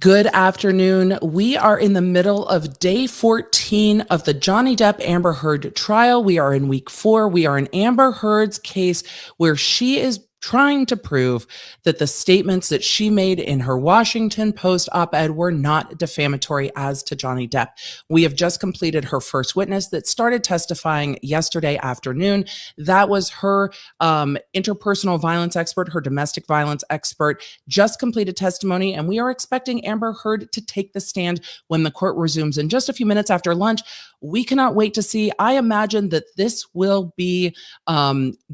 Good afternoon. We are in the middle of day 14 of the Johnny Depp Amber Heard trial. We are in week 4. We are in Amber Heard's case where she is trying to prove that the statements that she made in her Washington Post op-ed were not defamatory as to Johnny Depp. We have just completed her first witness that started testifying yesterday afternoon. That was her interpersonal violence expert, her domestic violence expert, just completed testimony, and we are expecting Amber Heard to take the stand when the court resumes in just a few minutes after lunch. We cannot wait to see. I imagine that this will be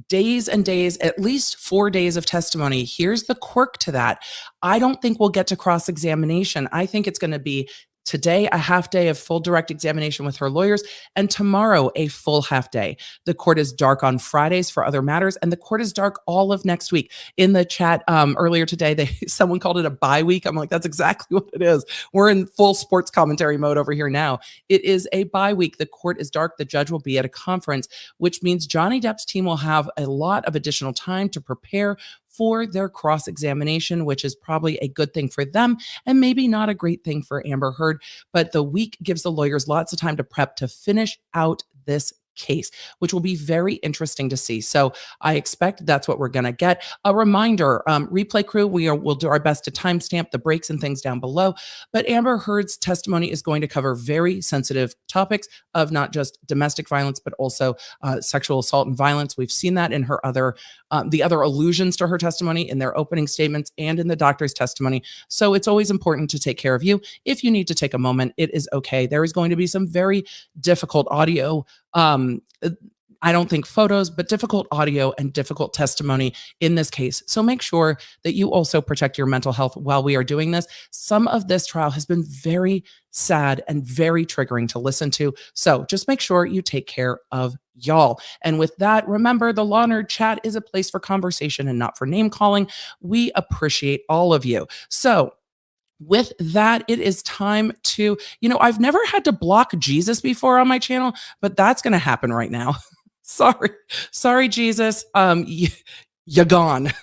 days and days, at least 4 days of testimony. Here's the quirk to that. I don't think we'll get to cross-examination. I think it's going to be today, a half day of full direct examination with her lawyers, and tomorrow, a full half day. The court is dark on Fridays for other matters, and the court is dark all of next week. In the chat earlier today, someone called it a bye week. I'm like, that's exactly what it is. We're in full sports commentary mode over here now. It is a bye week. The court is dark. The judge will be at a conference, which means Johnny Depp's team will have a lot of additional time to prepare for their cross-examination, which is probably a good thing for them and maybe not a great thing for Amber Heard. But the week gives the lawyers lots of time to prep to finish out this case, which will be very interesting to see. So I expect that's what we're going to get. A reminder, replay crew, we'll do our best to timestamp the breaks and things down below. But Amber Heard's testimony is going to cover very sensitive topics of not just domestic violence, but also sexual assault and violence. We've seen that in her the other allusions to her testimony in their opening statements and in the doctor's testimony. So it's always important to take care of you. If you need to take a moment, it is okay. There is going to be some very difficult audio. I don't think photos, but difficult audio and difficult testimony in this case. So make sure that you also protect your mental health while we are doing this. Some of this trial has been very sad and very triggering to listen to. So just make sure you take care of y'all. And with that, remember, the Law Nerd chat is a place for conversation and not for name calling. We appreciate all of you. So with that, it is time to, I've never had to block Jesus before on my channel, but that's going to happen right now. Sorry, Jesus. You're gone.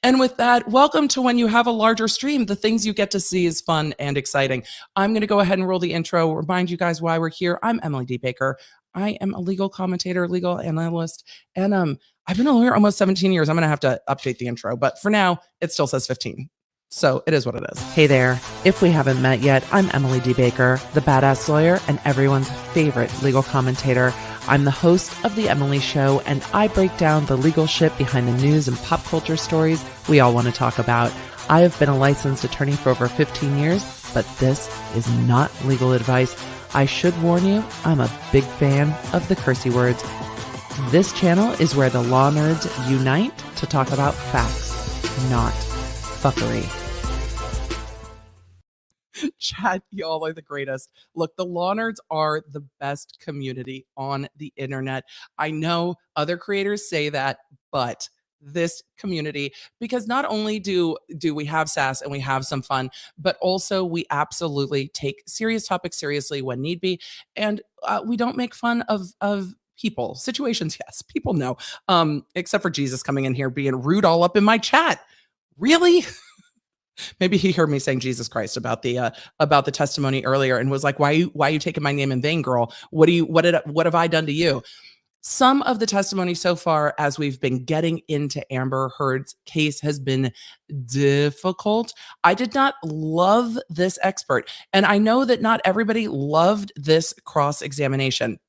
And with that, welcome to When You Have a Larger Stream. The things you get to see is fun and exciting. I'm going to go ahead and roll the intro, remind you guys why we're here. I'm Emily D. Baker. I am a legal commentator, legal analyst, and I've been a lawyer almost 17 years. I'm going to have to update the intro, but for now, it still says 15. So it is what it is. Hey there. If we haven't met yet, I'm Emily D. Baker, the badass lawyer and everyone's favorite legal commentator. I'm the host of The Emily Show, and I break down the legal shit behind the news and pop culture stories we all want to talk about. I have been a licensed attorney for over 15 years, but this is not legal advice. I should warn you, I'm a big fan of the cursey words. This channel is where the law nerds unite to talk about facts, not fuckery. Chat, y'all are the greatest. Look, the Law Nerds are the best community on the internet. I know other creators say that, but this community, because not only do we have sass and we have some fun, but also we absolutely take serious topics seriously when need be, and we don't make fun of people. Situations, yes, people know. Except for Jesus coming in here being rude all up in my chat. Really? Maybe he heard me saying Jesus Christ about the testimony earlier and was like, why are you taking my name in vain, girl? What have I done to you? Some of the testimony so far as we've been getting into Amber Heard's case has been difficult. I did not love this expert, and I know that not everybody loved this cross-examination.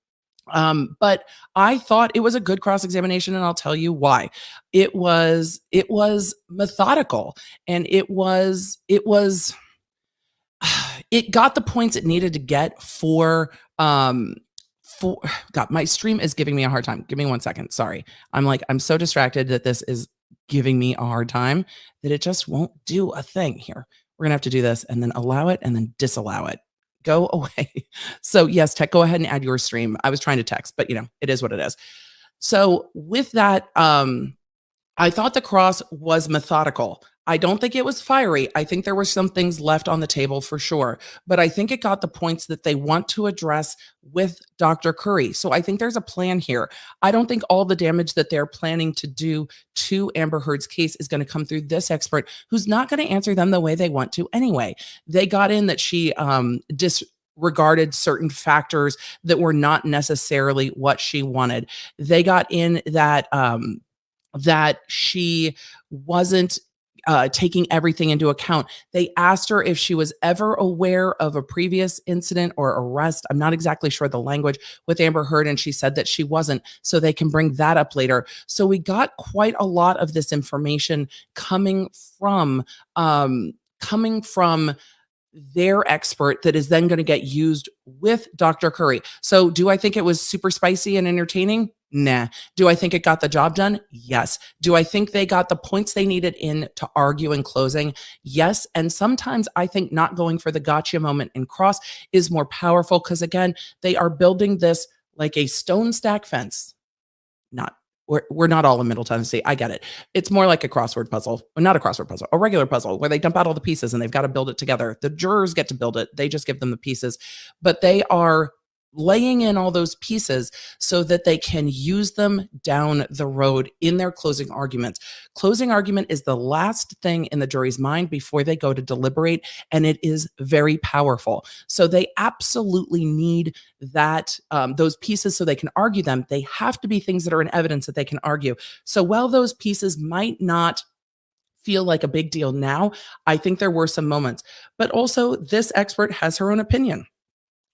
But I thought it was a good cross-examination, and I'll tell you why. It was methodical, and it got the points it needed to get for God, my stream is giving me a hard time. Give me 1 second. Sorry. I'm so distracted that this is giving me a hard time that it just won't do a thing here. We're going to have to do this and then allow it and then disallow it. Go away. So yes, tech, go ahead and add your stream. I was trying to text, but it is what it is. So with that, I thought the cross was methodical. I don't think it was fiery. I think there were some things left on the table for sure, but I think it got the points that they want to address with Dr. Curry. So I think there's a plan here. I don't think all the damage that they're planning to do to Amber Heard's case is going to come through this expert who's not going to answer them the way they want to anyway. They got in that she disregarded certain factors that were not necessarily what she wanted. They got in that she wasn't taking everything into account. They asked her if she was ever aware of a previous incident or arrest. I'm not exactly sure the language with Amber Heard, and she said that she wasn't. So they can bring that up later. So we got quite a lot of this information coming from their expert that is then going to get used with Dr. Curry. So do I think it was super spicy and entertaining? Nah. Do I think it got the job done? Yes. Do I think they got the points they needed in to argue in closing? Yes. And sometimes I think not going for the gotcha moment in cross is more powerful because, again, they are building this like a stone stack fence. Not we're not all in Middle Tennessee. I get it. It's more like a crossword puzzle. Well, not a crossword puzzle, a regular puzzle where they dump out all the pieces and they've got to build it together. The jurors get to build it. They just give them the pieces, but they are laying in all those pieces so that they can use them down the road in their closing arguments. Closing argument is the last thing in the jury's mind before they go to deliberate, and it is very powerful. So they absolutely need that those pieces so they can argue them. They have to be things that are in evidence that they can argue. So while those pieces might not feel like a big deal now, I think there were some moments. But also, this expert has her own opinion.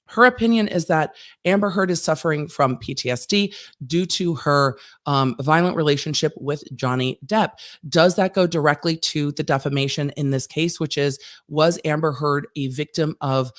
Her opinion is that Amber Heard is suffering from PTSD due to her violent relationship with Johnny Depp. Does that go directly to the defamation in this case, which is, was Amber Heard a victim of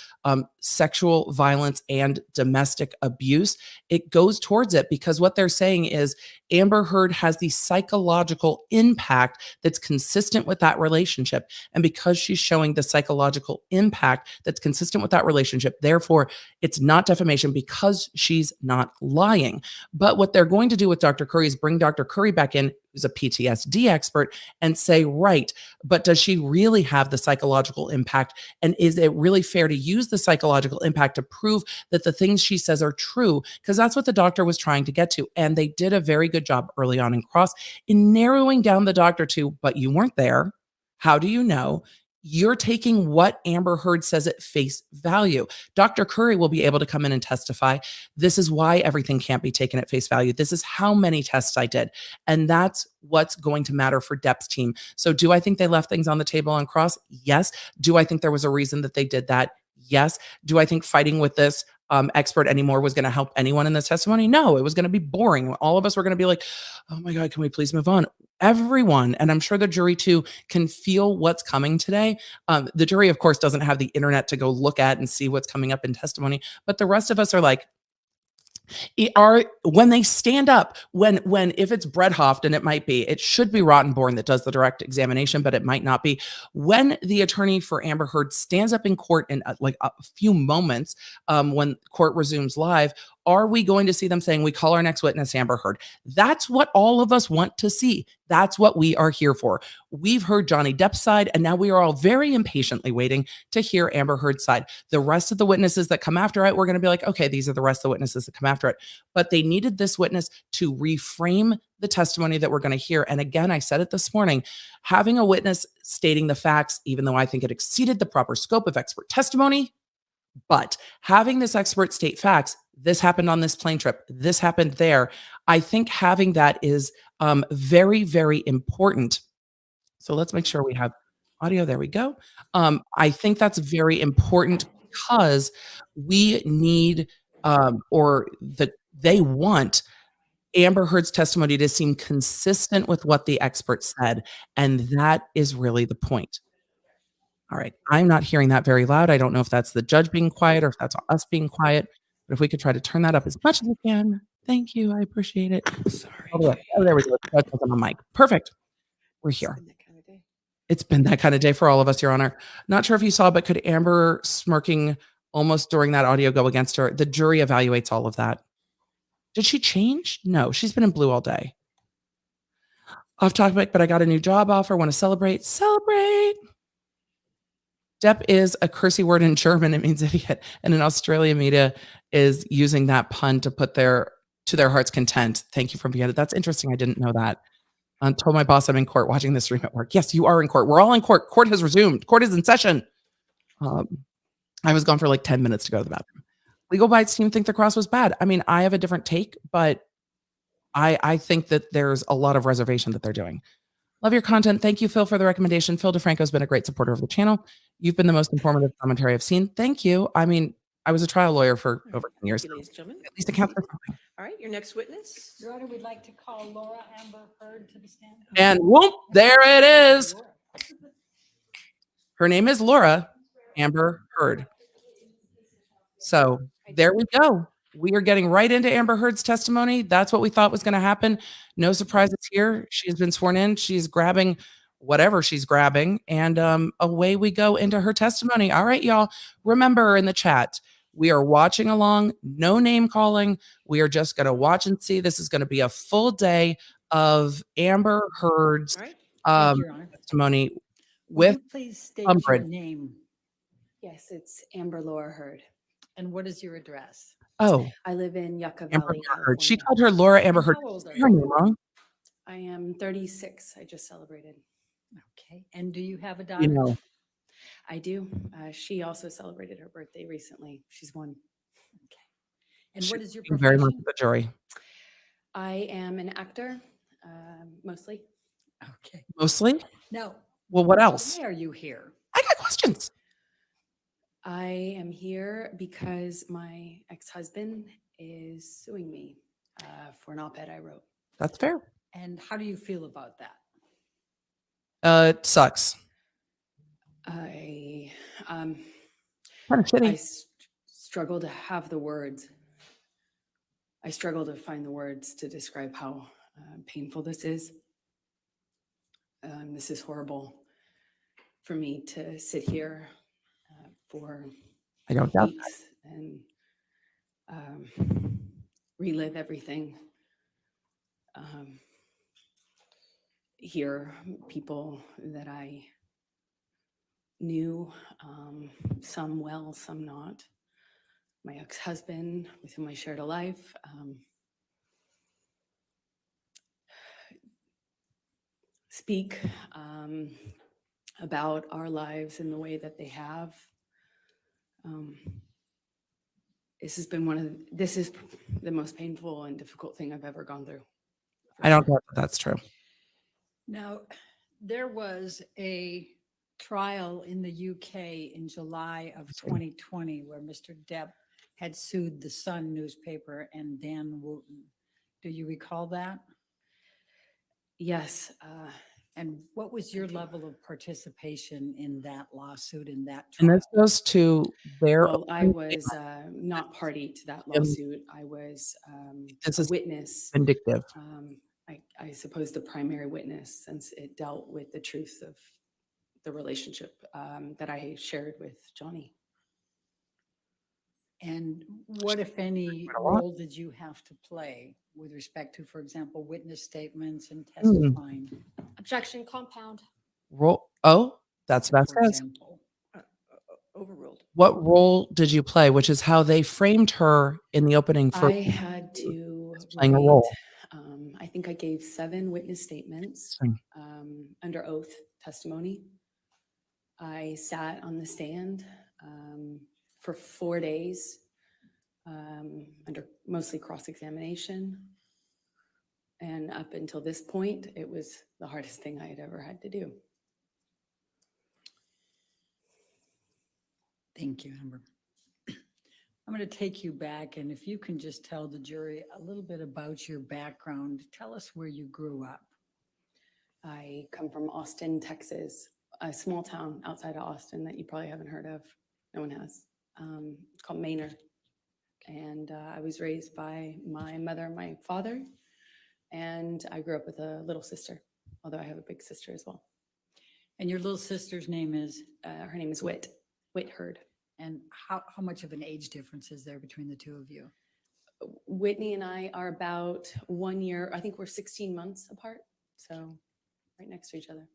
sexual violence and domestic abuse? It goes towards it because what they're saying is Amber Heard has the psychological impact that's consistent with that relationship. And because she's showing the psychological impact that's consistent with that relationship, therefore, it's not defamation because she's not lying. But what they're going to do with Dr. Curry is bring Dr. Curry back in, who's a PTSD expert, and say, right, but does she really have the psychological impact? And is it really fair to use the psychological impact to prove that the things she says are true? Because that's what the doctor was trying to get to. And they did a very good job early on in Cross in narrowing down the doctor to, but you weren't there. How do you know? You're taking what Amber Heard says at face value. Dr. Curry will be able to come in and testify. This is why everything can't be taken at face value. This is how many tests I did. And that's what's going to matter for Depp's team. So do I think they left things on the table on Cross? Yes. Do I think there was a reason that they did that? Yes. Do I think fighting with this expert anymore was going to help anyone in this testimony? No, it was going to be boring. All of us were going to be like, oh my God, can we please move on? Everyone, and I'm sure the jury too, can feel what's coming today. The jury, of course, doesn't have the internet to go look at and see what's coming up in testimony, but the rest of us are like, when they stand up, when if it's Bredhoft, and it might be, it should be Rottenborn that does the direct examination, but it might not be. When the attorney for Amber Heard stands up in court in like a few moments, when court resumes live, are we going to see them saying, we call our next witness Amber Heard? That's what all of us want to see. That's what we are here for. We've heard Johnny Depp's side, and now we are all very impatiently waiting to hear Amber Heard's side. The rest of the witnesses that come after it, we're going to be like, okay, these are the rest of the witnesses that come after it. But they needed this witness to reframe the testimony that we're going to hear. And again, I said it this morning, having a witness stating the facts, even though I think it exceeded the proper scope of expert testimony, but having this expert state facts, this happened on this plane trip, this happened there, I think having that is very, very important. So let's make sure we have audio. There we go. I think that's very important because we need, they want Amber Heard's testimony to seem consistent with what the expert said. And that is really the point. All right. I'm not hearing that very loud. I don't know if that's the judge being quiet or if that's us being quiet, but if we could try to turn that up as much as we can. Thank you. I appreciate it. Sorry. Oh, there we go. That's on my mic. Perfect. We're here. It's been that kind of day for all of us, Your Honor. Not sure if you saw, but could Amber smirking almost during that audio go against her? The jury evaluates all of that. Did she change? No, she's been in blue all day. Off topic, but I got a new job offer. Want to celebrate? Celebrate. Depp is a cursey word in German. It means idiot. And in Australia, media is using that pun to put to their heart's content. Thank you for being it. That's interesting. I didn't know that. Told my boss I'm in court watching this stream at work. Yes, you are in court. We're all in court. Court has resumed. Court is in session. I was gone for like 10 minutes to go to the bathroom. Legal Bites team think the cross was bad. I mean, I have a different take, but I think that there's a lot of reservation that they're doing. Love your content. Thank you, Phil, for the recommendation. Phil DeFranco has been a great supporter of the channel. You've been the most informative commentary I've seen. Thank you. I mean, I was a trial lawyer for over 10 years. Ladies and gentlemen. At least it counts for something. All right, your next witness. Your Honor, we'd like to call Laura Amber Heard to the stand. And whoop, there it is. Her name is Laura Amber Heard. So there we go. We are getting right into Amber Heard's testimony. That's what we thought was going to happen. No surprises here. She's been sworn in. She's grabbing whatever she's grabbing. And away we go into her testimony. All right, y'all. Remember in the chat, we are watching along. No name calling. We are just going to watch and see. This is going to be a full day of Amber Heard's testimony with please state Umbridge. your name. Yes, it's Amber Laura Heard. And what is your address? Oh, I live in Yucca Amber Valley, Heard. She California. called her Laura Amber Heard. How old are Her you? name wrong. I am 36. I just celebrated. Okay. And do you have a daughter? You know, I do. She also celebrated her birthday recently. She's 1. Okay. And what is your she's very much profession? the jury. I am an actor, mostly. Okay. Mostly. Now, Well, what else? why are you here? I got questions. I am here because my ex-husband is suing me for an op-ed I wrote. That's fair. And how do you feel about that? It sucks. I Kind of shitty. struggle to have the words. I struggle to find the words to describe how painful this is. This is horrible for me to sit here for I don't doubt that. weeks and relive everything. Hear people that I knew, some well, some not. My ex-husband, with whom I shared a life. Speak about our lives in the way that they have. This is the most painful and difficult thing I've ever gone through. I don't doubt that that's true. Now, there was a trial in the UK in July of 2020 where Mr. Depp had sued the Sun newspaper and Dan Wooten. Do you recall that? Yes. And what was your level of participation in that lawsuit, in that And trial? this goes to their. Well, I was not party to that lawsuit. I was This a is witness. vindictive. I suppose the primary witness, since it dealt with the truth of the relationship that I shared with Johnny. And what, if any, a lot. role did you have to play with respect to, for example, witness statements and Hmm. testifying? Objection, compound. Role. Oh, that's For Vasquez. example? Overruled. What role did you play? Which is how they framed her in the opening. For I had to playing a write, role. I think I gave 7 witness statements under oath testimony. I sat on the stand for 4 days under mostly cross-examination. And up until this point, it was the hardest thing I had ever had to do. Thank you, Amber. I'm going to take you back, and if you can just tell the jury a little bit about your background. Tell us where you grew up. I come from Austin, Texas, a small town outside of Austin that you probably haven't heard of. No one has. It's called Manor. And I was raised by my mother and my father. And I grew up with a little sister, although I have a big sister as well. And your little sister's name is? Her name is Whit Heard. And how much of an age difference is there between the two of you? Whitney and I are about 1 year. I think we're 16 months apart. So right next to each other.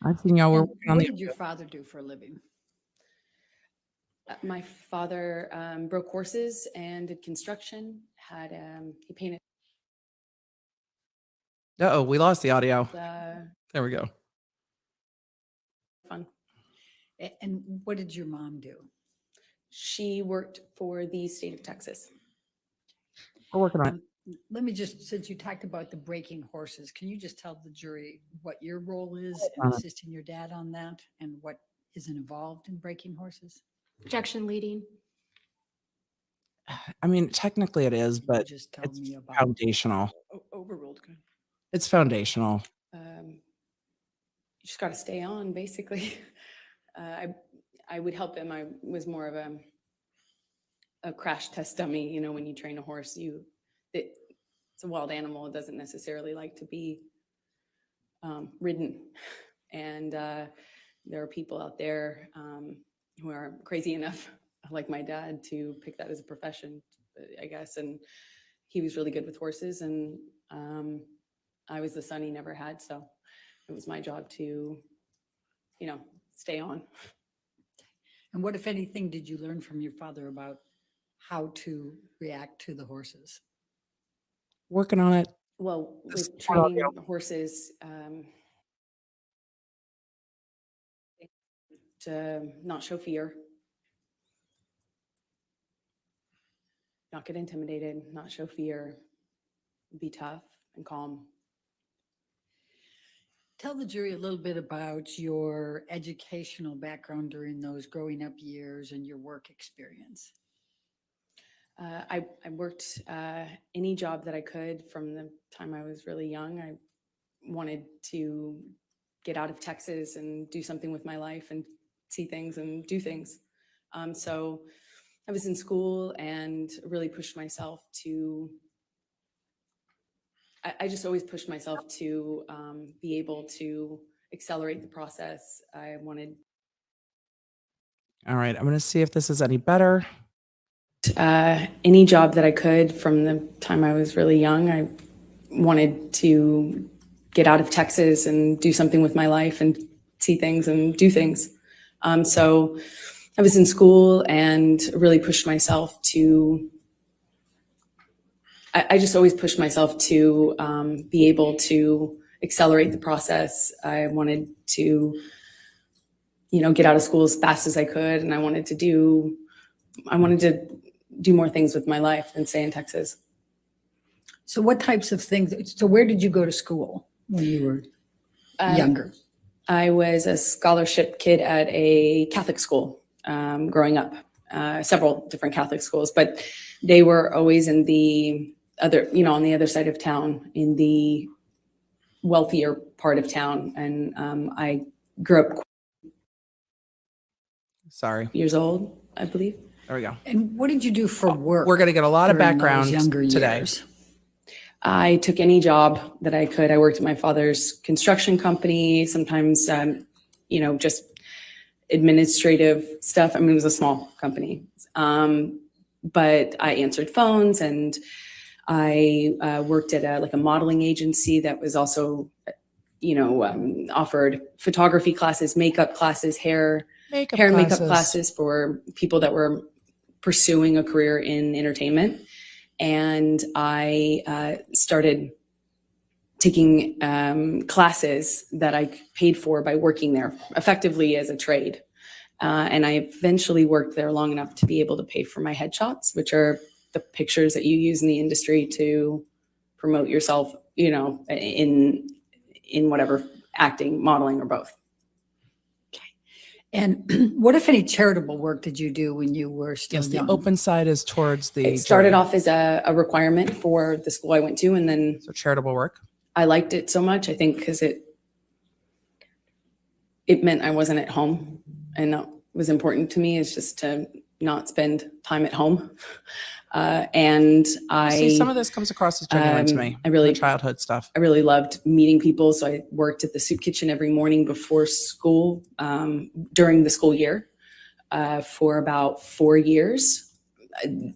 I've seen y'all were And working on what the. did your father do for a living? My father broke horses and did construction. He painted. Uh-oh, we lost the audio. Fun. There we go. And what did your mom do? She worked for the state of Texas. We're working on it. Let me just, since you talked about the breaking horses, can you just tell the jury what your role is in Uh-huh. assisting your dad on that and what is involved in breaking horses? Objection leading. I mean, technically it is, You but just tell it's me about. foundational. Overruled. It's foundational. You just got to stay on, basically. I would help him. I was more of a crash test dummy. You know, when you train a horse, it's a wild animal. It doesn't necessarily like to be ridden. And there are people out there who are crazy enough, like my dad, to pick that as a profession, I guess. And he was really good with horses, and I was the son he never had. So it was my job to, stay on. And what, if anything, did you learn from your father about how to react to the horses? Working on it. Well, This with audio. training horses, to not show fear, not get intimidated, not show fear, be tough and calm. Tell the jury a little bit about your educational background during those growing up years and your work experience. I worked any job that I could from the time I was really young. I wanted to get out of Texas and do something with my life and see things and do things. So I was in school and really pushed myself to, I just always pushed myself to be able to accelerate the process. I wanted All right. I'm going to see if this is any better. any job that I could from the time I was really young. I wanted to get out of Texas and do something with my life and see things and do things. So I was in school and really pushed myself to, I just always pushed myself to be able to accelerate the process. I wanted to, get out of school as fast as I could. And I wanted to do more things with my life than stay in Texas. So what types of things, so where did you go to school when you were younger? I was a scholarship kid at a Catholic school growing up, several different Catholic schools, but they were always in the other, on the other side of town, in the wealthier part of town. And I grew up Sorry. years old, I believe. There we go. And what did you do for work? We're going to get a lot of during those background younger today. years? I took any job that I could. I worked at my father's construction company, sometimes, just administrative stuff. I mean, it was a small company. But I answered phones, and I worked at a modeling agency that was also, offered photography classes, makeup classes, hair and makeup classes for people that were pursuing a career in entertainment. And I started taking classes that I paid for by working there, effectively as a trade. And I eventually worked there long enough to be able to pay for my headshots, which are the pictures that you use in the industry to promote yourself, in whatever, acting, modeling, or both. And what, if any, charitable work did you do when you were still Yes, the young? open side is towards the. It started jury. off as a requirement for the school I went to, and then So charitable work. I liked it so much, I think, because it meant I wasn't at home, and that was important to me, is just to not spend time at home. And See, some of this comes across as genuine to me. I really- the childhood stuff. I really loved meeting people. So I worked at the soup kitchen every morning before school, during the school year, for about 4 years. I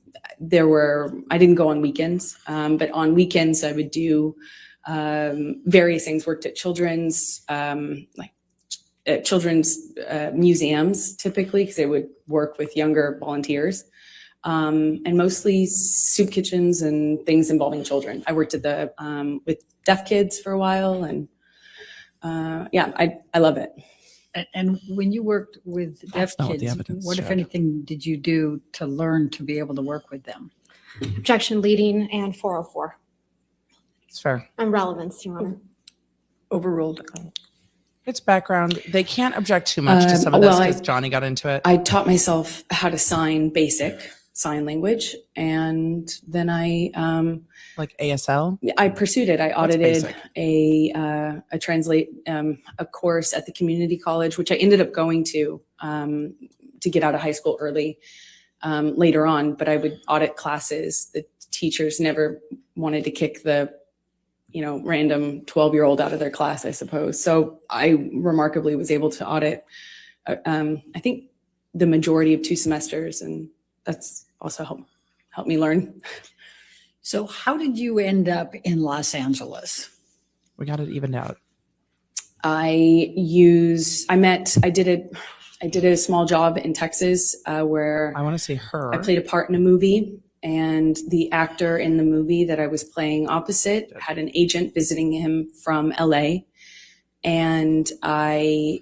didn't go on weekends, but on weekends I would do various things. Worked at children's museums typically, because they would work with younger volunteers, and mostly soup kitchens and things involving children. I worked at the with deaf kids for a while, and I love it. And when you worked with deaf not what the kids, evidence what, if showed. anything, did you do to learn to be able to work with them? Objection leading and 404. It's fair. And relevance, Your Honor. Overruled. It's background. They can't object too much to some of this because Johnny got into it. I taught myself how to sign basic sign language, and then I Like ASL. pursued it. I That's audited basic. a course at the community college, which I ended up going to get out of high school early later on. But I would audit classes. The teachers never wanted to kick the random 12-year-old out of their class, I suppose. So I remarkably was able to audit, I think, the majority of 2 semesters, and that's also helped me learn. So how did you end up in Los Angeles? We got it evened out. I did a small job in Texas where I want to see her. I played a part in a movie, and the actor in the movie that I was playing opposite had an agent visiting him from LA. And I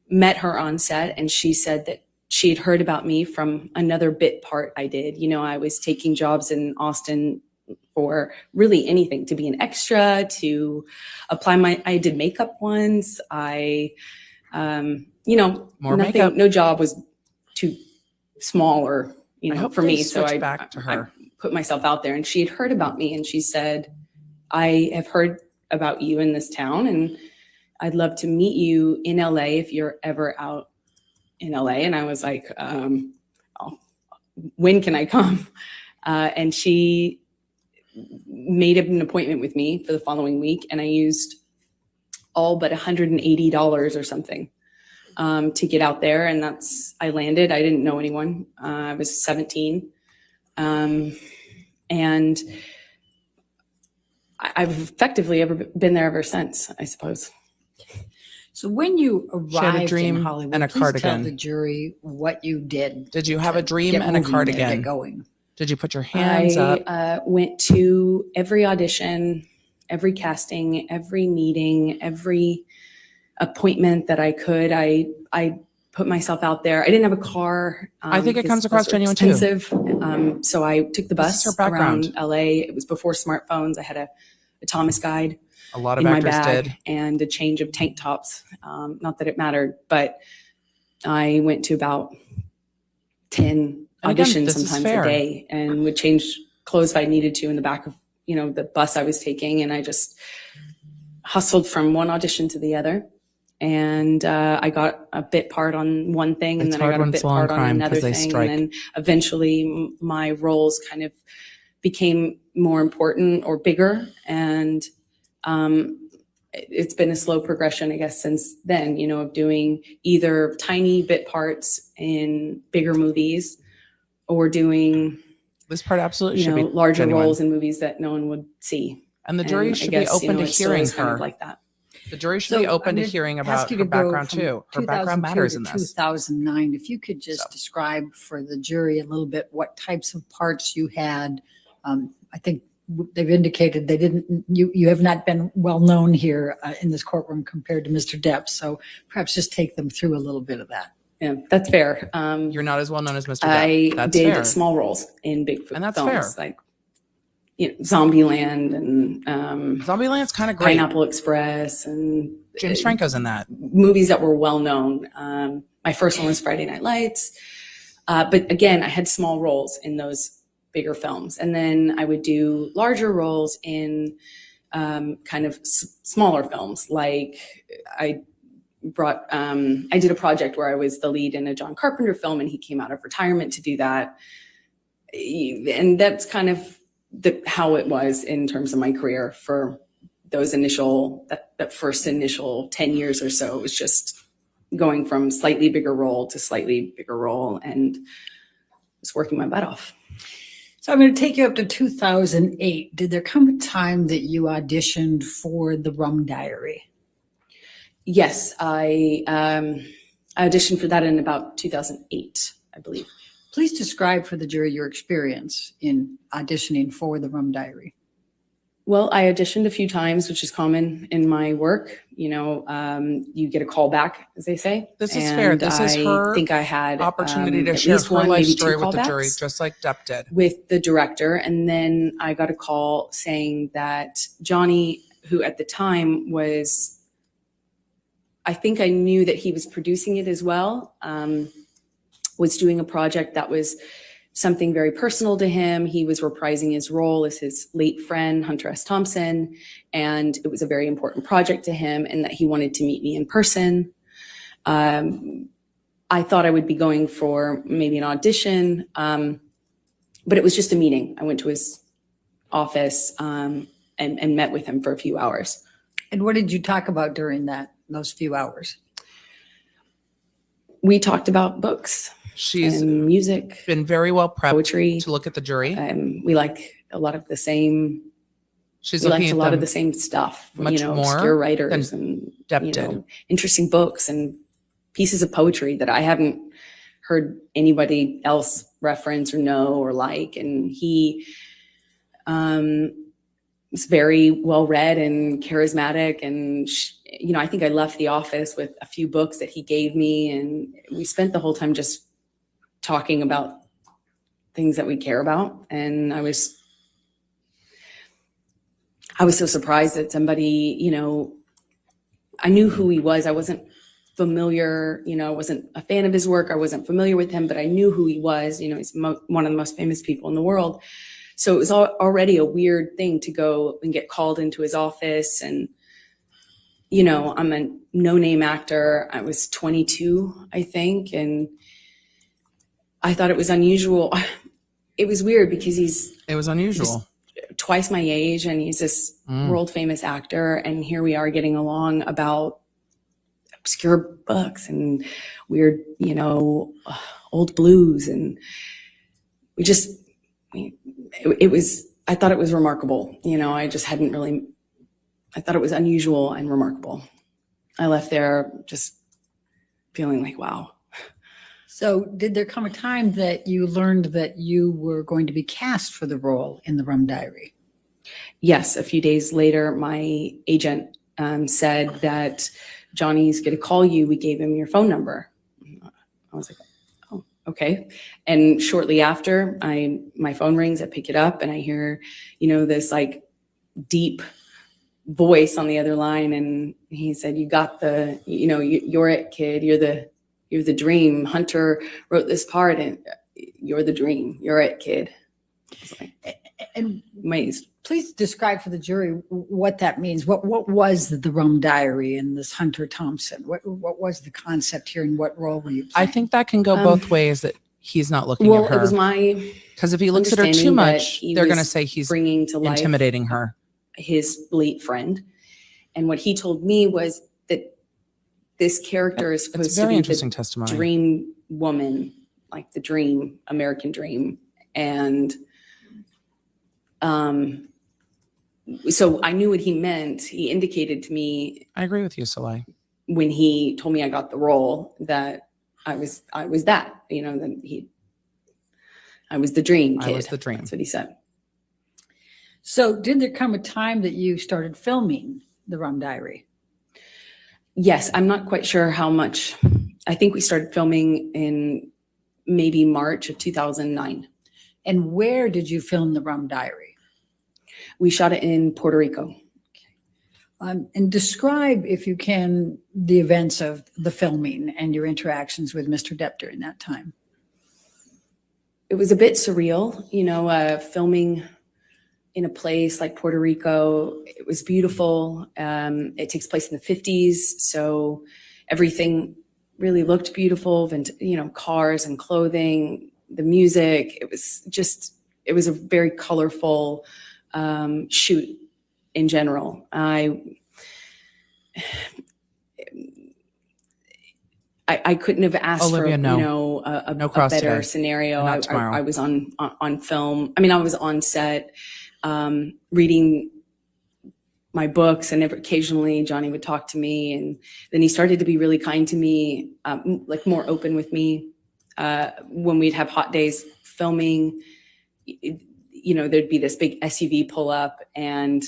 met her on set, and she said that she had heard about me from another bit part I did. I was taking jobs in Austin for really anything, to be an extra, to apply I did makeup once. More makeup. No job was too small or, I hope for they me. So switch back to her. I put myself out there, and she had heard about me, and she said, I have heard about you in this town, and I'd love to meet you in LA if you're ever out in LA. And I was like, when can I come? And she made an appointment with me for the following week, and I used all but $180 or something to get out there. And I landed. I didn't know anyone. I was 17. And I've effectively been there ever since, I suppose. So when you had a arrived dream in Hollywood, and a please cardigan. tell the jury what you did. Did you have a to dream get and a moving there, get cardigan? going. Did you put your hands up? I went to every audition, every casting, every meeting, every appointment that I could. I put myself out there. I didn't have a car. I think it because comes across those are genuine too. expensive. So I took the This is bus her background. around LA. It was before smartphones. I had a Thomas guide A lot of in my actors bag did. and a change of tank tops. Not that it mattered, but I went to about 10 And again, auditions this is sometimes fair. a day, and would change clothes if I needed to in the back of the bus I was taking. And I just hustled from one audition to the other. And I got a bit part on one thing, and It's then I hard got when a it's bit law and part on crime another 'cause they thing. strike. And then eventually my roles kind of became more important or bigger. And it's been a slow progression, I guess, since then, of doing either tiny bit parts in bigger movies or doing, This part absolutely should be larger genuine. roles in movies that no one would see. And the jury And I should guess, be open to it still hearing is kind her. of like that. The jury should be So open I'm to gonna hearing ask about you her to go background from too. Her background 2002 matters to in this. 2009. If you could just So. describe for the jury a little bit what types of parts you had. I think they've indicated they didn't. You have not been well known here in this courtroom compared to Mr. Depp. So perhaps just take them through a little bit of that. Yeah, that's fair. You're not as well known as Mr. I Depp. That's did fair. small roles in big And that's films, fair. like Zombieland and Zombieland's kind of great. Pineapple Express and James Franco's in that. movies that were well known. My first one was Friday Night Lights, but again, I had small roles in those bigger films, and then I would do larger roles in kind of smaller films. Like I did a project where I was the lead in a John Carpenter film, and he came out of retirement to do that. And that's kind of how it was in terms of my career for those that first initial 10 years or so. It was just going from slightly bigger role to slightly bigger role, and just working my butt off. So I'm going to take you up to 2008. Did there come a time that you auditioned for The Rum Diary? Yes, I auditioned for that in about 2008, I believe. Please describe for the jury your experience in auditioning for The Rum Diary. Well, I auditioned a few times, which is common in my work. You know, you get a call back, as they say. This is fair. And This is I her think I had opportunity to at share least her one, life maybe story two with the jury, callbacks just like Depp did. with the director. And then I got a call saying that Johnny, who at the time was, I think I knew that he was producing it as well, was doing a project that was something very personal to him. He was reprising his role as his late friend, Hunter S. Thompson, and it was a very important project to him, and that he wanted to meet me in person. I thought I would be going for maybe an audition, but it was just a meeting. I went to his office and met with him for a few hours. And what did you talk about during those few hours? We talked about books She's and music, been very well prepped poetry. to look at the jury. We like a lot of the same. She's We looking liked at a lot of them the same stuff. much more obscure writers and Depp did. interesting books and pieces of poetry that I hadn't heard anybody else reference or know or like. And he was very well read and charismatic. And I think I left the office with a few books that he gave me, and we spent the whole time just talking about things that we care about. And I was so surprised that somebody, I knew who he was. I wasn't familiar, I wasn't a fan of his work. I wasn't familiar with him, but I knew who he was. He's one of the most famous people in the world. So it was already a weird thing to go and get called into his office. And, I'm a no-name actor. I was 22, I think. And I thought it was unusual. It was weird because It was unusual. twice my age, and he's this world famous actor. And here we are getting along about obscure books and weird, old blues. And I thought it was remarkable. I thought it was unusual and remarkable. I left there just feeling like, wow. So did there come a time that you learned that you were going to be cast for the role in The Rum Diary? Yes, a few days later, my agent said that Johnny's going to call you. We gave him your phone number. I was like, oh, okay. And shortly after, my phone rings, I pick it up, and I hear, this like deep voice on the other line. And he said, you got you're it, kid. You're the dream. Hunter wrote this part, and you're the dream. You're it, kid. I was like, And amazed. please describe for the jury what that means. What was the Rum Diary and this Hunter Thompson? What was the concept here, and what role were you playing? I think that can go both ways, that he's not looking Well, at her. it was my Because if he looks at her too understanding that much, he they're going to was say he's bringing to life intimidating her. his late friend. And what he told me was that this character is supposed It's to very be interesting the testimony. dream woman, like the dream, American dream. And so I knew what he meant. He indicated to me I agree with you, Soleil. when he told me I got the role that I was that, that I was the dream kid. I was the dream. That's what he said. So did there come a time that you started filming The Rum Diary? Yes, I'm not quite sure how much. I think we started filming in maybe March of 2009. And where did you film The Rum Diary? We shot it in Puerto Rico. And describe, if you can, the events of the filming and your interactions with Mr. Depp during that time. It was a bit surreal, filming in a place like Puerto Rico. It was beautiful. It takes place in the 50s, so everything really looked beautiful. Cars and clothing, the music. It was a very colorful shoot in I I couldn't have asked Olivia, for, no. you know, No a cross better today. scenario. And not tomorrow. I was on film. I mean, I was on set, reading my books, and occasionally Johnny would talk to me, and then he started to be really kind to me, like more open with me. When we'd have hot days filming, you know, there'd be this big SUV pull up, and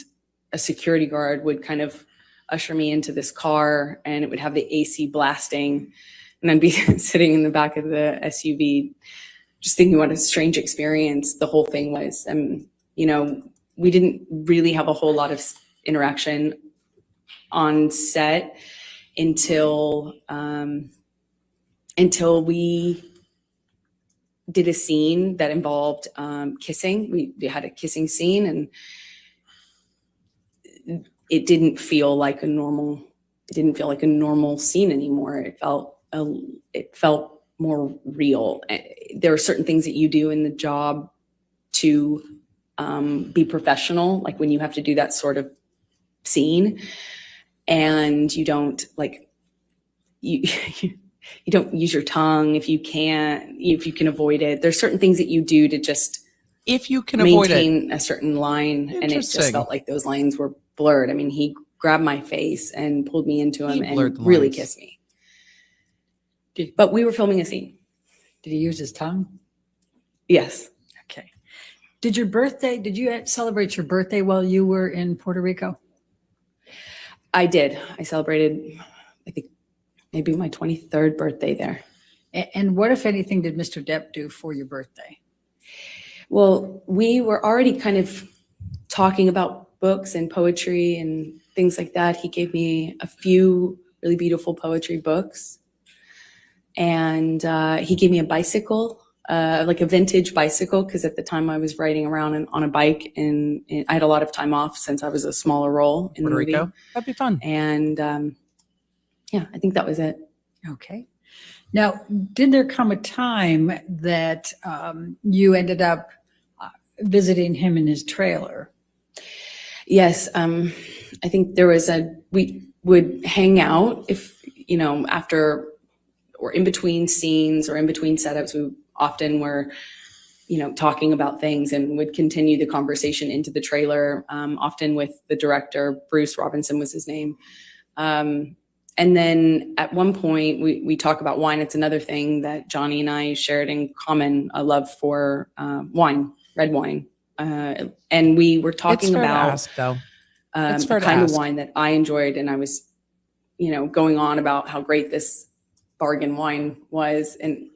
a security guard would kind of usher me into this car, and it would have the AC blasting, and I'd be sitting in the back of the SUV just thinking what a strange experience the whole thing was. And, you know, we didn't really have a whole lot of interaction on set until we did a scene that involved kissing. We had a kissing scene, and it didn't feel like a normal scene anymore. It felt more real. There are certain things that you do in the job to be professional, like when you have to do that sort of scene, and you don't you don't use your tongue if you can avoid it. There's certain things that you do to just If you can avoid it. maintain a certain line, and it just Interesting. felt like those lines were blurred. I mean, he grabbed my face and pulled me into him He blurred and the really lines. kissed me. But we were filming a scene. Did he use his tongue? Yes. Okay. Did you celebrate your birthday while you were in Puerto Rico? I did. I celebrated, I think, maybe my 23rd birthday there. And what, if anything, did Mr. Depp do for your birthday? Well, we were already kind of talking about books and poetry and things like that. He gave me a few really beautiful poetry books. And he gave me a bicycle, like a vintage bicycle, because at the time I was riding around on a bike, and I had a lot of time off since I was a smaller role in the Puerto movie. Rico. That'd be fun. And yeah, I think that was it. Okay. Now, did there come a time that you ended up visiting him in his trailer? Yes, I think we would hang out if, you know, after or in between scenes or in between setups. We often were, you know, talking about things, and would continue the conversation into the trailer, often with the director. Bruce Robinson was his name. And then at one point we talk about wine. It's another thing that Johnny and I shared in common, a love for wine, red wine. And we were talking It's fair about to ask, though. It's a fair to kind of ask. wine that I enjoyed. And I was, you know, going on about how great this bargain wine was. And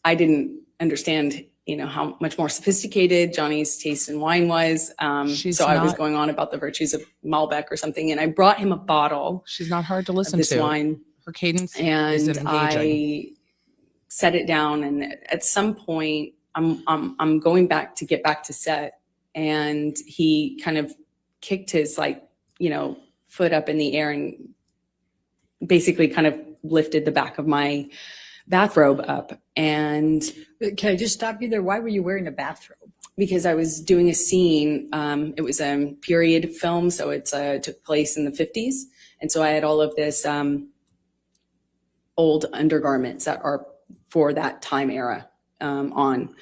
I didn't understand, you know, how much more sophisticated Johnny's taste in wine was. She's So I was not- going on about the virtues of Malbec or something. And I brought him a bottle She's not hard to of listen this to. wine, Her cadence is and engaging. I set it down. And at some point I'm going back to get back to set, and he kind of kicked his, like, you know, foot up in the air and basically kind of lifted the back of my bathrobe up. And Can I just stop you there? Why were you wearing a bathrobe? because I was doing a scene, it was a period film, so it took place in the 50s. And so I had all of this old undergarments that are for that time era on.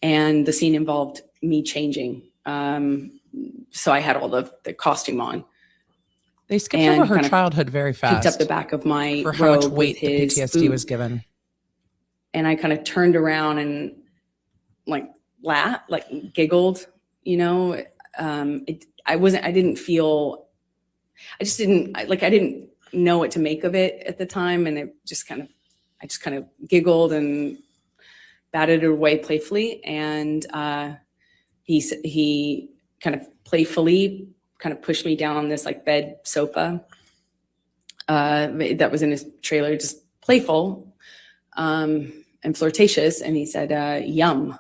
And the scene involved me changing. So I had all the costume on. They skipped and over her kind of childhood very fast. Picked up the back of my for how much robe weight with the his PTSD boot. was given. And I kind of turned around and like laughed, like giggled, you know. I didn't know what to make of it at the time. And I just kind of giggled and batted it away playfully. And he kind of playfully kind of pushed me down on this like bed sofa that was in his trailer, just playful and flirtatious. And he said, yum.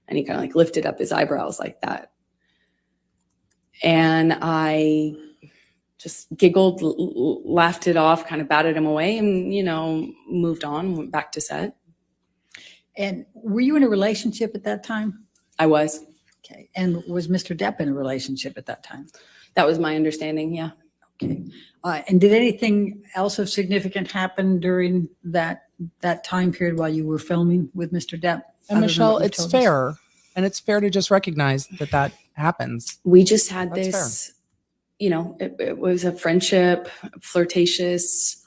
And he kind of like lifted up his eyebrows like that. And I just giggled, laughed it off, kind of batted him away, and, you know, moved on, went back to set. And were you in a relationship at that time? I was. Okay. And was Mr. Depp in a relationship at that time? That was my understanding, yeah. Okay. And did anything else of significant happen during that that time period while you were filming with Mr. Depp? And other than Michelle, what you've it's told us? fair. And it's fair to just recognize that that happens. We just had That's this, it was a friendship, flirtatious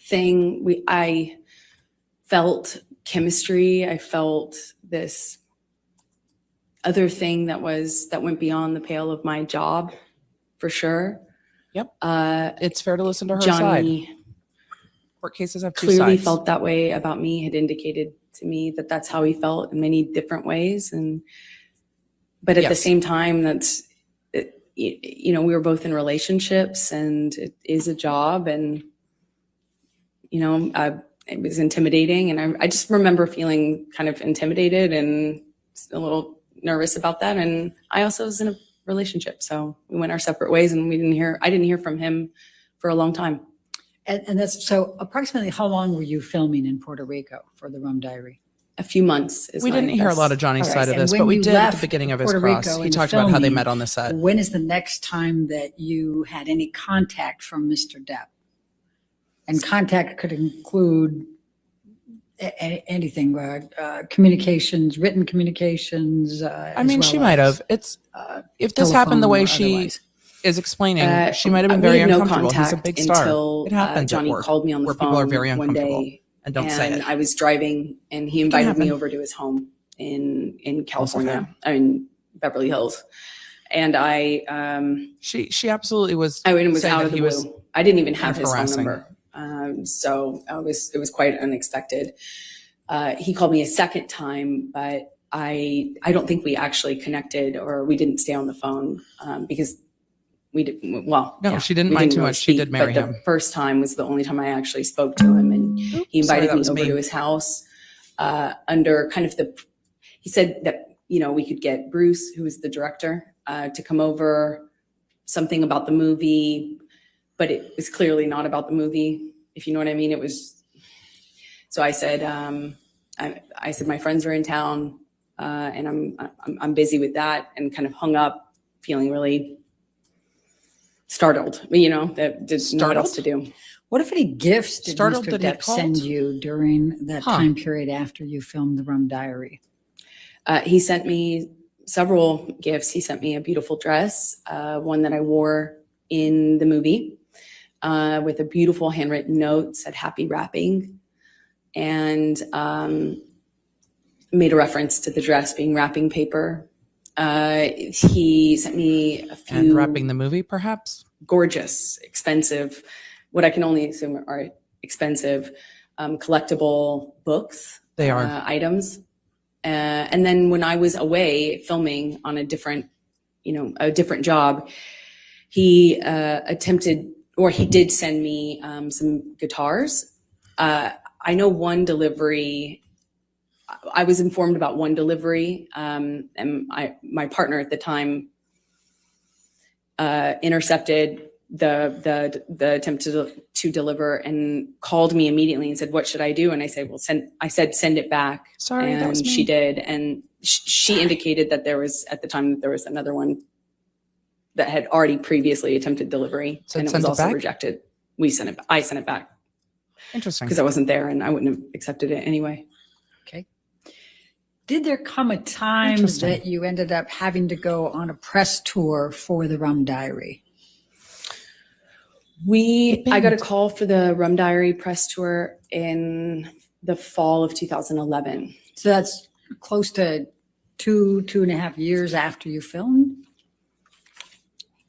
thing. I felt chemistry. I felt this other thing that went beyond the pale of my job, for sure. Yep. It's fair to listen to her Johnny side. Court cases have two clearly sides. felt that way about me, had indicated to me that that's how he felt in many different ways. But at the Yes. same time, we were both in relationships, and it is a job, and, it was intimidating. And I just remember feeling kind of intimidated and a little nervous about that. And I also was in a relationship. So we went our separate ways, and I didn't hear from him for a long time. And that's, so approximately how long were you filming in Puerto Rico for the Rum Diary? A few months. We didn't hear a lot of Johnny's All right, side of and this, when but we you did at the left beginning of his Puerto cross. Rico He and talked about how they filming, met on the set. When is the next time that you had any contact from Mr. Depp? And contact could include anything, communications, written communications. I mean, she might have. It's if this happened the way she is explaining, she might have been we very had no uncomfortable. He's a contact big star. until It happens Johnny at work, called me on the where phone people are very one uncomfortable day, and don't say and it. I was driving, and he It can invited me happen. over to his home in Also fair. California, Beverly Hills, and She absolutely was. I was saying out that of the he blue. was I didn't even have kind of his phone harassing. number, so it was quite unexpected. He called me a second time, but I don't think we actually connected, or we didn't stay on the phone because we did well. No, yeah, she didn't we mind too really much. She did marry but him. The first time was the only time I actually spoke to him, and he invited that me was over me. to his house under kind of he said that, we could get Bruce, who was the director, to come over, something about the movie, but it was clearly not about the movie, if you know what I mean. It was, so I said, I said, my friends are in town, and I'm busy with that, and kind of hung up feeling really startled, that didn't know what else to do. What, if any, gifts did Startled Mr. that he Depp send called? you during that Huh. time period after you filmed the Rum Diary? He sent me several gifts. He sent me a beautiful dress, one that I wore in the movie, with a beautiful handwritten note, said "Happy Wrapping," and made a reference to the dress being wrapping paper. He sent me a few And wrapping the movie, perhaps? gorgeous, expensive, what I can only assume are expensive, collectible books. They are. Items. And then when I was away filming on a different job, he he did send me some guitars. I know one delivery. I was informed about one delivery, and my partner at the time intercepted the attempt to deliver and called me immediately and said, "What should I do?" And I said, "Well, send it back." Sorry, and that was me. she did, and she indicated that there was another one that had already previously attempted delivery, So and it sent was it also back? rejected. I sent it back Interesting. because I wasn't there and I wouldn't have accepted it anyway. Okay. Did there come a time Interesting. that you ended up having to go on a press tour for the Rum Diary? I got a call for the Rum Diary press tour in the fall of 2011. So that's close to 2.5 years after you filmed?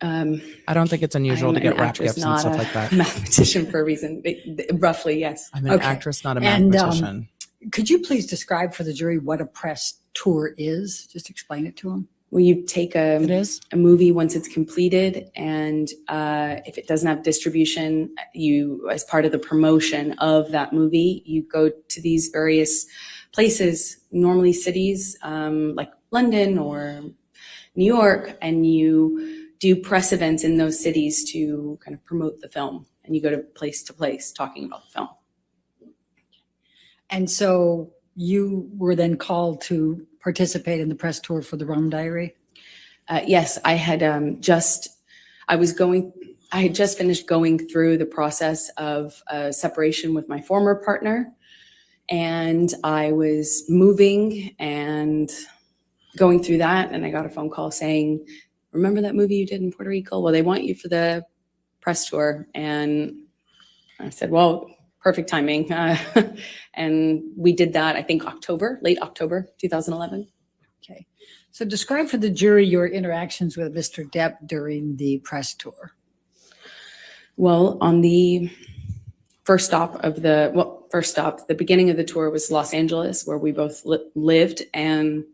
I don't think it's unusual I'm to get an wrap actress, gifts and not stuff a like that. mathematician for a reason. Roughly, yes. I'm an Okay. actress, not a And, mathematician. Could you please describe for the jury what a press tour is? Just explain it to them. Well, you take It is? a movie once it's completed, and if it doesn't have distribution, you, as part of the promotion of that movie, you go to these various places, normally cities like London or New York, and you do press events in those cities to kind of promote the film. And you go to place talking about the film. And so you were then called to participate in the press tour for the Rum Diary? Yes, I had I had just finished going through the process of separation with my former partner. And I was moving and going through that, and I got a phone call saying, remember that movie you did in Puerto Rico? Well, they want you for the press tour. And I said, well, perfect timing. And we did that, I think late October 2011. Okay. So describe for the jury your interactions with Mr. Depp during the press tour. Well, on the the beginning of the tour was Los Angeles, where we both lived, and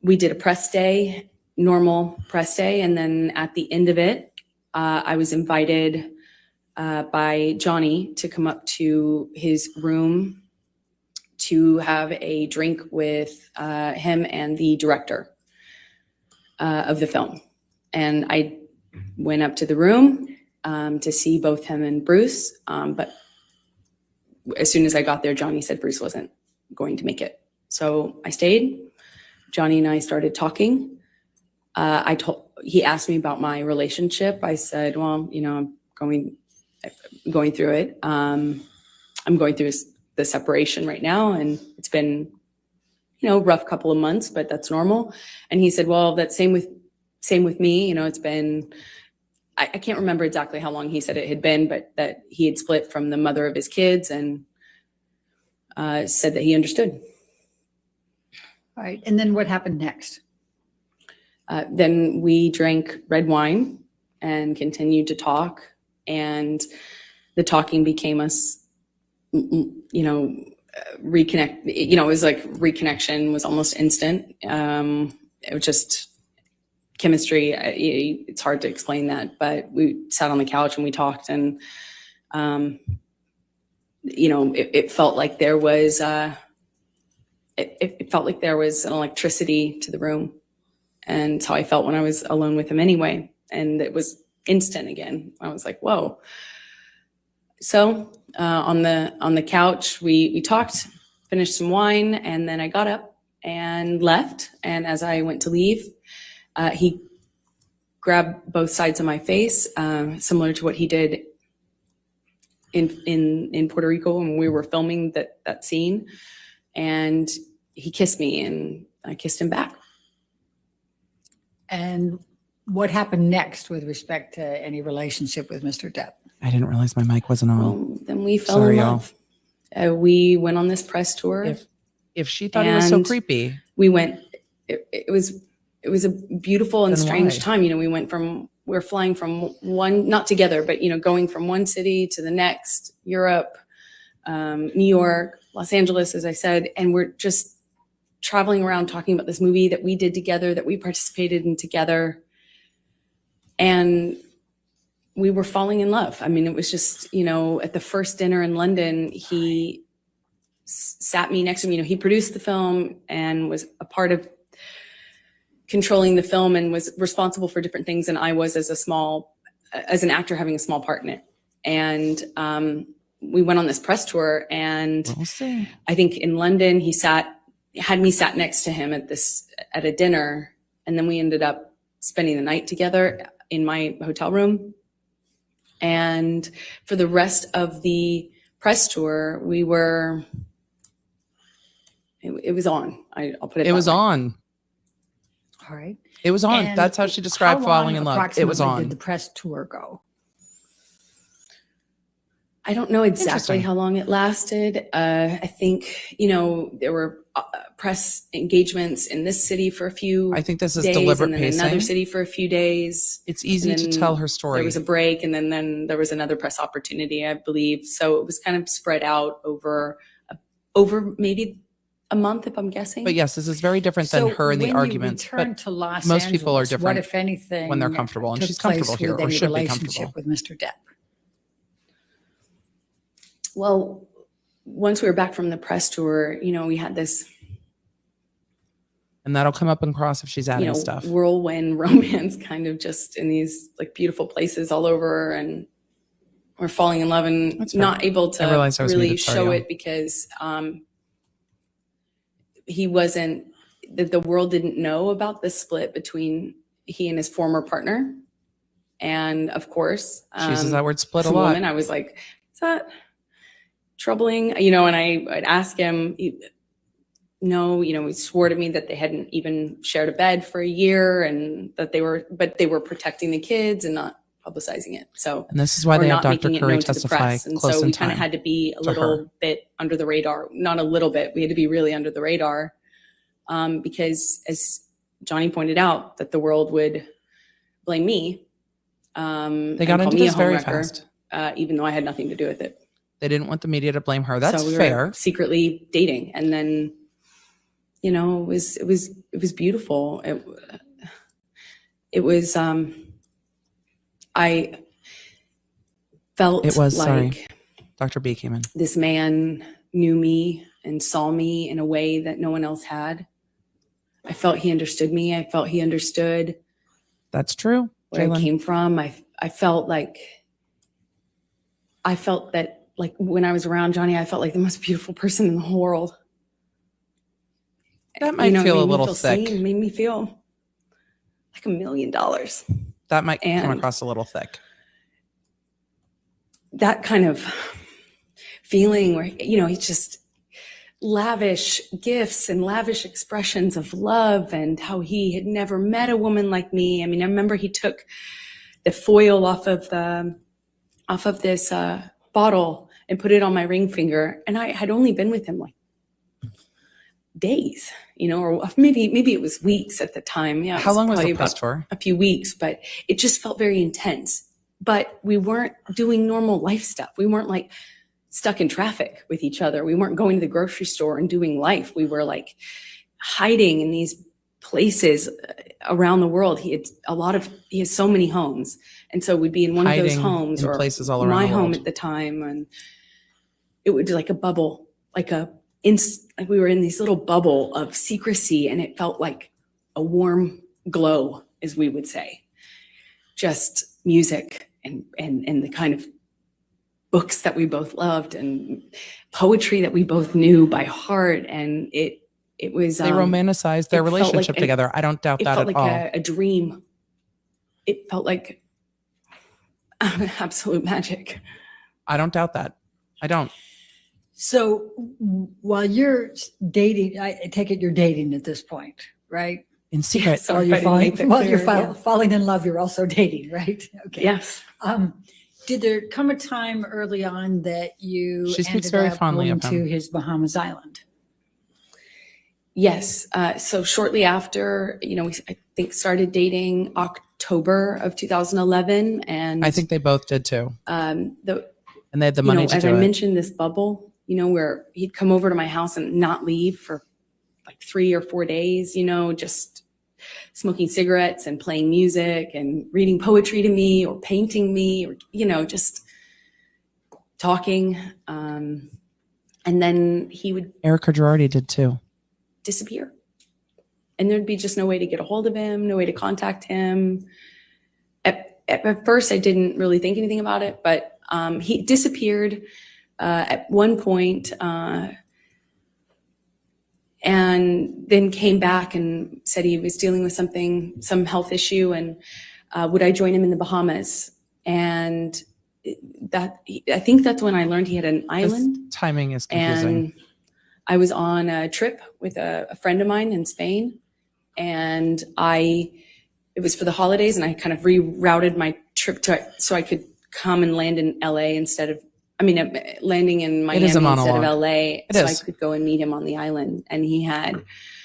we did a press day, normal press day. And then at the end of it, I was invited by Johnny to come up to his room to have a drink with him and the director of the film. And I went up to the room to see both him and Bruce. But as soon as I got there, Johnny said Bruce wasn't going to make it. So I stayed. Johnny and I started talking. He asked me about my relationship. I said, well, I'm going through it. I'm going through the separation right now, and it's been, rough couple of months, but that's normal. And he said, well, that's same with me. It's been, I can't remember exactly how long he said it had been, but that he had split from the mother of his kids, and said that he understood. All right. And then what happened next? Then we drank red wine and continued to talk, and the talking became us, reconnect. It was like reconnection was almost instant. It was just chemistry. It's hard to explain that, but we sat on the couch and we talked, and it felt like there was it felt like there was an electricity to the room, and it's how I felt when I was alone with him anyway. And it was instant again. I was like, whoa. So on the couch, we talked, finished some wine, and then I got up and left. And as I went to leave, he grabbed both sides of my face, similar to what he did in Puerto Rico when we were filming that scene. And he kissed me, and I kissed him back. And what happened next with respect to any relationship with Mr. Depp? I didn't realize my mic wasn't on. Well, then we fell in love. We went on this press tour. If she thought he was so and creepy, we went. It was a beautiful and Then strange why? time. We're flying from one, not together, but going from one city to the next, Europe, New York, Los Angeles, as I said, and we're just traveling around talking about this movie that we did together, that we participated in together. And we were falling in love. I mean, it was just, at the first dinner in London, he sat me next to me. He produced the film and was a part of controlling the film and was responsible for different things than I was as an actor having a small part in it. And we went on this press tour, and we'll see. I think in London, he had me sat next to him at a dinner. And then we ended up spending the night together in my hotel room. And for the rest of the press tour, it was on. I'll put it. It was that way. on. All right. It was on. And That's how she described how falling long in love. It was approximately on. Did the press tour go? I don't know exactly Interesting. how long it lasted. I think, there were press engagements in this city for a few I think this is days, deliberate and then pacing. another city for a few days. It's easy And to then tell her story. There was a break, and then there was another press opportunity, I believe. So it was kind of spread out over maybe a month, if I'm guessing. But yes, this is very different than her in the arguments. When you returned But to Los most people are Angeles, different what, if anything, when they're comfortable, and took she's comfortable place here, with or any should be relationship comfortable. with Mr. Depp? Well, once we were back from the press tour, we had this, And that'll come up in cross if she's adding stuff. whirlwind romance, kind of just in these like beautiful places all over, and we're falling in love and That's fair. not able I realized to I was really muted. Sorry, show y'all. it because he wasn't, the world didn't know about the split between he and his former partner. And of course, She uses that word split as a lot. woman, I was like, is that troubling, you know, and I'd ask him, no, you know, he swore to me that they hadn't even shared a bed for a year and that they were protecting the kids and not publicizing it. So, And this is why or they have not Dr. making it Curry known to the testify press. And close so in we kind of time had to be a to her. little bit under the radar, not a little bit. We had to be really under the radar because, as Johnny pointed out, that the world would blame me. They and got call into me a this very homewrecker, fast. even though I had nothing to do with it. They didn't want the media to blame her. That's so we fair. were secretly dating, and then, you know, it was beautiful. It was. I felt It was, like sorry. Dr. B came in. this man knew me and saw me in a way that no one else had. I felt he understood me. I felt he understood That's true. where I Jalen. came from. I felt that, like, when I was around Johnny, I felt like the most beautiful person in the whole world. That might it feel a made me little feel thick. seen, made me feel like $1 million. That might come And- across a little thick. That kind of feeling where, you know, he's just lavish gifts and lavish expressions of love, and how he had never met a woman like me. I mean, I remember he took the foil off of this bottle and put it on my ring finger, and I had only been with him like days, you know, or maybe it was weeks at the time. Yeah. How long was probably the post about for? a few weeks, but it just felt very intense. But we weren't doing normal life stuff. We weren't like stuck in traffic with each other. We weren't going to the grocery store and doing life. We were like hiding in these places around the world. He has so many homes. And so we'd be in one of those Hiding homes, in or places all around my the home world. at the time. And it would be like a bubble, like we were in this little bubble of secrecy, and it felt like a warm glow, as we would say. Just music and the kind of books that we both loved, and poetry that we both knew by heart. And it was They romanticized their it felt relationship like together. I don't doubt it that felt at like all. a dream. It felt like absolute magic. I don't doubt that. I don't. So while you're dating, I take it you're dating at this point, right? In secret. Yes. While Sorry you're if I didn't make that while you're clear, yeah. falling in love, you're also dating, right? Okay. Yes. Did there come a time early on that you She speaks ended very up fondly going of him. to his Bahamas Island? Yes. So shortly after, you know, we, I think, started dating October of 2011. And I think they both did too. and And they had the money to as do I it. mentioned, this bubble, you know, where he'd come over to my house and not leave for like 3 or 4 days, you know, just smoking cigarettes and playing music and reading poetry to me or painting me, or, you know, just talking. And then he would Erica Girardi did too. disappear. And there'd be just no way to get a hold of him, no way to contact him. At first, I didn't really think anything about it, but he disappeared at one point, and then came back and said he was dealing with some health issue, and would I join him in the Bahamas? And I think that's when I learned he had an island. This timing is confusing. And I was on a trip with a friend of mine in Spain, and it was for the holidays, and I kind of rerouted my trip so I could come and land in LA landing in Miami is a instead of monologue. LA, It so is. I could go and meet him on the island. And he had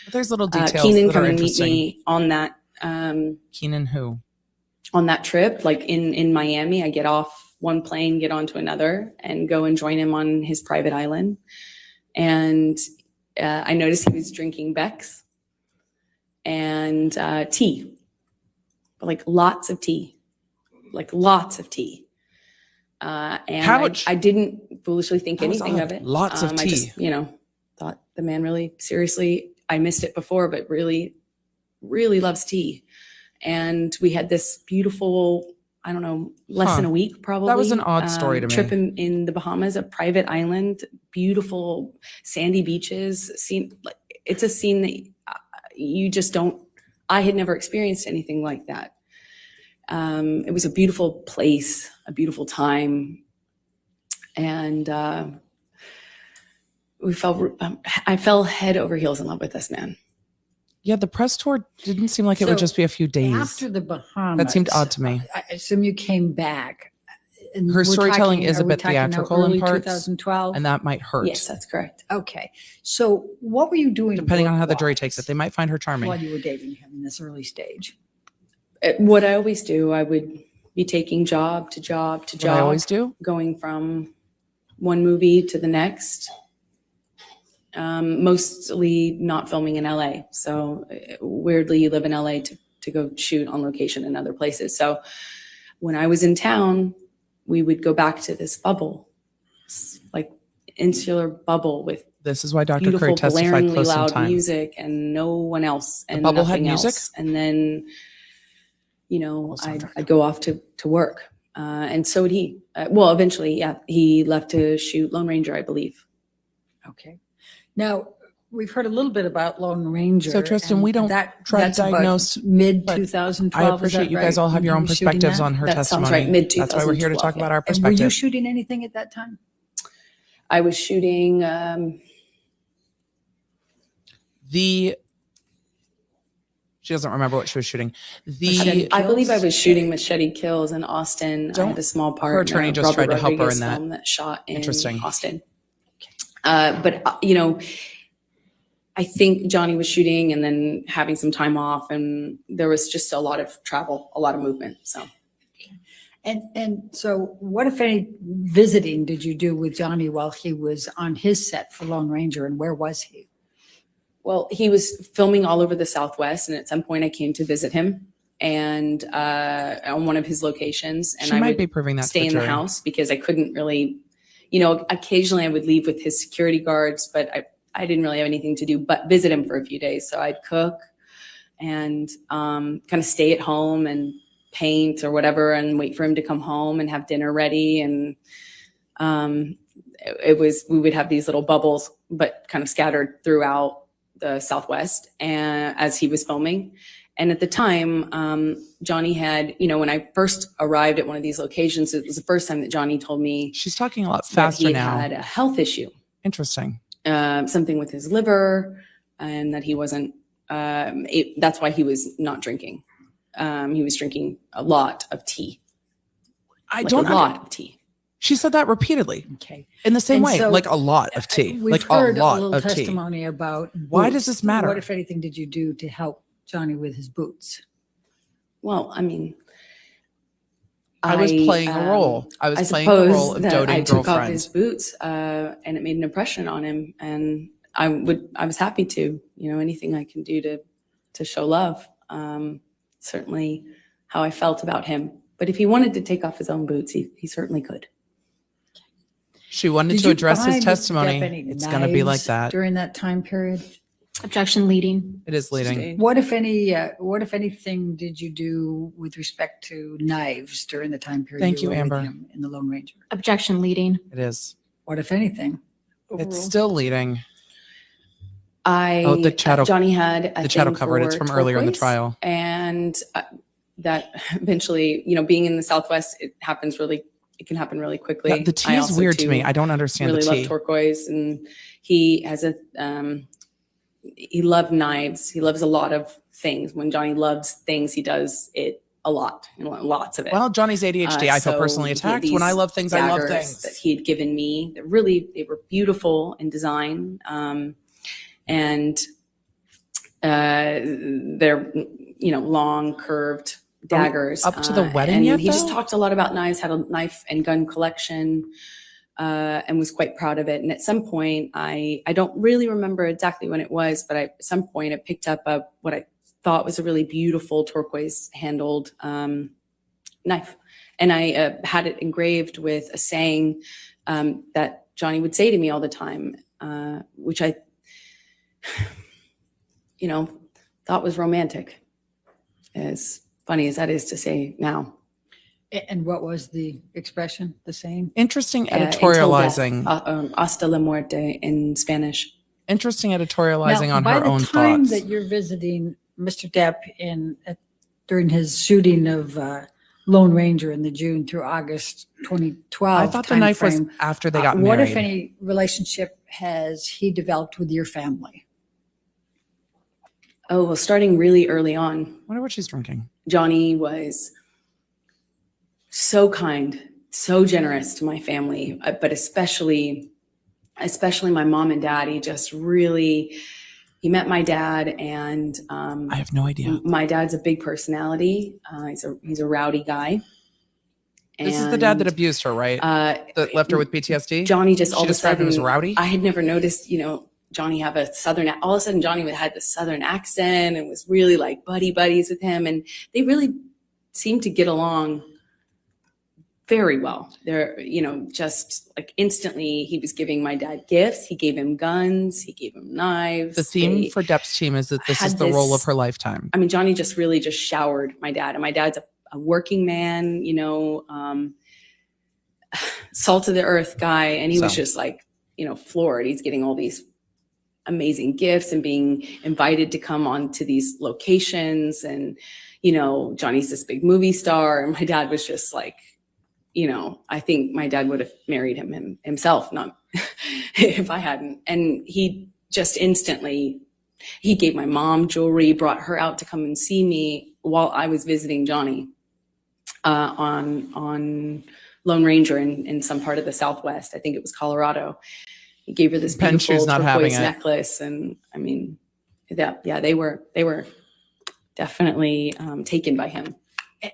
But there's little details Keenan that come are and meet interesting. me on that Keenan who? on that trip, like in Miami. I get off one plane, get onto another, and go and join him on his private island. And I noticed he was drinking Beck's and tea, like lots of tea. And Ouch. I didn't foolishly think That was anything odd. of it. Lots of I just, tea. thought the man really seriously, I missed it before, but really, really loves tea. And we had this beautiful, I don't know, less than a week probably. That was an odd story to me. Trip in the Bahamas, a private island, beautiful sandy beaches. It's a scene that you just don't, I had never experienced anything like that. It was a beautiful place, a beautiful time. And I fell head over heels in love with this man. Yeah, the press tour didn't seem like it would So, just be a few days. After the Bahamas. That seemed odd to me. I assume you came back. And Her we're storytelling talking- is a are we bit talking now theatrical in early parts, 2012? and that might hurt. Yes, that's correct. Okay. So what were you doing? Depending on how the jury work-wise takes it, they might find her charming. while you were dating him in this early stage? What I always do, I would be taking job to job to What job. I always do. Going from one movie to the next. Mostly not filming in LA. So weirdly, you live in LA to go shoot on location in other places. So when I was in town, we would go back to this bubble, like insular bubble with This is why Dr. beautiful, Curry testified blaringly close in loud time. music and no one else and bubble had nothing music? else. And then, Well, I'd go off to work. And so would he. Eventually, yeah, he left to shoot Lone Ranger, I believe. Okay. Now, we've heard a little bit about Lone Ranger. So, Tristan, and we don't try to that's about diagnose, mid but 2012. I appreciate you guys all have your own perspectives on her That sounds testimony. right, mid- That's why we're here to talk 2012, about our And were you perspective. shooting anything at that time? I was shooting. She doesn't remember what she was shooting. I believe I was shooting Machete Kills in Austin. I had a small part. Her attorney in a just tried Robert to help her in Rodriguez that. film that shot in Interesting. Austin. I think Johnny was shooting and then having some time off, and there was just a lot of travel, a lot of movement. So. And so what, if any, visiting did you do with Johnny while he was on his set for Lone Ranger, and where was he? Well, he was filming all over the Southwest, and at some point I came to visit him and on one of his locations. And She I might would be proving that to stay the in the jury. house because I couldn't really, occasionally I would leave with his security guards, but I didn't really have anything to do but visit him for a few days. So I'd cook and kind of stay at home and paint or whatever and wait for him to come home and have dinner ready. And we would have these little bubbles, but kind of scattered throughout the Southwest and as he was filming. And at the time, Johnny had, when I first arrived at one of these locations, it was the first time that Johnny told me She's talking a lot that faster he now. had a health issue, Interesting. something with his liver, and that he wasn't, that's why he was not drinking. He was drinking a lot of tea. I Like don't a lot of tea. She said that repeatedly Okay. in the same And way, so, like a lot of tea, We've like a heard lot little of tea. testimony about Why boots. does this matter? What, if anything, did you do to help Johnny with his boots? Well, I mean, I was playing a role. I was playing the role of that doting I took off girlfriends. his boots, and it made an impression on him. And I was happy to, anything I can do to show love. Certainly, how I felt about him. But if he wanted to take off his own boots, he certainly could. She wanted Did to you address buy his Mr. testimony. Depp any It's going to be like knives that. during that time period? Objection leading. It is leading. What, if anything, did you do with respect to knives during the time period? Thank you, were with Amber. him in the Lone Ranger? Objection leading. It is. What, if anything? It's still leading. Oh, the chattel- Johnny had The chattel covered. It's from earlier in the trial. And that eventually, being in the Southwest, it can happen really quickly. Yeah, the tea I is also, weird to too, me. I don't understand really the love tea. turquoise, and he has he loved knives. He loves a lot of things. When Johnny loves things, he does it a lot, and lots of it. Well, Johnny's ADHD. I feel So personally he had attacked. When I these love things, I love daggers things. that he had given me. They were beautiful in design, and they're long curved daggers. up to the wedding and yet, he just though? talked a lot about knives. Had a knife and gun collection, and was quite proud of it. And at some point, I don't really remember exactly when it was, but at some point, I picked up what I thought was a really beautiful turquoise handled knife. And I had it engraved with a saying that Johnny would say to me all the time, which I, thought was romantic. As funny as that is to say now. And what was the expression, the saying? Interesting Until editorializing. death, hasta la muerte in Spanish. Interesting editorializing Now, on by her the own time thoughts. that you're visiting Mr. Depp during his shooting of Lone Ranger in the June through August 2012 I thought the knife was timeframe, after they got what, married. if any, relationship has he developed with your family? Oh, well, starting really early on, I wonder what she's drinking. Johnny was so kind, so generous to my family, but especially my mom and dad. He just really, he met my dad, and I have no idea. my dad's a big personality. He's a rowdy guy. This is the dad that And, abused her, right? that left her with PTSD? Johnny just She all of a described him sudden, as rowdy? I had never noticed, Johnny have a southern, all of a sudden Johnny had this southern accent and was really like buddies with him. And they really seemed to get along very well. They're, just like instantly he was giving my dad gifts. He gave him guns. He gave him knives. The theme for Depp's team is that this is had the role of this- her lifetime. I mean, Johnny just really just showered my dad, and my dad's a working man, salt of the earth guy. And he was So. just like, floored. He's getting all these amazing gifts and being invited to come on to these locations. And, Johnny's this big movie star. And my dad was just like, I think my dad would have married him himself, not if I hadn't. And he just instantly, he gave my mom jewelry, brought her out to come and see me while I was visiting Johnny on Lone Ranger in some part of the Southwest. I think it was Colorado. He gave her this Penn, she's beautiful not having turquoise it. necklace. And I mean, they were definitely taken by him.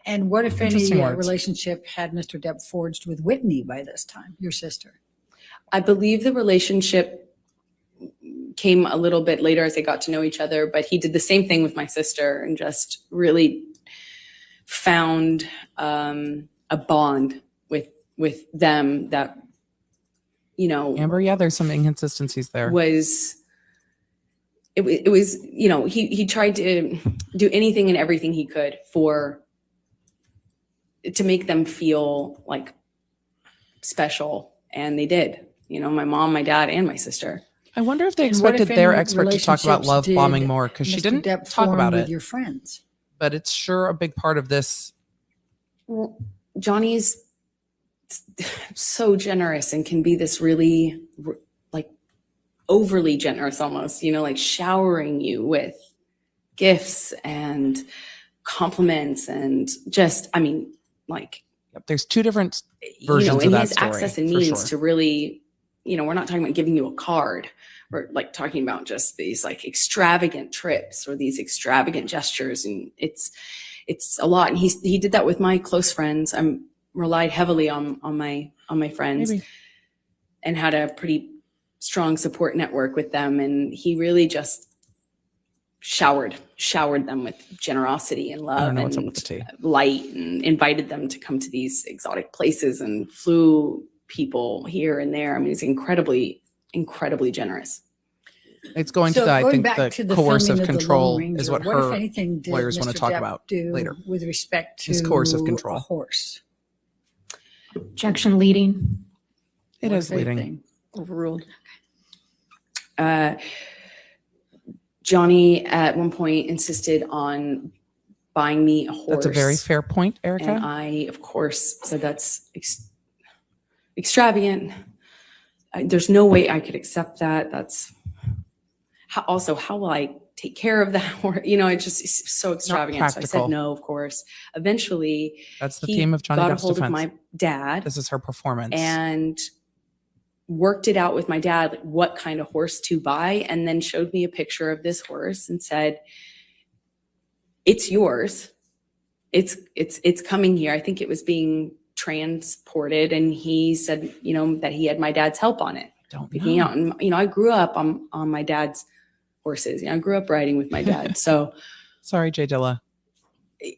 And what, if any, Interesting words. relationship had Mr. Depp forged with Whitney by this time, your sister? I believe the relationship came a little bit later as they got to know each other, but he did the same thing with my sister and just really found a bond with them that, Amber, yeah, there's some inconsistencies there. it was, he tried to do anything and everything he could to make them feel like special. And they did, my mom, my dad, and my sister. I wonder if they And what, expected if their any, expert to talk about relationships love did bombing more because she Mr. didn't Depp talk form about with it. your friends? But it's sure a big part of this. Well, Johnny's so generous and can be this really like overly generous almost, like showering you with gifts and compliments and just, There's two different versions and of he that has story, access and for means sure. to really, we're not talking about giving you a card. We're like talking about just these like extravagant trips or these extravagant gestures. And it's a lot. And he did that with my close friends. I'm relied heavily on my friends. Maybe. And had a pretty strong support network with them. And he really just showered them with generosity and love know what's up and with the tea. light, and invited them to come to these exotic places and flew people here and there. I mean, he's incredibly generous. It's going So to the, I going think back the to coercive filming of The Lone control Ranger, is what if her anything, did lawyers want to Mr. talk Depp about do later. with respect to His coercive control. a horse? Objection leading. It What is if leading. anything? Overruled. Johnny at one point insisted on buying me a horse. That's a very fair point, Erica. And I, of course, said that's extravagant. There's no way I could accept that. That's how will I take care of that horse? It's so extravagant. So I practical. said no, of course. Eventually, That's the he theme of Johnny got a Depp's hold defense. of my dad This is her performance. and worked it out with my dad, like what kind of horse to buy, and then showed me a picture of this horse and said, "It's yours. It's coming here." I think it was being transported, and he said, that he had my dad's help on it, Don't picking know. out. And I grew up on my dad's horses. I grew up riding with my dad, so. Sorry, Jay Dilla.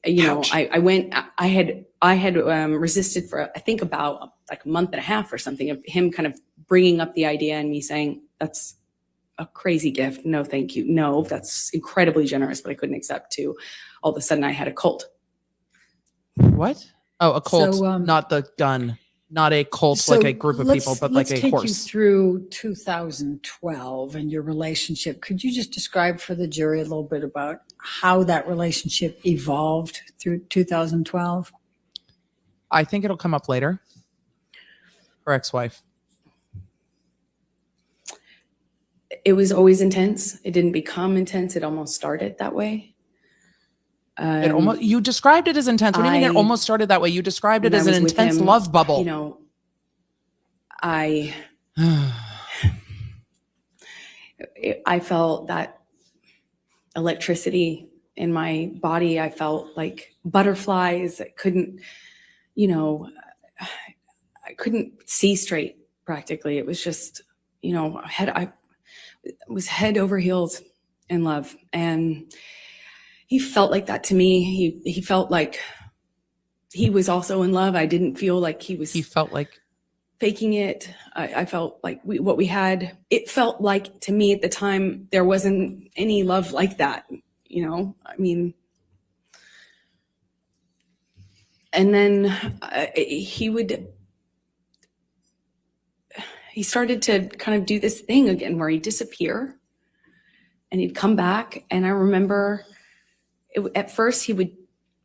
Ouch. I went, I had resisted for, I think about like a month and a half or something of him kind of bringing up the idea and me saying, that's a crazy gift. No, thank you. No, that's incredibly generous, but I couldn't accept to. All of a sudden I had a colt. What? Oh, a colt, So, not the gun. Not a cult So like a group of people, but like let's a take you horse. through 2012 and your relationship. Could you just describe for the jury a little bit about how that relationship evolved through 2012? I think it'll come up later. Her ex-wife. it was always intense. It didn't become intense. It almost started that way. You described it as intense. What do you mean it I- almost started that way? You described it when as I an was with intense him, love bubble. You know, I felt that electricity in my body. I felt like butterflies. I couldn't, you know, I couldn't see straight practically. It was just, you know, I was head over heels in love. And he felt like that to me. He felt like he was also in love. I didn't feel like he felt like faking it. I felt like what we had, it felt like to me at the time, there wasn't any love like that, you know, I mean, and then he started to kind of do this thing again where he'd disappear and he'd come back. And I remember at first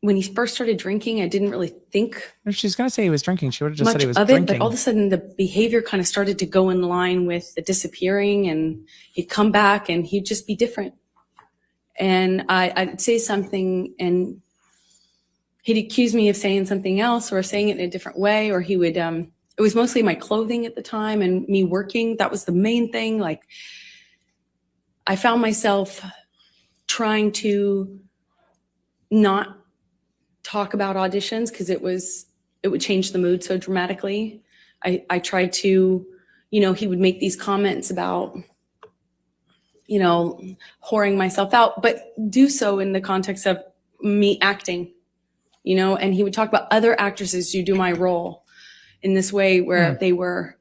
when he first started drinking, I didn't really think if she's going to say he was drinking, she would have just said much he was of it, drinking. but all of a sudden the behavior kind of started to go in line with the disappearing, and he'd come back and he'd just be different. And I'd say something and he'd accuse me of saying something else or saying it in a different way, or he would, it was mostly my clothing at the time and me working. That was the main thing. Like, I found myself trying to not talk about auditions because it would change the mood so dramatically. I tried to, you know, he would make these comments about, you know, whoring myself out, but do so in the context of me acting, you know, and he would talk about other actresses who do my role in this way where they were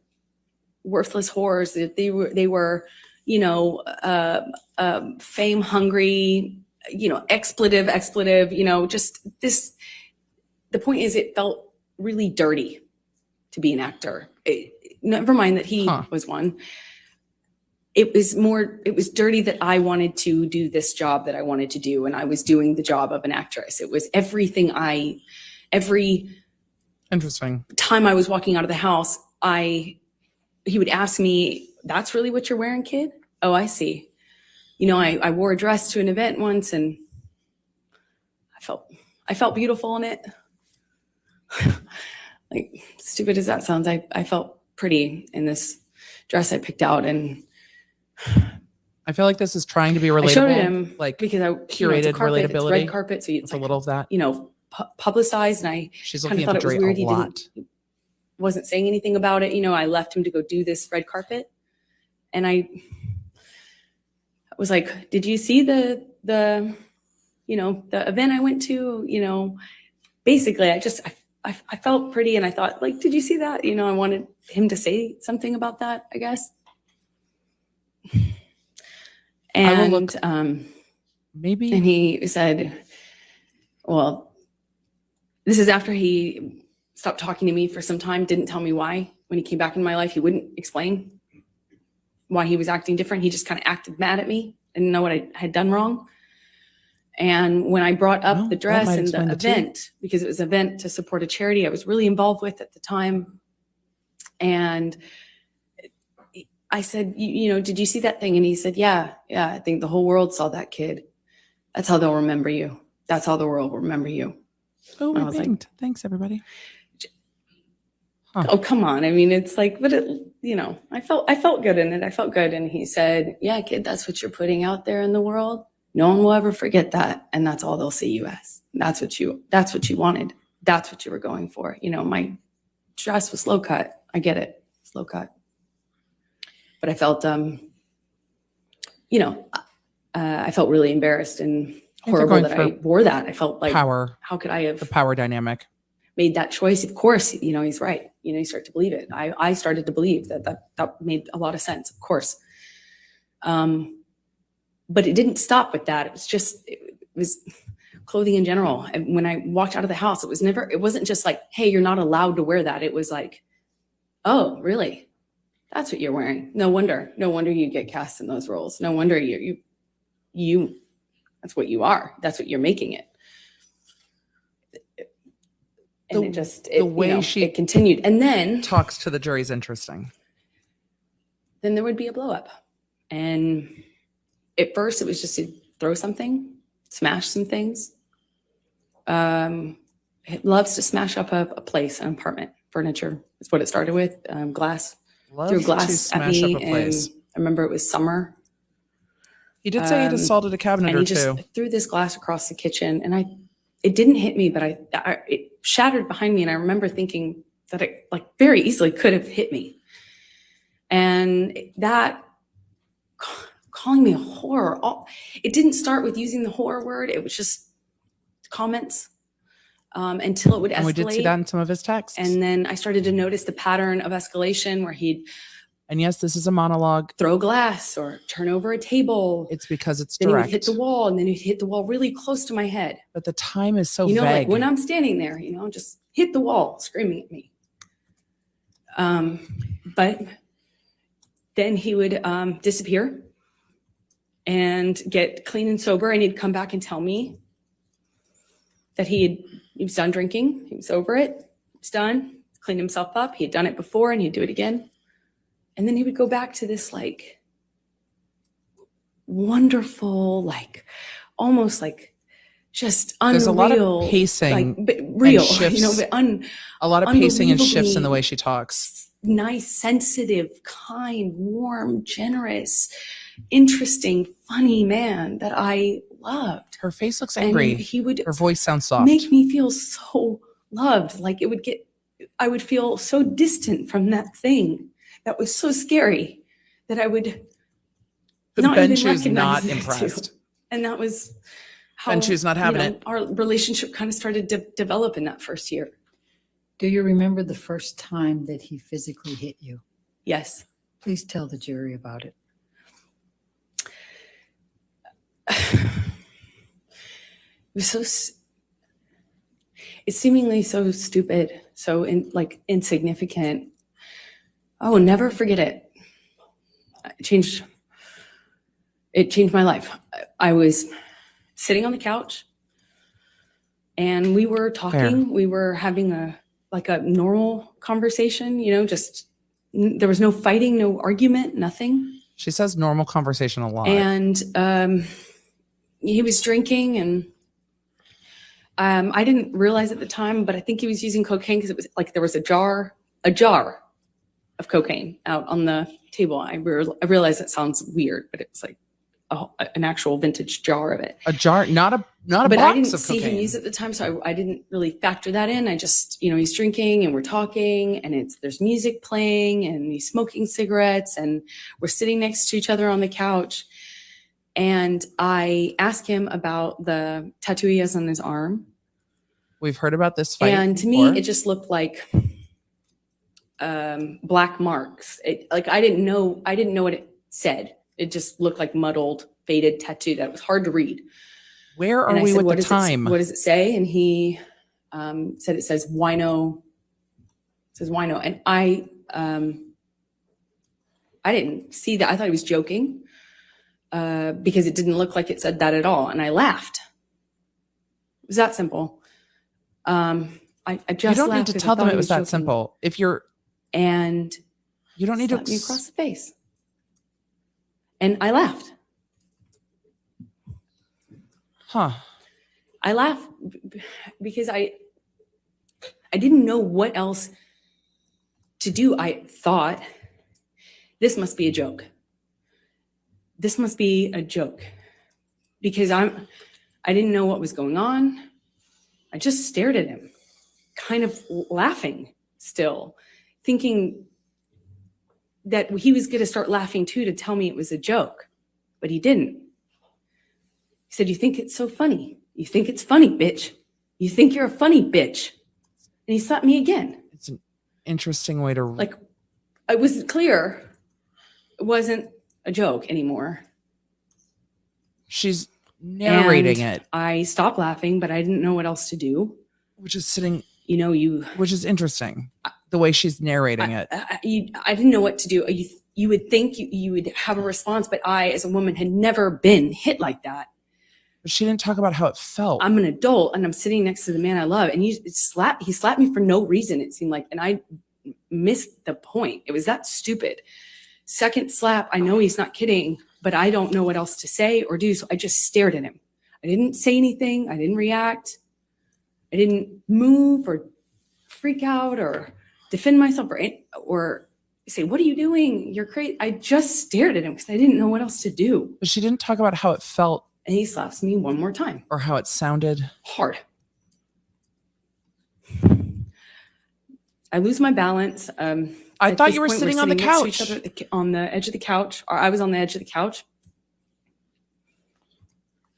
worthless whores, that they were, you know, fame hungry, you know, expletive, you know, just this. The point is, it felt really dirty to be an actor. Never mind that he was one. It was dirty that I wanted to do this job that I wanted to do, and I was doing the job of an actress. It was everything every Interesting. time I was walking out of the house, he would ask me, "That's really what you're wearing, kid?" "Oh, I see." You know, I wore a dress to an event once and I felt beautiful in it. Like, stupid as that sounds, I felt pretty in this dress I picked out, and I feel like this is trying to be relatable. I showed him like because curated it's carpet, it's relatability. red carpet, so it's a like, little of that. you know, publicized, and I She's kind looking of at thought the it was jury weird a he lot. wasn't saying anything about it. You know, I left him to go do this red carpet, and I was like, "Did you see the you know, the event I went to?" You know, basically, I felt pretty, and I thought, like, "Did you see that?" You know, I wanted him to say something about that, I guess. I will And look, maybe. and he said, well, this is after he stopped talking to me for some time, didn't tell me why. When he came back in my life, he wouldn't explain why he was acting different. He just kind of acted mad at me and didn't know what I had done wrong. And when I brought up Well, the that dress might and explain the the tea. event, because it was an event to support a charity I was really involved with at the time, and I said, you know, "Did you see that thing?" And he said, yeah, I think the whole world saw that, kid. That's how they'll remember you. That's how the world will remember you. Oh, I we was like, banged. Thanks, everybody. oh, come on. I mean, it's like, but it, you know, I felt good in it. I felt good. And he said, yeah, kid, that's what you're putting out there in the world. No one will ever forget that. And that's all they'll see you as. That's what you wanted. That's what you were going for. You know, my dress was low cut. I get it. It's low cut. But I felt, you know, I felt really embarrassed and horrible that I wore that. I felt like, power. How could I have The power dynamic. made that choice? Of course, you know, he's right. You know, you start to believe it. I started to believe that made a lot of sense, of course. But it didn't stop with that. It was clothing in general. And when I walked out of the house, it wasn't just like, hey, you're not allowed to wear that. It was like, oh, really? That's what you're wearing. No wonder you get cast in those roles. No wonder you that's what you are. That's what you're making it. And it continued. And then talks to the jury is interesting. then there would be a blow up. And at first it was just to throw something, smash some things. He loves to smash up a place, an apartment, furniture. That's what it started with. Glass. Loves Threw to glass at smash me, up a place. and I remember it was summer. He did say he'd assaulted a cabinet And or he just two. threw this glass across the kitchen, and it didn't hit me, but it shattered behind me, and I remember thinking that it like very easily could have hit me. And that calling me a whore, it didn't start with using the whore word. It was just comments until it would escalate. And we did see that in some of his texts. And then I started to notice the pattern of escalation where he'd And yes, this is a monologue. throw glass or turn over a table. It's because it's Then he would direct. hit the wall, and then he'd hit the wall really close to my head. But the time is so You know, vague. like when I'm standing there, just hit the wall, screaming at me. But then he would disappear and get clean and sober, and he'd come back and tell me that he was done drinking. He was over it. He was done. Cleaned himself up. He had done it before, and he'd do it again. And then he would go back to this like wonderful, like almost like just unreal. There's a lot of pacing, like, but real, and shifts. but a lot of pacing and shifts in the unbelievably way she talks. nice, sensitive, kind, warm, generous, interesting, funny man that I loved. Her face looks And angry. he would Her voice sounds soft. make me feel so loved. Like I would feel so distant from that thing that was so scary that I would not even Benchu's not recognize it impressed. too. And that was how Benchu's not having it. our relationship kind of started to develop in that first year. Do you remember the first time that he physically hit you? Yes. Please tell the jury about it. It was it's seemingly so stupid, so insignificant. I will never forget it. It changed my life. I was sitting on the couch and we were talking. Fair. We were having a normal conversation, just there was no fighting, no argument, nothing. She says normal conversation a lot. And he was drinking, and I didn't realize at the time, but I think he was using cocaine because it was like there was a jar of cocaine out on the table. I realize that sounds weird, but it was like an actual vintage jar of it. A jar, not a But box I didn't of see cocaine. him use it at the time, so I didn't really factor that in. I just, he's drinking and we're talking, and there's music playing, and he's smoking cigarettes, and we're sitting next to each other on the couch. And I asked him about the tattoo he has on his arm. We've heard about this fight. And to before. me, it just looked like black marks. I didn't know what it said. It just looked like muddled, faded tattoo that was hard to read. Where And are I we said, with the time? What does it say? And he said, it says wino. It says wino. And I didn't see that. I thought he was joking because it didn't look like it said that at all. And I laughed. It was that simple. I just You don't need laughed to because I tell them thought it he was that joking. simple. If you're, And you don't need to. slapped me across the face. And I laughed. Huh. I laughed because I didn't know what else to do. I thought, this must be a joke. This must be a joke. Because I didn't know what was going on. I just stared at him, kind of laughing still, thinking that he was going to start laughing too to tell me it was a joke. But he didn't. He said, "You think it's so funny? You think it's funny, bitch? You think you're a funny bitch?" And he slapped me again. It's an interesting way to Like, it was clear it wasn't a joke anymore. She's narrating And it, I stopped laughing, but I didn't know what else to do. which is sitting, You which is interesting. The way she's narrating it. I didn't know what to do. You would think you would have a response, but I, as a woman, had never been hit like that. But she didn't talk about how it felt. I'm an adult, and I'm sitting next to the man I love, and he slapped me for no reason, it seemed like, and I missed the point. It was that stupid. second slap, I know he's not kidding, but I don't know what else to say or do. So I just stared at him. I didn't say anything. I didn't react. I didn't move or freak out or defend myself or say, what are you doing? You're crazy. I just stared at him because I didn't know what else to do. But she didn't talk about how it felt And he slaps me one more time. or how it sounded. Hard. I lose my balance. I At thought this you were point, sitting on the next to each couch. other on the edge of the couch, or I was on the edge of the couch.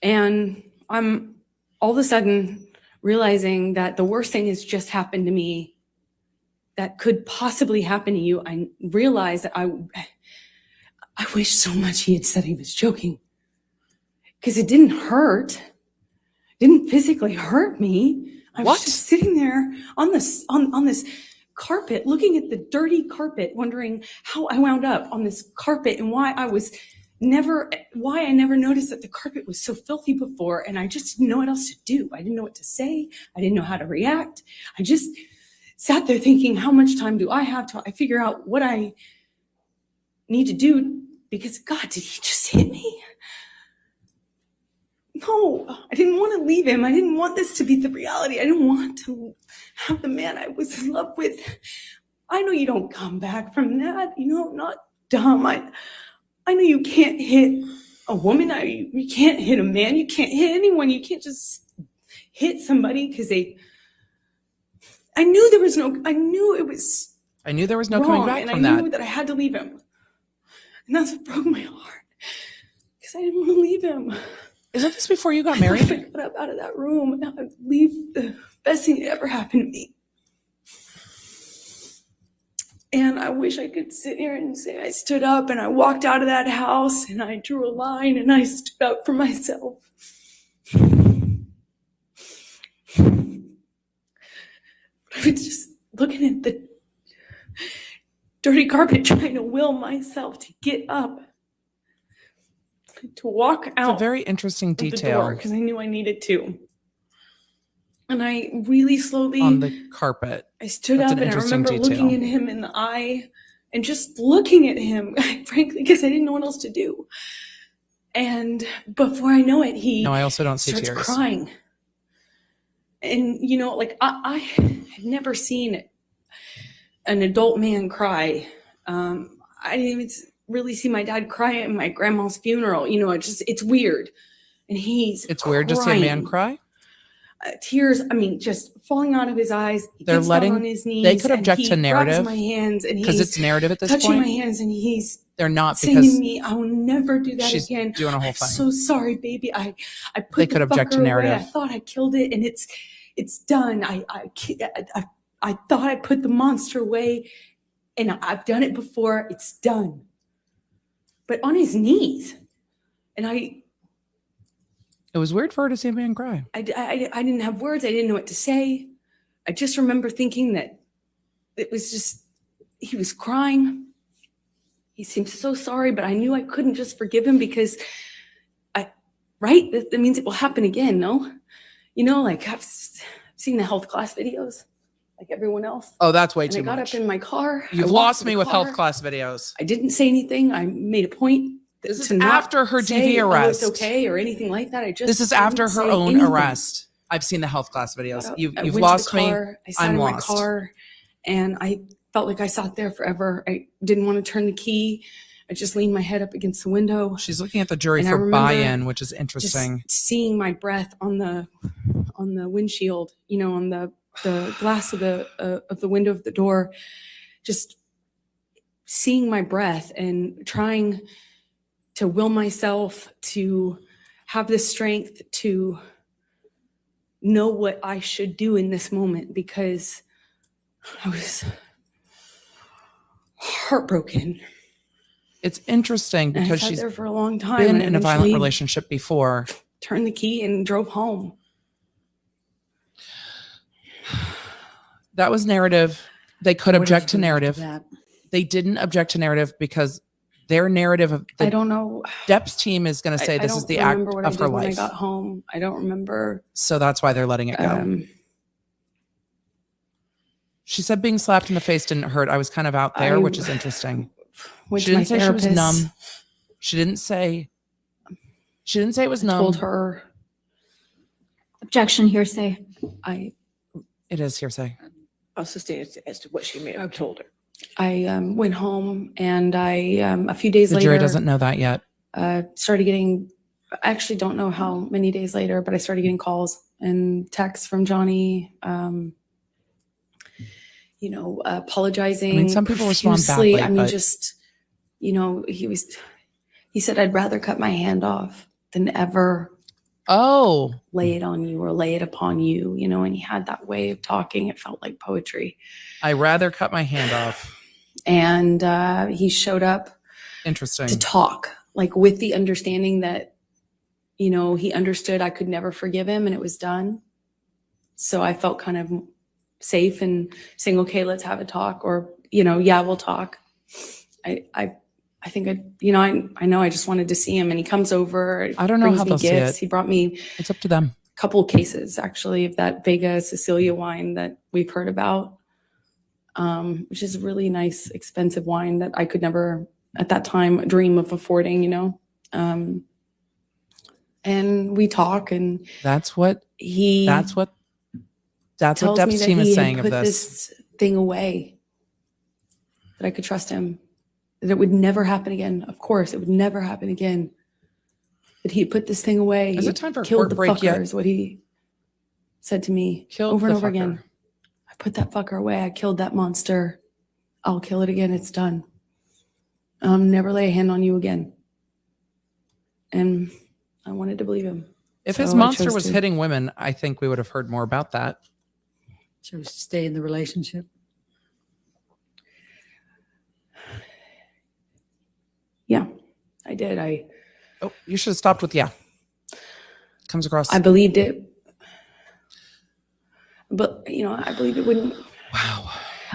And I'm all of a sudden realizing that the worst thing has just happened to me that could possibly happen to you. I realized that I wish so much he had said he was joking, because it didn't hurt. It didn't physically hurt me. I was What? just sitting there on this carpet, looking at the dirty carpet, wondering how I wound up on this carpet and why I never noticed that the carpet was so filthy before. And I just didn't know what else to do. I didn't know what to say. I didn't know how to react. I just sat there thinking, how much time do I have till I figure out what I need to do? Because God, did he just hit me? No, I didn't want to leave him. I didn't want this to be the reality. I didn't want to have the man I was in love with. I know you don't come back from that. You know, I'm not dumb. I know you can't hit a woman. You can't hit a man. You can't hit anyone. You can't just hit somebody because I knew there was no coming Coming back and from I that. knew that I had to leave him. And that's what broke my heart, because I didn't want to leave him. Isn't this before you got If I married? got up out of that room and I would leave, the best thing that ever happened to me. And I wish I could sit here and say I stood up and I walked out of that house and I drew a line and I stood up for myself. I was just looking at the dirty carpet, trying to will myself to get up, to walk It's out a very interesting detail because I knew I needed to. And I really slowly on the carpet. I stood That's up an and I interesting remember detail. looking at him in the eye and just looking at him, frankly, because I didn't know what else to do. And before I know it, he No, I also don't see starts tears. crying. And, you know, like I had never seen an adult man cry. I didn't even really see my dad cry at my grandma's funeral. You know, it's weird. And It's weird to see a man cry. Tears, I mean, just falling out of his eyes. He They're gets down on his knees. they could and object he to narrative grabs my hands and because he's it's narrative at this touching my point. hands and he's They're not saying to because me, "I will never do that she's again. doing a whole I'm thing. so sorry, baby. I put They the could object to fucker away. narrative. I thought I killed it, and it's done. I thought I put the monster away, and I've done it before. It's done." But on his knees, and it was weird for her to see a man cry. I didn't have words. I didn't know what to say. I just remember thinking that it was just, he was crying. He seemed so sorry, but I knew I couldn't just forgive him because right? That means it will happen again, no? You know, like I've seen the health class videos, like everyone else. Oh, that's way And too I got much. up in my car. You've I walked lost to me the with car. health class videos. I didn't say anything. I made a point. This is to not after her say, DV "Oh, arrest. it's okay," or anything like that. I just This is didn't after her say own anything. arrest. I've seen the health class videos. I You've went to lost the me. car, I sat I'm in my lost. car, and I felt like I sat there forever. I didn't want to turn the key. I just leaned my head up against the window, She's looking at the jury And I for remember buy-in, which is interesting. just seeing my breath on the windshield, you know, on the glass of the window of the door, just seeing my breath and trying to will myself to have the strength to know what I should do in this moment, because I was heartbroken. It's interesting And I because sat she's there for a long time. been and in a violent eventually relationship before. turned the key and drove home. That was narrative. They could What object did to you do after narrative. that? They didn't object to narrative because their narrative of I the don't know. Depp's team is going to say I this don't is the act remember what I of did her when I life. got home. I don't remember. So that's why they're letting it go. She said being slapped in the face didn't hurt. I was kind of out there, which is interesting. Went She to my didn't say she was therapist. numb. She didn't say it was I numb. told her Objection, hearsay. It is hearsay. I'll sustain it as to what she may have told her. I went home and I a few days The later jury doesn't know that yet. started getting. I actually don't know how many days later, but I started getting calls and texts from Johnny. Apologizing. I mean, some people respond profusely. badly, I mean, but- just he said, I'd rather cut my hand off than ever Oh, lay it on you or lay it upon you, and he had that way of talking. It felt like poetry. I rather cut my hand off. And he showed up Interesting. to talk, like with the understanding that, he understood I could never forgive him and it was done. So I felt kind of safe in saying, okay, let's have a talk, or, yeah, we'll talk. I think I know I just wanted to see him, and he comes over. I don't know brings how me they'll see gifts. it. He brought me It's up to them. a couple cases actually of that Vega Sicilia wine that we've heard about, which is a really nice, expensive wine that I could never at that time dream of affording, and we talk, and That's what tells me Depp's that team he is had saying of put this. thing away, that I could trust him, that it would never happen again. Of course, it would never happen again. That he put this thing away. Is He it time for a killed court the break fucker, yet? is what he said to me Killed over the and over fucker. again. I put that fucker away. I killed that monster. I'll kill it again. It's done. Never lay a hand on you again. And I wanted to believe him. If So his I monster chose was to. hitting women, I think we would have heard more about that. Chose to stay in the relationship. Yeah, I did. Oh, you should have stopped with yeah. Comes across. I believed it. But, I believe it wouldn't. Wow.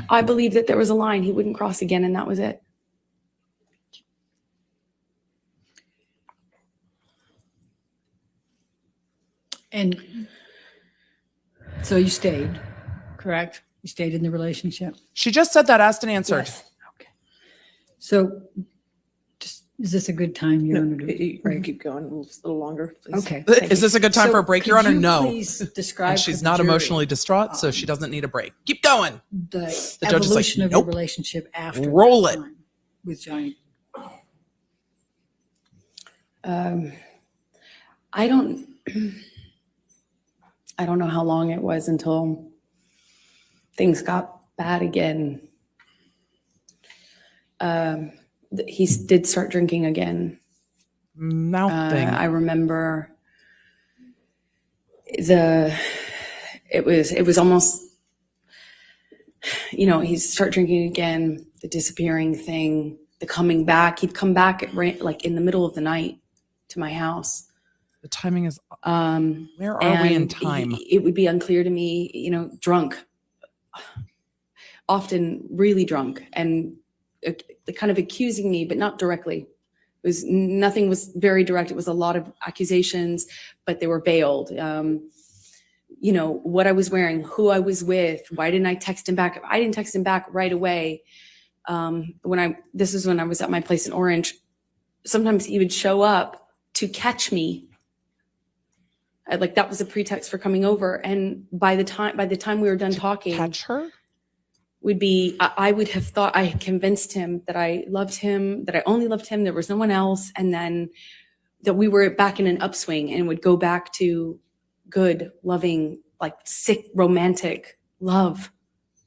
I believed that there was a line he wouldn't cross again, and that was it. And so you stayed, correct? You stayed in the relationship? She just said that, asked and answered. Yes. Okay. So is this a good time, Your Honor? to You break? can keep going a little longer, please. Okay. Is this a good time So for a break, Your could Honor? you No. Please describe And for she's the not jury, emotionally distraught, so she doesn't need a break. Keep going. the The judge is like, evolution of "Nope. your relationship after Roll that it." time with Johnny. I don't know how long it was until things got bad again. He did start drinking again. Mouth thing. I remember it was almost, he'd start drinking again, the disappearing thing, the coming back. He'd come back like in the middle of the night to my house. The timing is. Where Where are we in time? It would be unclear to me, drunk, often really drunk, and kind of accusing me, but not directly. Nothing was very direct. It was a lot of accusations, but they were veiled. What I was wearing, who I was with, why didn't I text him back? I didn't text him back right away. This is when I was at my place in Orange. Sometimes he would show up to catch me. Like that was a pretext for coming over. And by the time we were done talking, Catch her? I would have thought I had convinced him that I loved him, that I only loved him, there was no one else, and then that we were back in an upswing and would go back to good, loving, like sick, romantic love,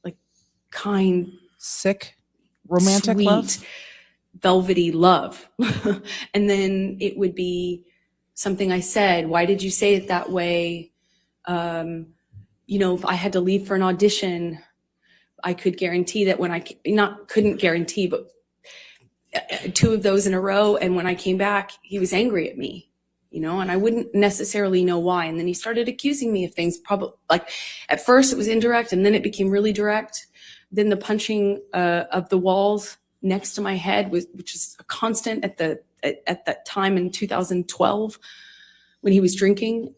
like kind, Sick, romantic sweet, love? velvety love. And then it would be something I said, why did you say it that way? If I had to leave for an audition, I could guarantee that couldn't guarantee, but 2 of those in a row. And when I came back, he was angry at me, and I wouldn't necessarily know why. And then he started accusing me of things, probably like at first it was indirect and then it became really direct. Then the punching of the walls next to my head which is a constant at that time in 2012 when he was drinking.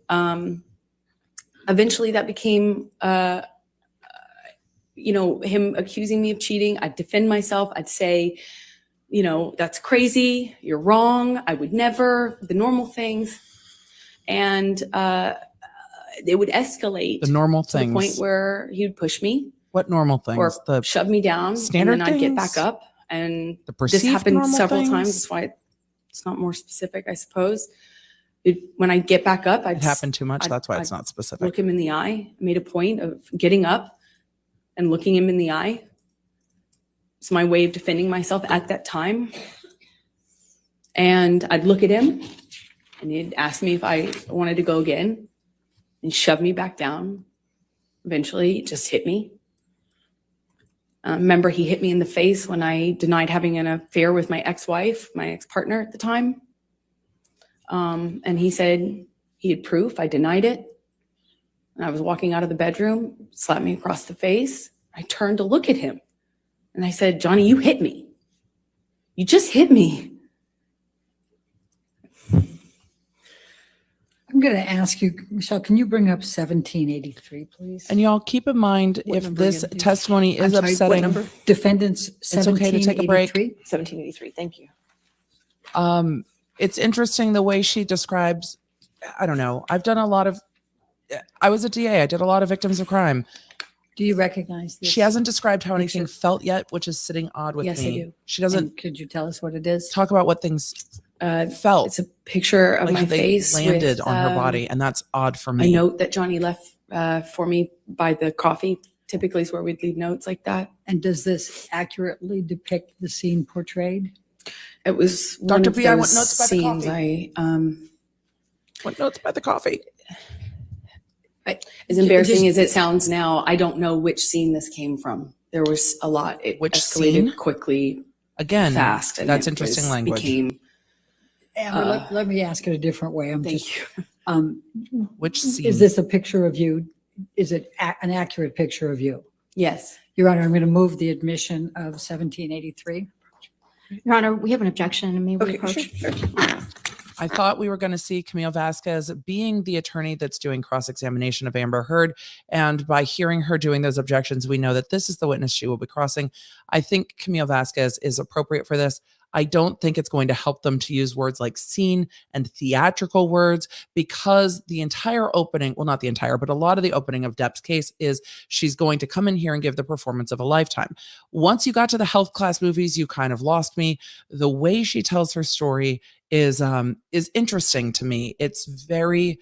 Eventually that became, him accusing me of cheating. I'd defend myself. I'd say, that's crazy. You're wrong. I would never, the normal things. And it would escalate The normal to the point things. where he would push me What normal or things? The shove me down, standard and then I'd get things? back up. And The this perceived happened normal several things? times. That's why it's not more specific, I suppose. When I get back up, It happened too much. That's why it's not specific. look him in the eye. I made a point of getting up and looking him in the eye. It's my way of defending myself at that time. And I'd look at him, and he'd ask me if I wanted to go again, and shove me back down. Eventually, he just hit me. Remember, he hit me in the face when I denied having an affair with my ex-wife, my ex-partner at the time. And he said he had proof. I denied it. And I was walking out of the bedroom, slapped me across the face. I turned to look at him. And I said, Johnny, you hit me. You just hit me. I'm going to ask you, Michelle, can you bring up 1783, please? And y'all keep in mind, What if number this again, please? testimony I'm is sorry, what upsetting, number? Defendants It's okay to take a break. 1783. 1783, thank you. it's interesting the way she describes. I don't know. I was a DA. I did a lot of victims of crime. Do you recognize this? She hasn't described how anything picture? felt yet, which is sitting odd with Yes, I me. do. She doesn't And could you tell us what it is? talk about what things felt. It's a picture of like my they face landed with, on her body, and that's odd for a me. note that Johnny left for me by the coffee. Typically is where we'd leave notes like that. And does this accurately depict the scene portrayed? It was one Dr. of B, I want those notes by the scenes coffee. What notes by the coffee? as embarrassing as it sounds now, I don't know which scene this came from. There was a lot. It Which escalated scene? quickly, Again, fast. And that's it interesting was- language. Became, Amber, let me ask it a different way. thank you. Which scene? Is this a picture of you? Is it an accurate picture of you? Yes. Your Honor, I'm going to move the admission of 1783. Your Honor, we have an objection. May we Okay, approach? sure. I thought we were going to see Camille Vasquez being the attorney that's doing cross-examination of Amber Heard. And by hearing her doing those objections, we know that this is the witness she will be crossing. I think Camille Vasquez is appropriate for this. I don't think it's going to help them to use words like scene and theatrical words, because the entire opening, well, not the entire, but a lot of the opening of Depp's case is she's going to come in here and give the performance of a lifetime. Once you got to the health class movies, you kind of lost me. The way she tells her story is interesting to me. It's very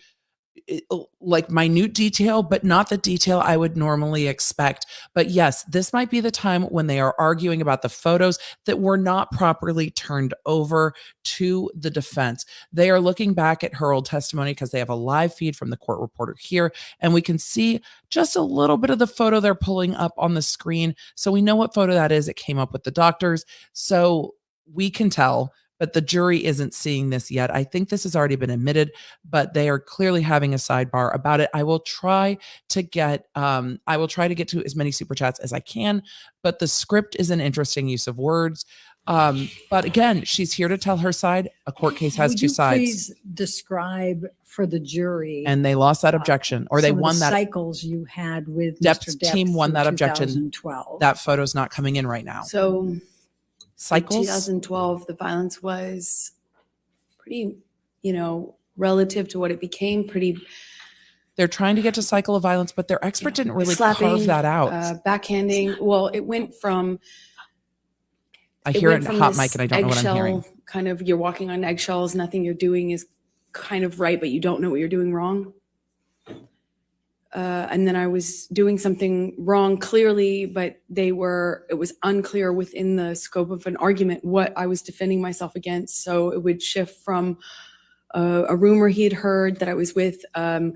like minute detail, but not the detail I would normally expect. But yes, this might be the time when they are arguing about the photos that were not properly turned over to the defense. They are looking back at her old testimony because they have a live feed from the court reporter here, and we can see just a little bit of the photo they're pulling up on the screen. So we know what photo that is. It came up with the doctors. So we can tell, but the jury isn't seeing this yet. I think this has already been admitted, but they are clearly having a sidebar about it. I will try to get to as many super chats as I can, but the script is an interesting use of words. But again, she's here to tell her side. A court case has Would two you sides. Please describe for the jury. And they lost that objection, or they some of won the that. cycles you had with Depp's Mr. Depp team won through that objection. 2012. That photo's not coming in right now. So in Cycles. 2012, the violence was pretty, relative to what it became, pretty They're trying to get to cycle of violence, but their expert didn't really slapping, carve that out. backhanding. Well, it went from I hear it in from hot this mic and I don't know what I'm hearing. eggshell kind of, you're walking on eggshells. Nothing you're doing is kind of right, but you don't know what you're doing wrong. And then I was doing something wrong clearly, but it was unclear within the scope of an argument what I was defending myself against. So it would shift from a rumor he had heard that I was with a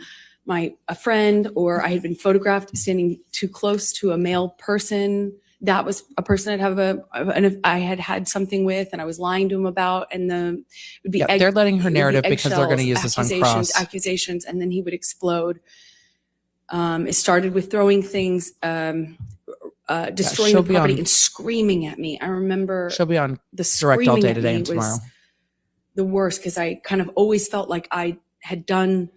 friend, or I had been photographed standing too close to a male person. That was a person I had had something with, and I was lying to him about, and it would be They're letting her it would be narrative because they're going to use eggshells, this on cross. accusations, and then he would explode. It started with throwing things, destroying she'll the be property, on- and screaming at me. I remember She'll be on the direct all screaming day at today me and tomorrow. was the worst, because I kind of always felt like I had done,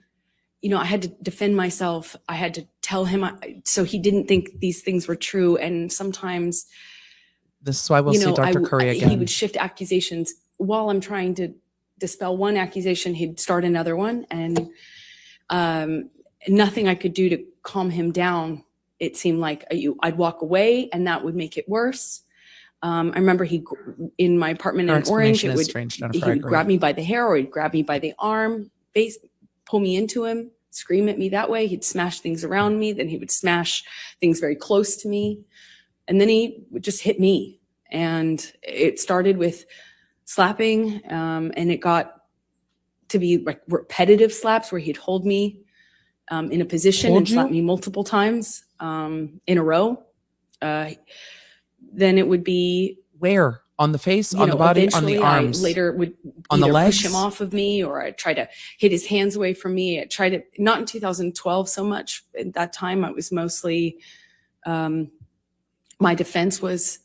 I had to defend myself. I had to tell him so he didn't think these things were true. And sometimes This is why we'll see Dr. Curry he again. would shift accusations while I'm trying to dispel one accusation. He'd start another one, and nothing I could do to calm him down. It seemed like I'd walk away, and that would make it worse. I remember in my apartment Her in Orange, explanation is strange, Jennifer. he I would agree. grab me by the hair, or he'd grab me by the arm, pull me into him, scream at me that way. He'd smash things around me. Then he would smash things very close to me. And then he would just hit me. And it started with slapping, and it got to be like repetitive slaps where he'd hold me in a position and slap me multiple times in a row. Then it would be where? On the face, on the body, on the arms? I later would on the either legs? push him off of me, or I'd try to hit his hands away from me. I tried to, not in 2012 so much. At that time, I was mostly, my defense was,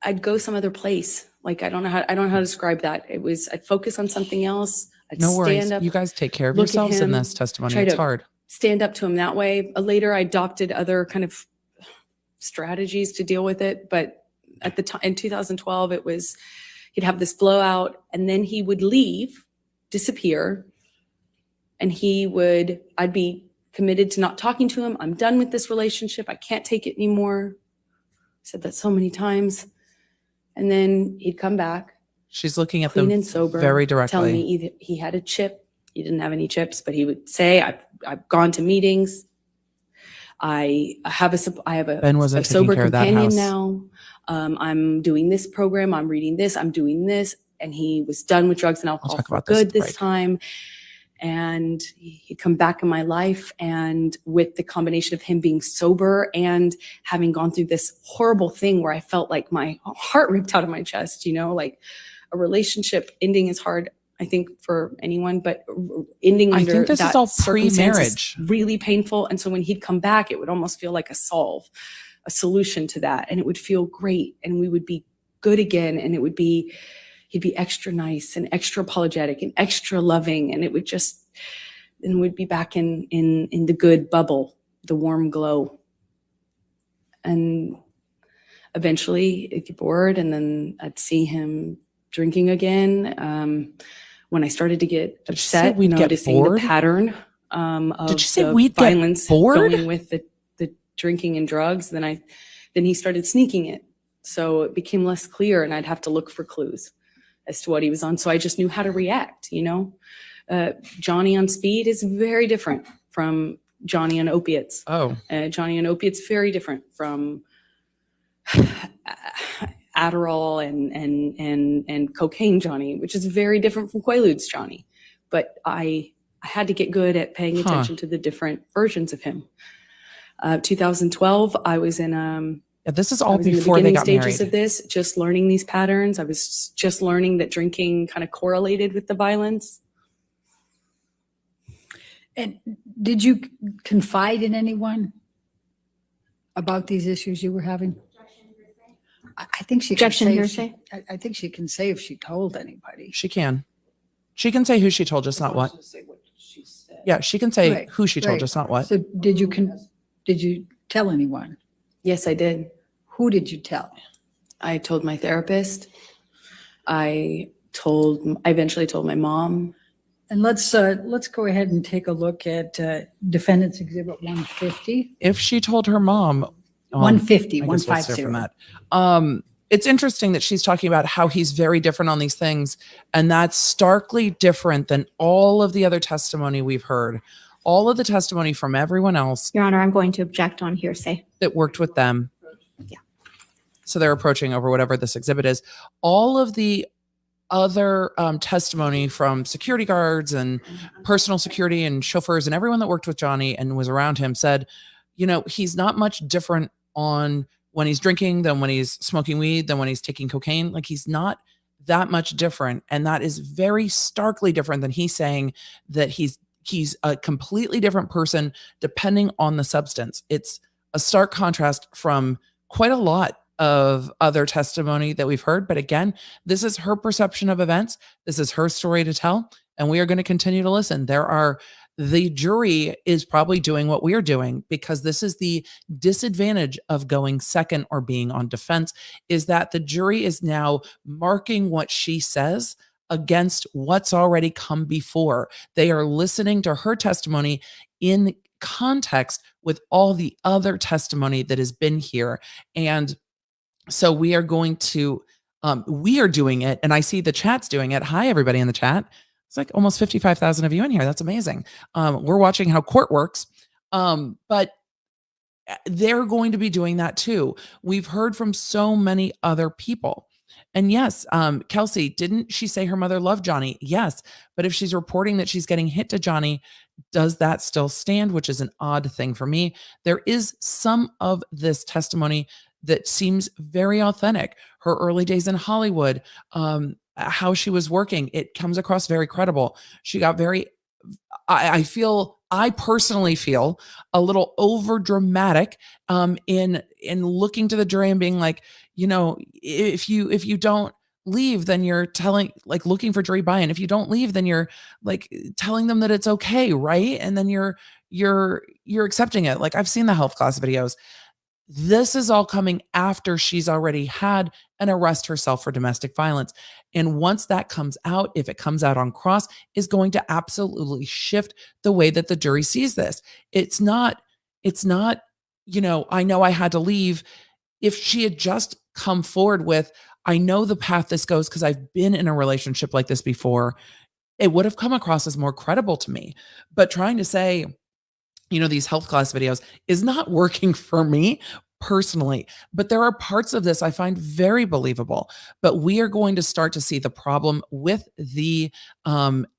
I'd go some other place. Like, I don't know how to describe that. It was, I'd focus on something else. I'd No worries. stand up, You guys take care of look at yourselves in him, this testimony. try It's to hard. stand up to him that way. Later, I adopted other kind of strategies to deal with it. But at the time in 2012, it was, he'd have this blowout, and then he would leave, disappear, and I'd be committed to not talking to him. I'm done with this relationship. I can't take it anymore. I said that so many times. And then he'd come back, She's looking at clean them and sober, very directly. telling me either he had a chip. He didn't have any chips, but he would say, I've gone to meetings. I have a Ben wasn't taking sober care of that companion house. now. I'm doing this program. I'm reading this. I'm doing this. And he was done with drugs and alcohol talk for about this good at the this break. time. And he'd come back in my life. And with the combination of him being sober and having gone through this horrible thing where I felt like my heart ripped out of my chest, like a relationship ending is hard, I think, for anyone, but ending I under think this is that all circumstance is pre-marriage. really painful. And so when he'd come back, it would almost feel like a solution to that. And it would feel great. And we would be good again. And he'd be extra nice and extra apologetic and extra loving. And we'd be back in the good bubble, the warm glow. And eventually it'd get bored, and then I'd see him drinking again. When I started to get Did you say upset, we'd get noticing bored? the pattern of Did you say the we'd get violence bored? going with the drinking and drugs, then he started sneaking it. So it became less clear, and I'd have to look for clues as to what he was on. So I just knew how to react, Johnny on speed is very different from Johnny on opiates. Oh, Johnny on opiates, very different from Adderall and cocaine Johnny, which is very different from Quaaludes Johnny. But I had to get good at paying attention to the different versions of him. 2012, I was in this is I all was in the before they beginning got stages married. of this, just learning these patterns. I was just learning that drinking kind of correlated with the violence. And did you confide in anyone about these issues you were having? I think she can Objection, say hearsay? I think she can say if she told anybody. She can say who she told, just not what. Yeah, she can say Right, who she told, right. just not what. So did you tell anyone? Yes, I did. Who did you tell? I told my therapist. I eventually told my mom. And let's go ahead and take a look at Defendant's Exhibit 150. If she told her mom, 150, I guess we'll start 150. from that. It's interesting that she's talking about how he's very different on these things, and that's starkly different than all of the other testimony we've heard. All of the testimony from everyone else Your Honor, I'm going to object on hearsay. that worked with them. Yeah. So they're approaching over whatever this exhibit is. All of the other testimony from security guards and personal security and chauffeurs and everyone that worked with Johnny and was around him said, he's not much different on when he's drinking than when he's smoking weed, than when he's taking cocaine. Like, he's not that much different. And that is very starkly different than he's saying that he's a completely different person depending on the substance. It's a stark contrast from quite a lot of other testimony that we've heard. But again, this is her perception of events. This is her story to tell. and we are going to continue to listen. The jury is probably doing what we're doing, because this is the disadvantage of going second or being on defense, is that the jury is now marking what she says against what's already come before. They are listening to her testimony in context with all the other testimony that has been here. And so we are doing it, and I see the chat's doing it. Hi, everybody in the chat. It's like almost 55,000 of you in here. That's amazing. We're watching how court works. But they're going to be doing that too. We've heard from so many other people. And yes, Kelsey, didn't she say her mother loved Johnny? Yes. But if she's reporting that she's getting hit to Johnny, does that still stand? Which is an odd thing for me. There is some of this testimony that seems very authentic. Her early days in Hollywood, how she was working, it comes across very credible. She got very, I personally feel a little over dramatic in looking to the jury and being like, if you don't leave, then you're looking for jury buy-in. If you don't leave, then you're like telling them that it's okay, right? And then you're accepting it. Like, I've seen the health class videos. This is all coming after she's already had an arrest herself for domestic violence. And once that comes out, if it comes out on cross, is going to absolutely shift the way that the jury sees this. It's not, I know I had to leave. If she had just come forward with, I know the path this goes because I've been in a relationship like this before, it would have come across as more credible to me. But trying to say, these health class videos is not working for me personally, but there are parts of this I find very believable. But we are going to start to see the problem with the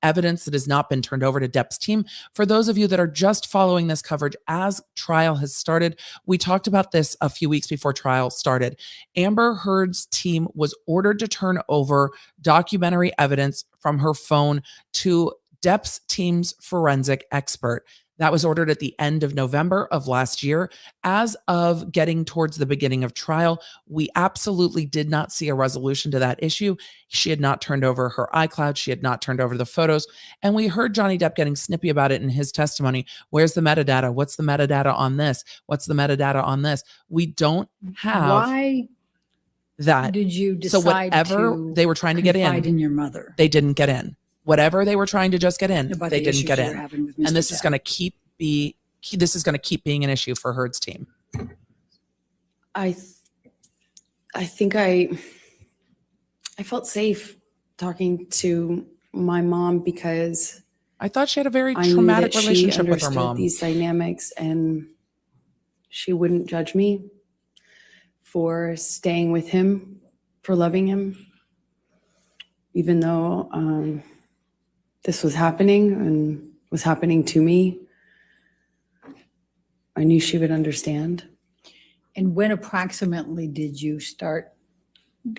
evidence that has not been turned over to Depp's team. For those of you that are just following this coverage as trial has started, we talked about this a few weeks before trial started. Amber Heard's team was ordered to turn over documentary evidence from her phone to Depp's team's forensic expert. That was ordered at the end of November of last year. As of getting towards the beginning of trial, we absolutely did not see a resolution to that issue. She had not turned over her iCloud. She had not turned over the photos. And we heard Johnny Depp getting snippy about it in his testimony. Where's the metadata? What's the metadata on this? What's the metadata on this? We don't have Why that. did you So decide whatever to they were trying to get confide in, in your mother they didn't get in. Whatever they were trying to just get in, about they the didn't issues get you were in. having with And Mr. this is Depp? going to keep being an issue for Heard's team. I think I felt safe talking to my mom because I thought she had a very I knew traumatic that she relationship with her understood mom. these dynamics, and she wouldn't judge me for staying with him, for loving him, even though this was happening and was happening to me. I knew she would understand. And when approximately did you start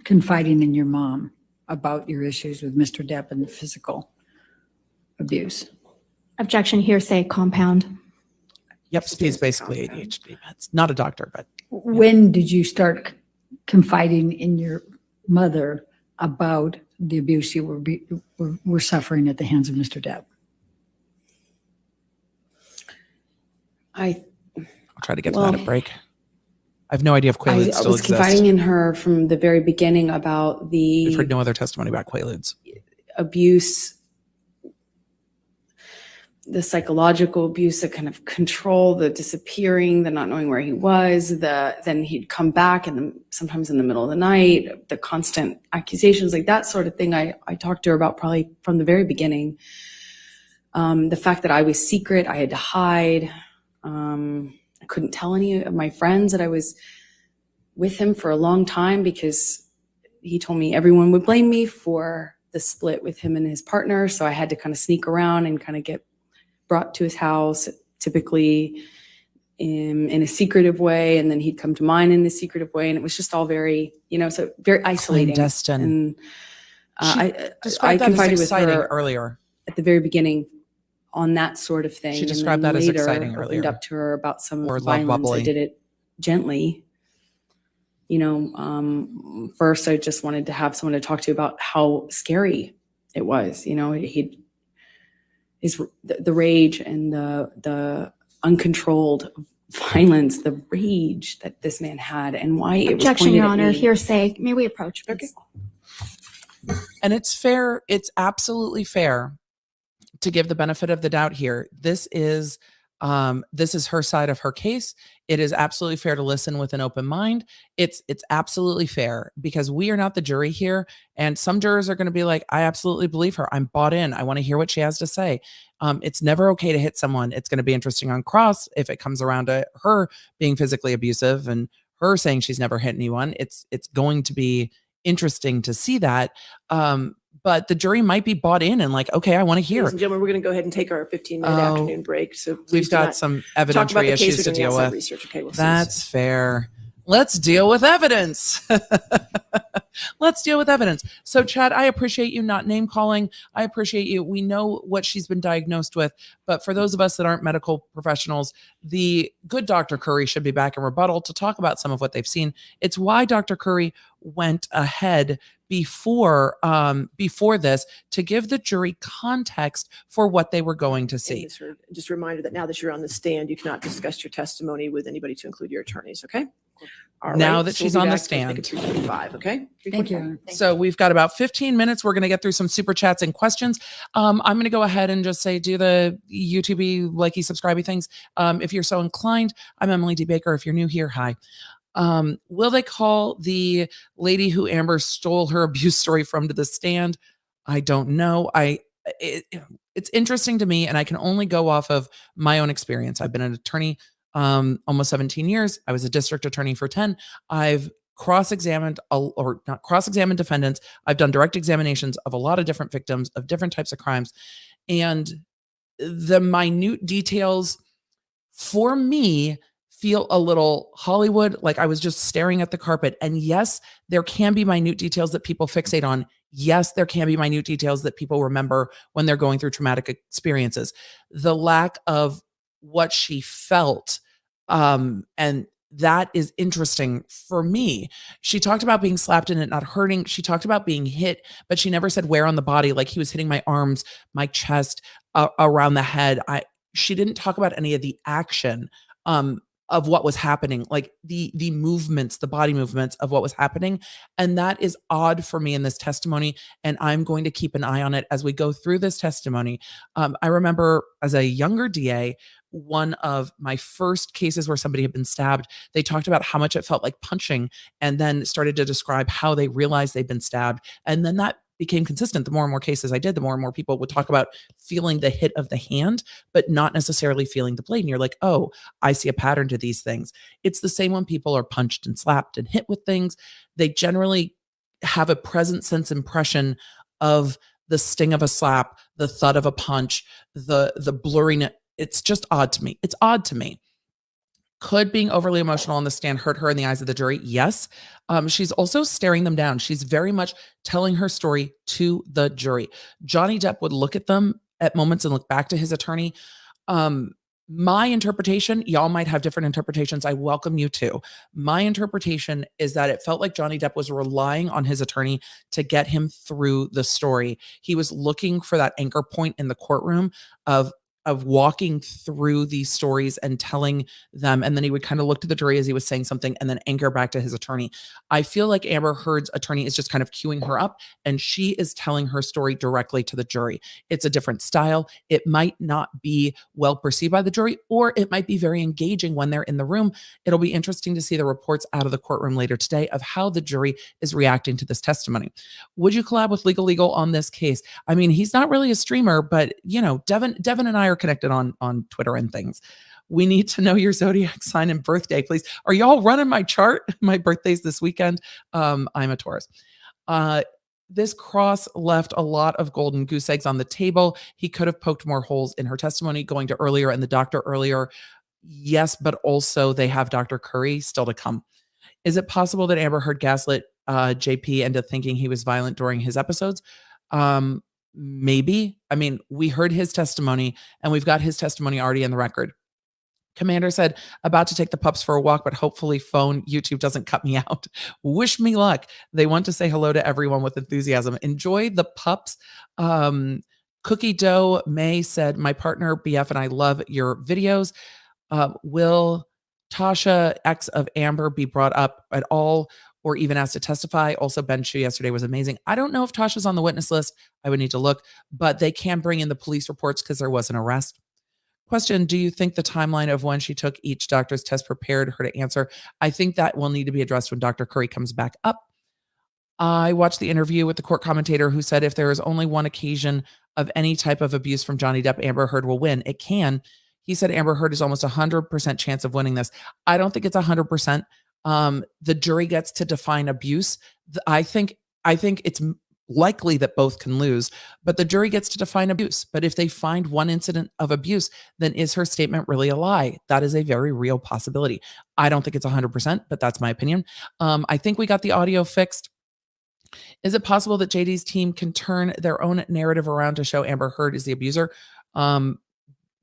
confiding in your mom about your issues with Mr. Depp and the physical abuse? Objection, hearsay, compound. Yep, he's basically ADHD. It's not a doctor, but When did you start confiding in your mother about the abuse you were suffering at the hands of Mr. Depp? I'll try to get to that at break. I have no idea if Quaaludes still was exists. confiding in her from the very beginning about We've the heard no other testimony about Quaaludes. abuse, the psychological abuse, the kind of control, the disappearing, the not knowing where he was, then he'd come back and sometimes in the middle of the night, the constant accusations, like that sort of thing. I talked to her about probably from the very beginning. The fact that I was secret, I had to hide. I couldn't tell any of my friends that I was with him for a long time because he told me everyone would blame me for the split with him and his partner. So I had to kind of sneak around and kind of get brought to his house, typically in a secretive way. And then he'd come to mine in a secretive way. And it was just all very, so very isolating. Clandestine. And I Described that confided as with exciting her earlier. at the very beginning on that sort of thing. She described that as exciting earlier. Opened up to her about some Or of the love violence. bubbly. I did it gently. First I just wanted to have someone to talk to about how scary it was. He'd is the rage and the uncontrolled violence, the rage that this man had, and why it was Objection, pointed Your at Honor. me. Hearsay. May we approach, please? And it's fair. It's absolutely fair to give the benefit of the doubt here. This is her side of her case. It is absolutely fair to listen with an open mind. It's absolutely fair because we are not the jury here. And some jurors are going to be like, I absolutely believe her. I'm bought in. I want to hear what she has to say. It's never okay to hit someone. It's going to be interesting on cross if it comes around to her being physically abusive and her saying she's never hit anyone. It's going to be interesting to see that. But the jury might be bought in and like, okay, I want to hear. Ladies and gentlemen, we're going to go ahead and take our 15-minute afternoon break. So please We've do got not some talk about evidentiary the case. issues We're to doing deal outside with. research. Okay, well, That's fair. Let's deal with evidence. Let's deal with evidence. So, Chad, I appreciate you not name calling. I appreciate you. We know what she's been diagnosed with. But for those of us that aren't medical professionals, the good Dr. Curry should be back in rebuttal to talk about some of what they've seen. It's why Dr. Curry went ahead before this to give the jury context for what they were going to see. Just a reminder that now that you're on the stand, you cannot discuss your testimony with anybody to include your attorneys. Okay. All Now right, that so she's we'll be on the back. Let's make it stand. 3:45, okay? Thank 3:45. you. So we've got about 15 minutes. We're going to get through some super chats and questions. I'm going to go ahead and just say, do the YouTube likey, subscribey things. If you're so inclined, I'm Emily D. Baker. If you're new here, hi. Will they call the lady who Amber stole her abuse story from to the stand? I don't know. It's interesting to me, and I can only go off of my own experience. I've been an attorney almost 17 years. I was a district attorney for 10. I've cross-examined or not cross-examined defendants. I've done direct examinations of a lot of different victims of different types of crimes. And the minute details for me feel a little Hollywood, like I was just staring at the carpet. And yes, there can be minute details that people fixate on. Yes, there can be minute details that people remember when they're going through traumatic experiences. The lack of what she felt, and that is interesting for me. She talked about being slapped and it not hurting. She talked about being hit, but she never said where on the body, like he was hitting my arms, my chest, around the head. She didn't talk about any of the action of what was happening, like the movements, the body movements of what was happening. And that is odd for me in this testimony. And I'm going to keep an eye on it as we go through this testimony. I remember as a younger DA, one of my first cases where somebody had been stabbed, they talked about how much it felt like punching and then started to describe how they realized they'd been stabbed. And then that became consistent. The more and more cases I did, the more and more people would talk about feeling the hit of the hand, but not necessarily feeling the blade. And you're like, oh, I see a pattern to these things. It's the same when people are punched and slapped and hit with things. They generally have a present sense impression of the sting of a slap, the thud of a punch, the blurriness. It's just odd to me. It's odd to me. Could being overly emotional on the stand hurt her in the eyes of the jury? Yes. She's also staring them down. She's very much telling her story to the jury. Johnny Depp would look at them at moments and look back to his attorney. My interpretation, y'all might have different interpretations. I welcome you too. My interpretation is that it felt like Johnny Depp was relying on his attorney to get him through the story. He was looking for that anchor point in the courtroom of walking through these stories and telling them. And then he would kind of look to the jury as he was saying something and then anchor back to his attorney. I feel like Amber Heard's attorney is just kind of queuing her up and she is telling her story directly to the jury. It's a different style. It might not be well perceived by the jury, or it might be very engaging when they're in the room. It'll be interesting to see the reports out of the courtroom later today of how the jury is reacting to this testimony. Would you collab with Legal on this case? I mean, he's not really a streamer, but you know, Devin and I are connected on Twitter and things. We need to know your zodiac sign and birthday, please. Are y'all running my chart? My birthday's this weekend. I'm a Taurus. This cross left a lot of golden goose eggs on the table. He could have poked more holes in her testimony, going to earlier and the doctor earlier. Yes, but also they have Dr. Curry still to come. Is it possible that Amber Heard gaslit JP into thinking he was violent during his episodes? Maybe. I mean, we heard his testimony and we've got his testimony already in the record. Commander said, about to take the pups for a walk, but hopefully YouTube doesn't cut me out. Wish me luck. They want to say hello to everyone with enthusiasm. Enjoy the pups. Cookie Dough May said, my partner BF and I love your videos. Will Tasha, ex of Amber, be brought up at all or even asked to testify? Also, Ben Shu yesterday was amazing. I don't know if Tasha's on the witness list. I would need to look, but they can bring in the police reports because there was an arrest. Question, do you think the timeline of when she took each doctor's test prepared her to answer? I think that will need to be addressed when Dr. Curry comes back up. I watched the interview with the court commentator who said if there is only one occasion of any type of abuse from Johnny Depp, Amber Heard will win. It can. He said Amber Heard is almost 100% chance of winning this. I don't think it's 100%. The jury gets to define abuse. I think it's likely that both can lose, but the jury gets to define abuse. But if they find one incident of abuse, then is her statement really a lie? That is a very real possibility. I don't think it's 100%, but that's my opinion. I think we got the audio fixed. Is it possible that JD's team can turn their own narrative around to show Amber Heard is the abuser?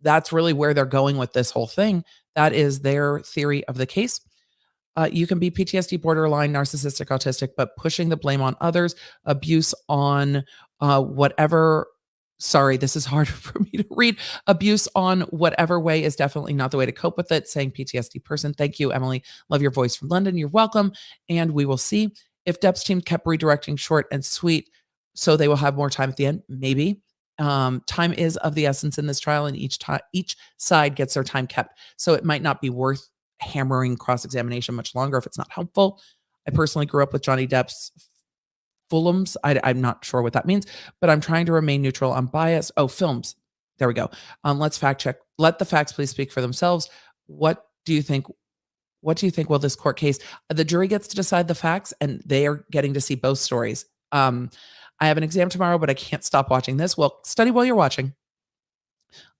That's really where they're going with this whole thing. That is their theory of the case. You can be PTSD, borderline, narcissistic, autistic, but pushing the blame on others, abuse on whatever. Sorry, this is hard for me to read. Abuse on whatever way is definitely not the way to cope with it. Saying PTSD person. Thank you, Emily. Love your voice from London. You're welcome. And we will see if Depp's team kept redirecting short and sweet, so they will have more time at the end. Maybe. Time is of the essence in this trial, and each side gets their time kept. So it might not be worth hammering cross-examination much longer if it's not helpful. I personally grew up with Johnny Depp's Fulhams. I'm not sure what that means, but I'm trying to remain neutral, unbiased. Oh, films. There we go. Let's fact check. Let the facts please speak for themselves. What do you think? What do you think will this court case? The jury gets to decide the facts, and they are getting to see both stories. I have an exam tomorrow, but I can't stop watching this. Well, study while you're watching.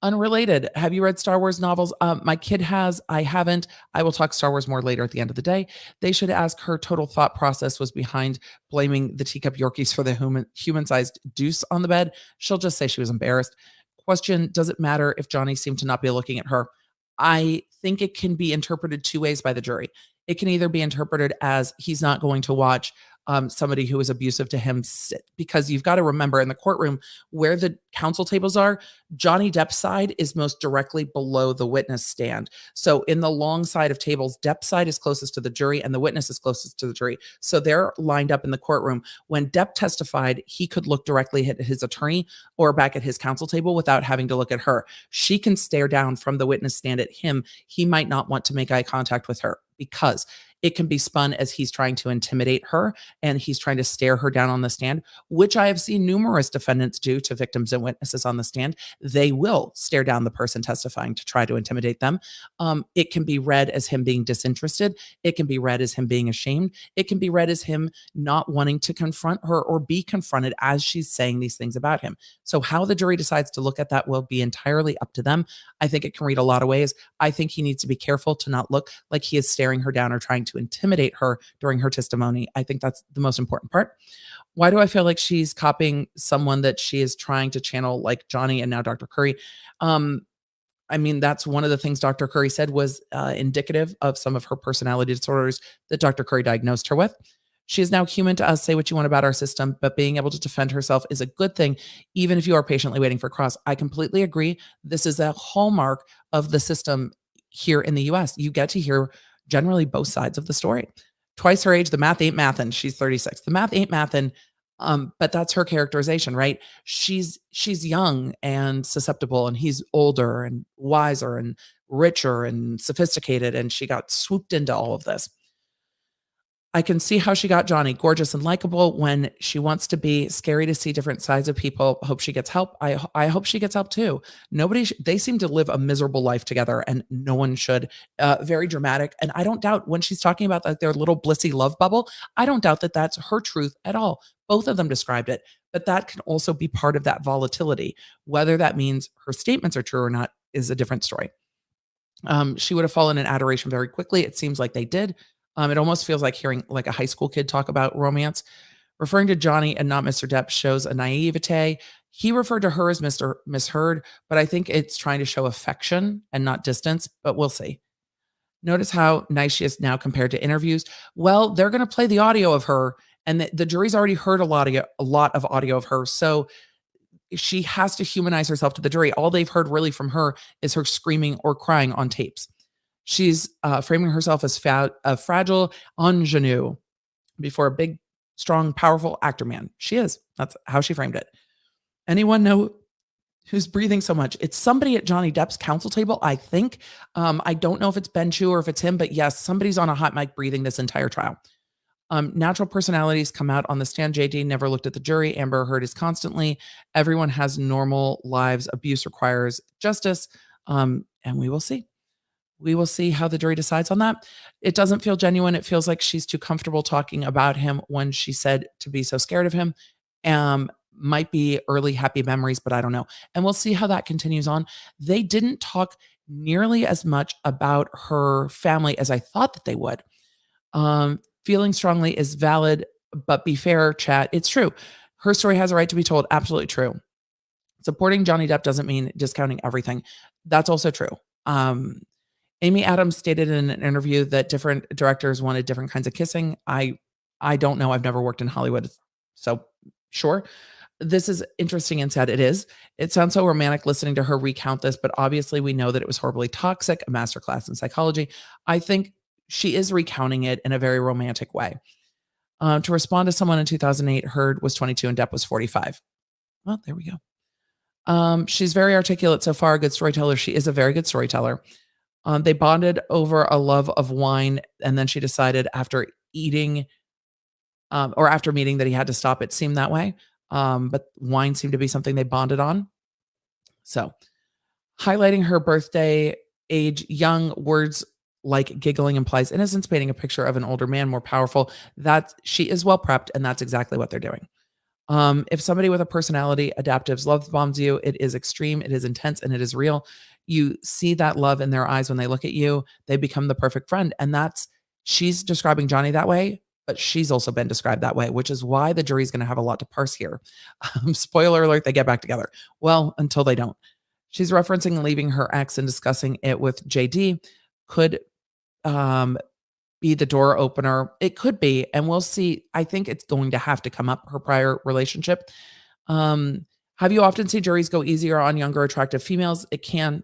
Unrelated. Have you read Star Wars novels? My kid has. I haven't. I will talk Star Wars more later at the end of the day. They should ask her total thought process was behind blaming the teacup Yorkies for the human-sized deuce on the bed. She'll just say she was embarrassed. Question, does it matter if Johnny seemed to not be looking at her? I think it can be interpreted two ways by the jury. It can either be interpreted as he's not going to watch somebody who is abusive to him sit, because you've got to remember in the courtroom where the counsel tables are, Johnny Depp's side is most directly below the witness stand. So in the long side of tables, Depp's side is closest to the jury and the witness is closest to the jury. So they're lined up in the courtroom. When Depp testified, he could look directly at his attorney or back at his counsel table without having to look at her. She can stare down from the witness stand at him. He might not want to make eye contact with her because it can be spun as he's trying to intimidate her and he's trying to stare her down on the stand, which I have seen numerous defendants do to victims and witnesses on the stand. They will stare down the person testifying to try to intimidate them. It can be read as him being disinterested. It can be read as him being ashamed. It can be read as him not wanting to confront her or be confronted as she's saying these things about him. So how the jury decides to look at that will be entirely up to them. I think it can read a lot of ways. I think he needs to be careful to not look like he is staring her down or trying to intimidate her during her testimony. I think that's the most important part. Why do I feel like she's copying someone that she is trying to channel like Johnny and now Dr. Curry? I mean, that's one of the things Dr. Curry said was indicative of some of her personality disorders that Dr. Curry diagnosed her with. She is now human to us. Say what you want about our system, but being able to defend herself is a good thing, even if you are patiently waiting for cross. I completely agree. This is a hallmark of the system here in the US. You get to hear generally both sides of the story. Twice her age, the math ain't mathin'. She's 36. The math ain't mathin'. But that's her characterization, right? She's young and susceptible, and he's older and wiser and richer and sophisticated, and she got swooped into all of this. I can see how she got Johnny, gorgeous and likable when she wants to be. Scary to see different sides of people. Hope she gets help. I hope she gets help too. They seem to live a miserable life together, and no one should. Very dramatic. And I don't doubt when she's talking about like their little blissy love bubble, I don't doubt that that's her truth at all. Both of them described it, but that can also be part of that volatility. Whether that means her statements are true or not is a different story. She would have fallen in adoration very quickly. It seems like they did. It almost feels like hearing like a high school kid talk about romance. Referring to Johnny and not Mr. Depp shows a naivete. He referred to her as Miss Heard, but I think it's trying to show affection and not distance, but we'll see. Notice how nice she is now compared to interviews. Well, they're going to play the audio of her, and the jury's already heard a lot of audio of her. So she has to humanize herself to the jury. All they've heard really from her is her screaming or crying on tapes. She's framing herself as a fragile ingenue before a big, strong, powerful actor man. She is. That's how she framed it. Anyone know who's breathing so much? It's somebody at Johnny Depp's counsel table, I think. I don't know if it's Ben Chu or if it's him, but yes, somebody's on a hot mic breathing this entire trial. Natural personalities come out on the stand. JD never looked at the jury. Amber Heard is constantly. Everyone has normal lives. Abuse requires justice. And we will see. We will see how the jury decides on that. It doesn't feel genuine. It feels like she's too comfortable talking about him when she said to be so scared of him. Might be early happy memories, but I don't know. And we'll see how that continues on. They didn't talk nearly as much about her family as I thought that they would. Feeling strongly is valid, but be fair, chat. It's true. Her story has a right to be told. Absolutely true. Supporting Johnny Depp doesn't mean discounting everything. That's also true. Amy Adams stated in an interview that different directors wanted different kinds of kissing. I don't know. I've never worked in Hollywood. So sure. This is interesting and sad. It is. It sounds so romantic listening to her recount this, but obviously we know that it was horribly toxic, a masterclass in psychology. I think she is recounting it in a very romantic way. To respond to someone in 2008, Heard was 22 and Depp was 45. Well, there we go. She's very articulate so far, a good storyteller. She is a very good storyteller. They bonded over a love of wine, and then she decided after eating or after meeting that he had to stop. It seemed that way. But wine seemed to be something they bonded on. So highlighting her birthday, age, young, words like giggling implies innocence, painting a picture of an older man, more powerful. That she is well prepped, and that's exactly what they're doing. If somebody with a personality, adaptives, love bombs you, it is extreme, it is intense, and it is real. You see that love in their eyes when they look at you. They become the perfect friend. And she's describing Johnny that way, but she's also been described that way, which is why the jury's going to have a lot to parse here. Spoiler alert, they get back together. Well, until they don't. She's referencing leaving her ex and discussing it with JD. Could be the door opener. It could be, and we'll see. I think it's going to have to come up, her prior relationship. Have you often seen juries go easier on younger, attractive females? They can.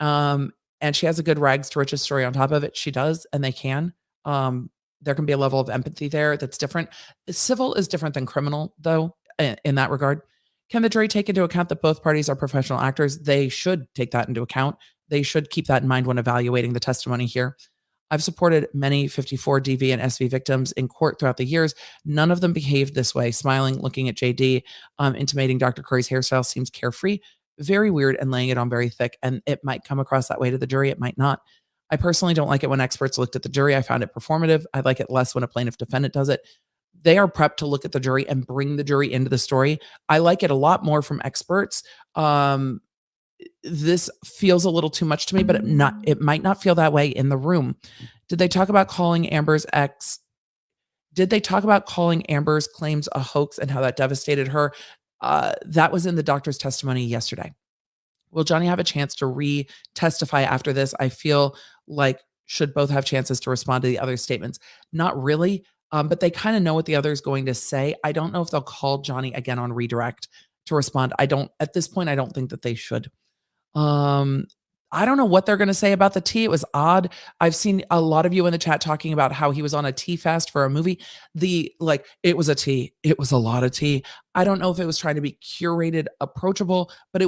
And she has a good rags to riches story on top of it. She does, and they can. There can be a level of empathy there that's different. Civil is different than criminal, though, in that regard. Can the jury take into account that both parties are professional actors? They should take that into account. They should keep that in mind when evaluating the testimony here. I've supported many 54 DV and SV victims in court throughout the years. None of them behaved this way, smiling, looking at JD, intimating Dr. Curry's hairstyle seems carefree, very weird, and laying it on very thick. And it might come across that way to the jury. It might not. I personally don't like it when experts looked at the jury. I found it performative. I like it less when a plaintiff defendant does it. They are prepped to look at the jury and bring the jury into the story. I like it a lot more from experts. This feels a little too much to me, but it might not feel that way in the room. Did they talk about calling Amber's ex? Did they talk about calling Amber's claims a hoax and how that devastated her? That was in the doctor's testimony yesterday. Will Johnny have a chance to re-testify after this? I feel like should both have chances to respond to the other statements. Not really, but they kind of know what the other is going to say. I don't know if they'll call Johnny again on redirect to respond. At this point, I don't think that they should. I don't know what they're going to say about the tea. It was odd. I've seen a lot of you in the chat talking about how he was on a tea fast for a movie. It was a tea. It was a lot of tea. I don't know if it was trying to be curated, approachable, but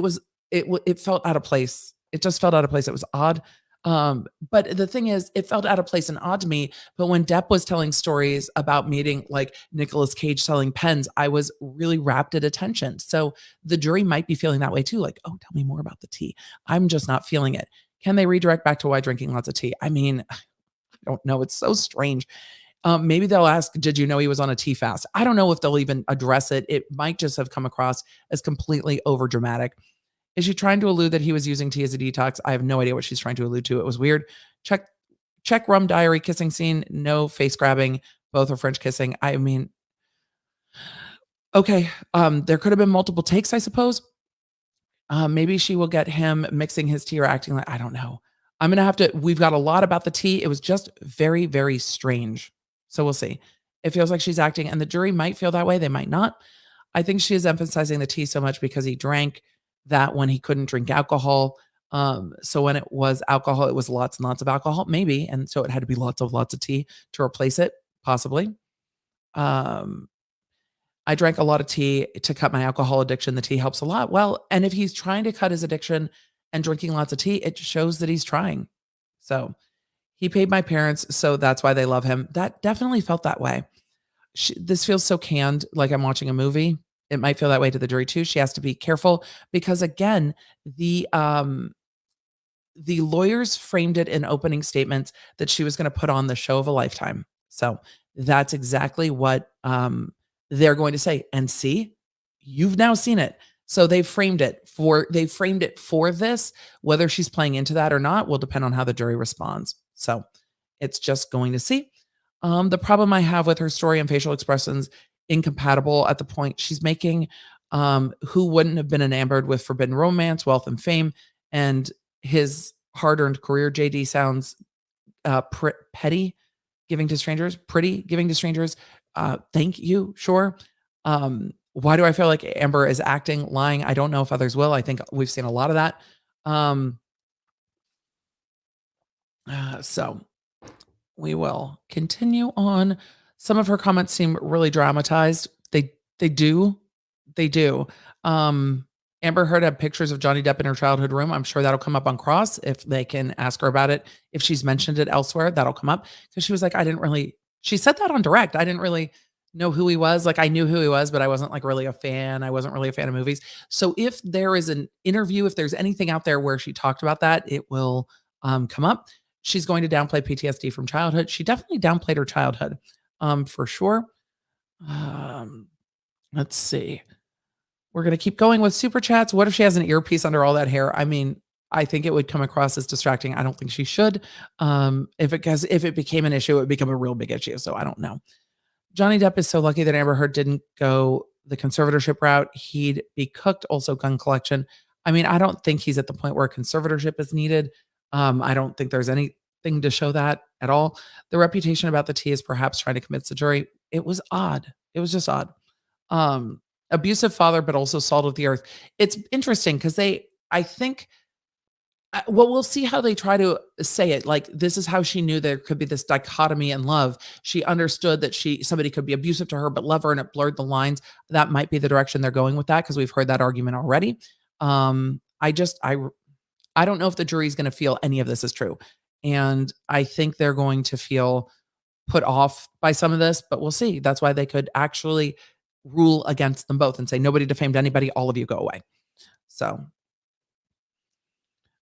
it felt out of place. It just felt out of place. It was odd. But the thing is, it felt out of place and odd to me. But when Depp was telling stories about meeting like Nicolas Cage selling pens, I was really rapt at attention. So the jury might be feeling that way too. Like, oh, tell me more about the tea. I'm just not feeling it. Can they redirect back to why drinking lots of tea? I mean, I don't know. It's so strange. Maybe they'll ask, did you know he was on a tea fast? I don't know if they'll even address it. It might just have come across as completely over dramatic. Is she trying to allude that he was using tea as a detox? I have no idea what she's trying to allude to. It was weird. Check rum diary kissing scene. No face grabbing. Both are French kissing. I mean, okay. There could have been multiple takes, I suppose. Maybe she will get him mixing his tea or acting like, I don't know. We've got a lot about the tea. It was just very, very strange. So we'll see. It feels like she's acting, and the jury might feel that way. They might not. I think she is emphasizing the tea so much because he drank that when he couldn't drink alcohol. So when it was alcohol, it was lots and lots of alcohol, maybe. And so it had to be lots of tea to replace it, possibly. I drank a lot of tea to cut my alcohol addiction. The tea helps a lot. Well, and if he's trying to cut his addiction and drinking lots of tea, it shows that he's trying. So he paid my parents, so that's why they love him. That definitely felt that way. This feels so canned, like I'm watching a movie. It might feel that way to the jury too. She has to be careful because again, the lawyers framed it in opening statements that she was going to put on the show of a lifetime. So that's exactly what they're going to say. And see, you've now seen it. So they framed it for this. Whether she's playing into that or not will depend on how the jury responds. So it's just going to see. The problem I have with her story and facial expressions incompatible at the point she's making. Who wouldn't have been enamored with forbidden romance, wealth, and fame, and his hard-earned career? JD sounds petty, giving to strangers, pretty, giving to strangers. Thank you, sure. Why do I feel like Amber is acting, lying? I don't know if others will. I think we've seen a lot of that. So we will continue on. Some of her comments seem really dramatized. They do. Amber Heard had pictures of Johnny Depp in her childhood room. I'm sure that'll come up on cross if they can ask her about it. If she's mentioned it elsewhere, that'll come up. Because she was like, she said that on direct. I didn't really know who he was. Like I knew who he was, but I wasn't like really a fan. I wasn't really a fan of movies. So if there is an interview, if there's anything out there where she talked about that, it will come up. She's going to downplay PTSD from childhood. She definitely downplayed her childhood for sure. Let's see. We're going to keep going with super chats. What if she has an earpiece under all that hair? I mean, I think it would come across as distracting. I don't think she should. If it became an issue, it would become a real big issue. So I don't know. Johnny Depp is so lucky that Amber Heard didn't go the conservatorship route. He'd be cooked. Also gun collection. I mean, I don't think he's at the point where a conservatorship is needed. I don't think there's anything to show that at all. The reputation about the tea is perhaps trying to convince the jury. It was odd. It was just odd. Abusive father, but also salt of the earth. It's interesting because I think, well, we'll see how they try to say it. Like, this is how she knew there could be this dichotomy in love. She understood that somebody could be abusive to her, but love her, and it blurred the lines. That might be the direction they're going with that because we've heard that argument already. I don't know if the jury's going to feel any of this is true. And I think they're going to feel put off by some of this, but we'll see. That's why they could actually rule against them both and say, nobody defamed anybody. All of you go away. So,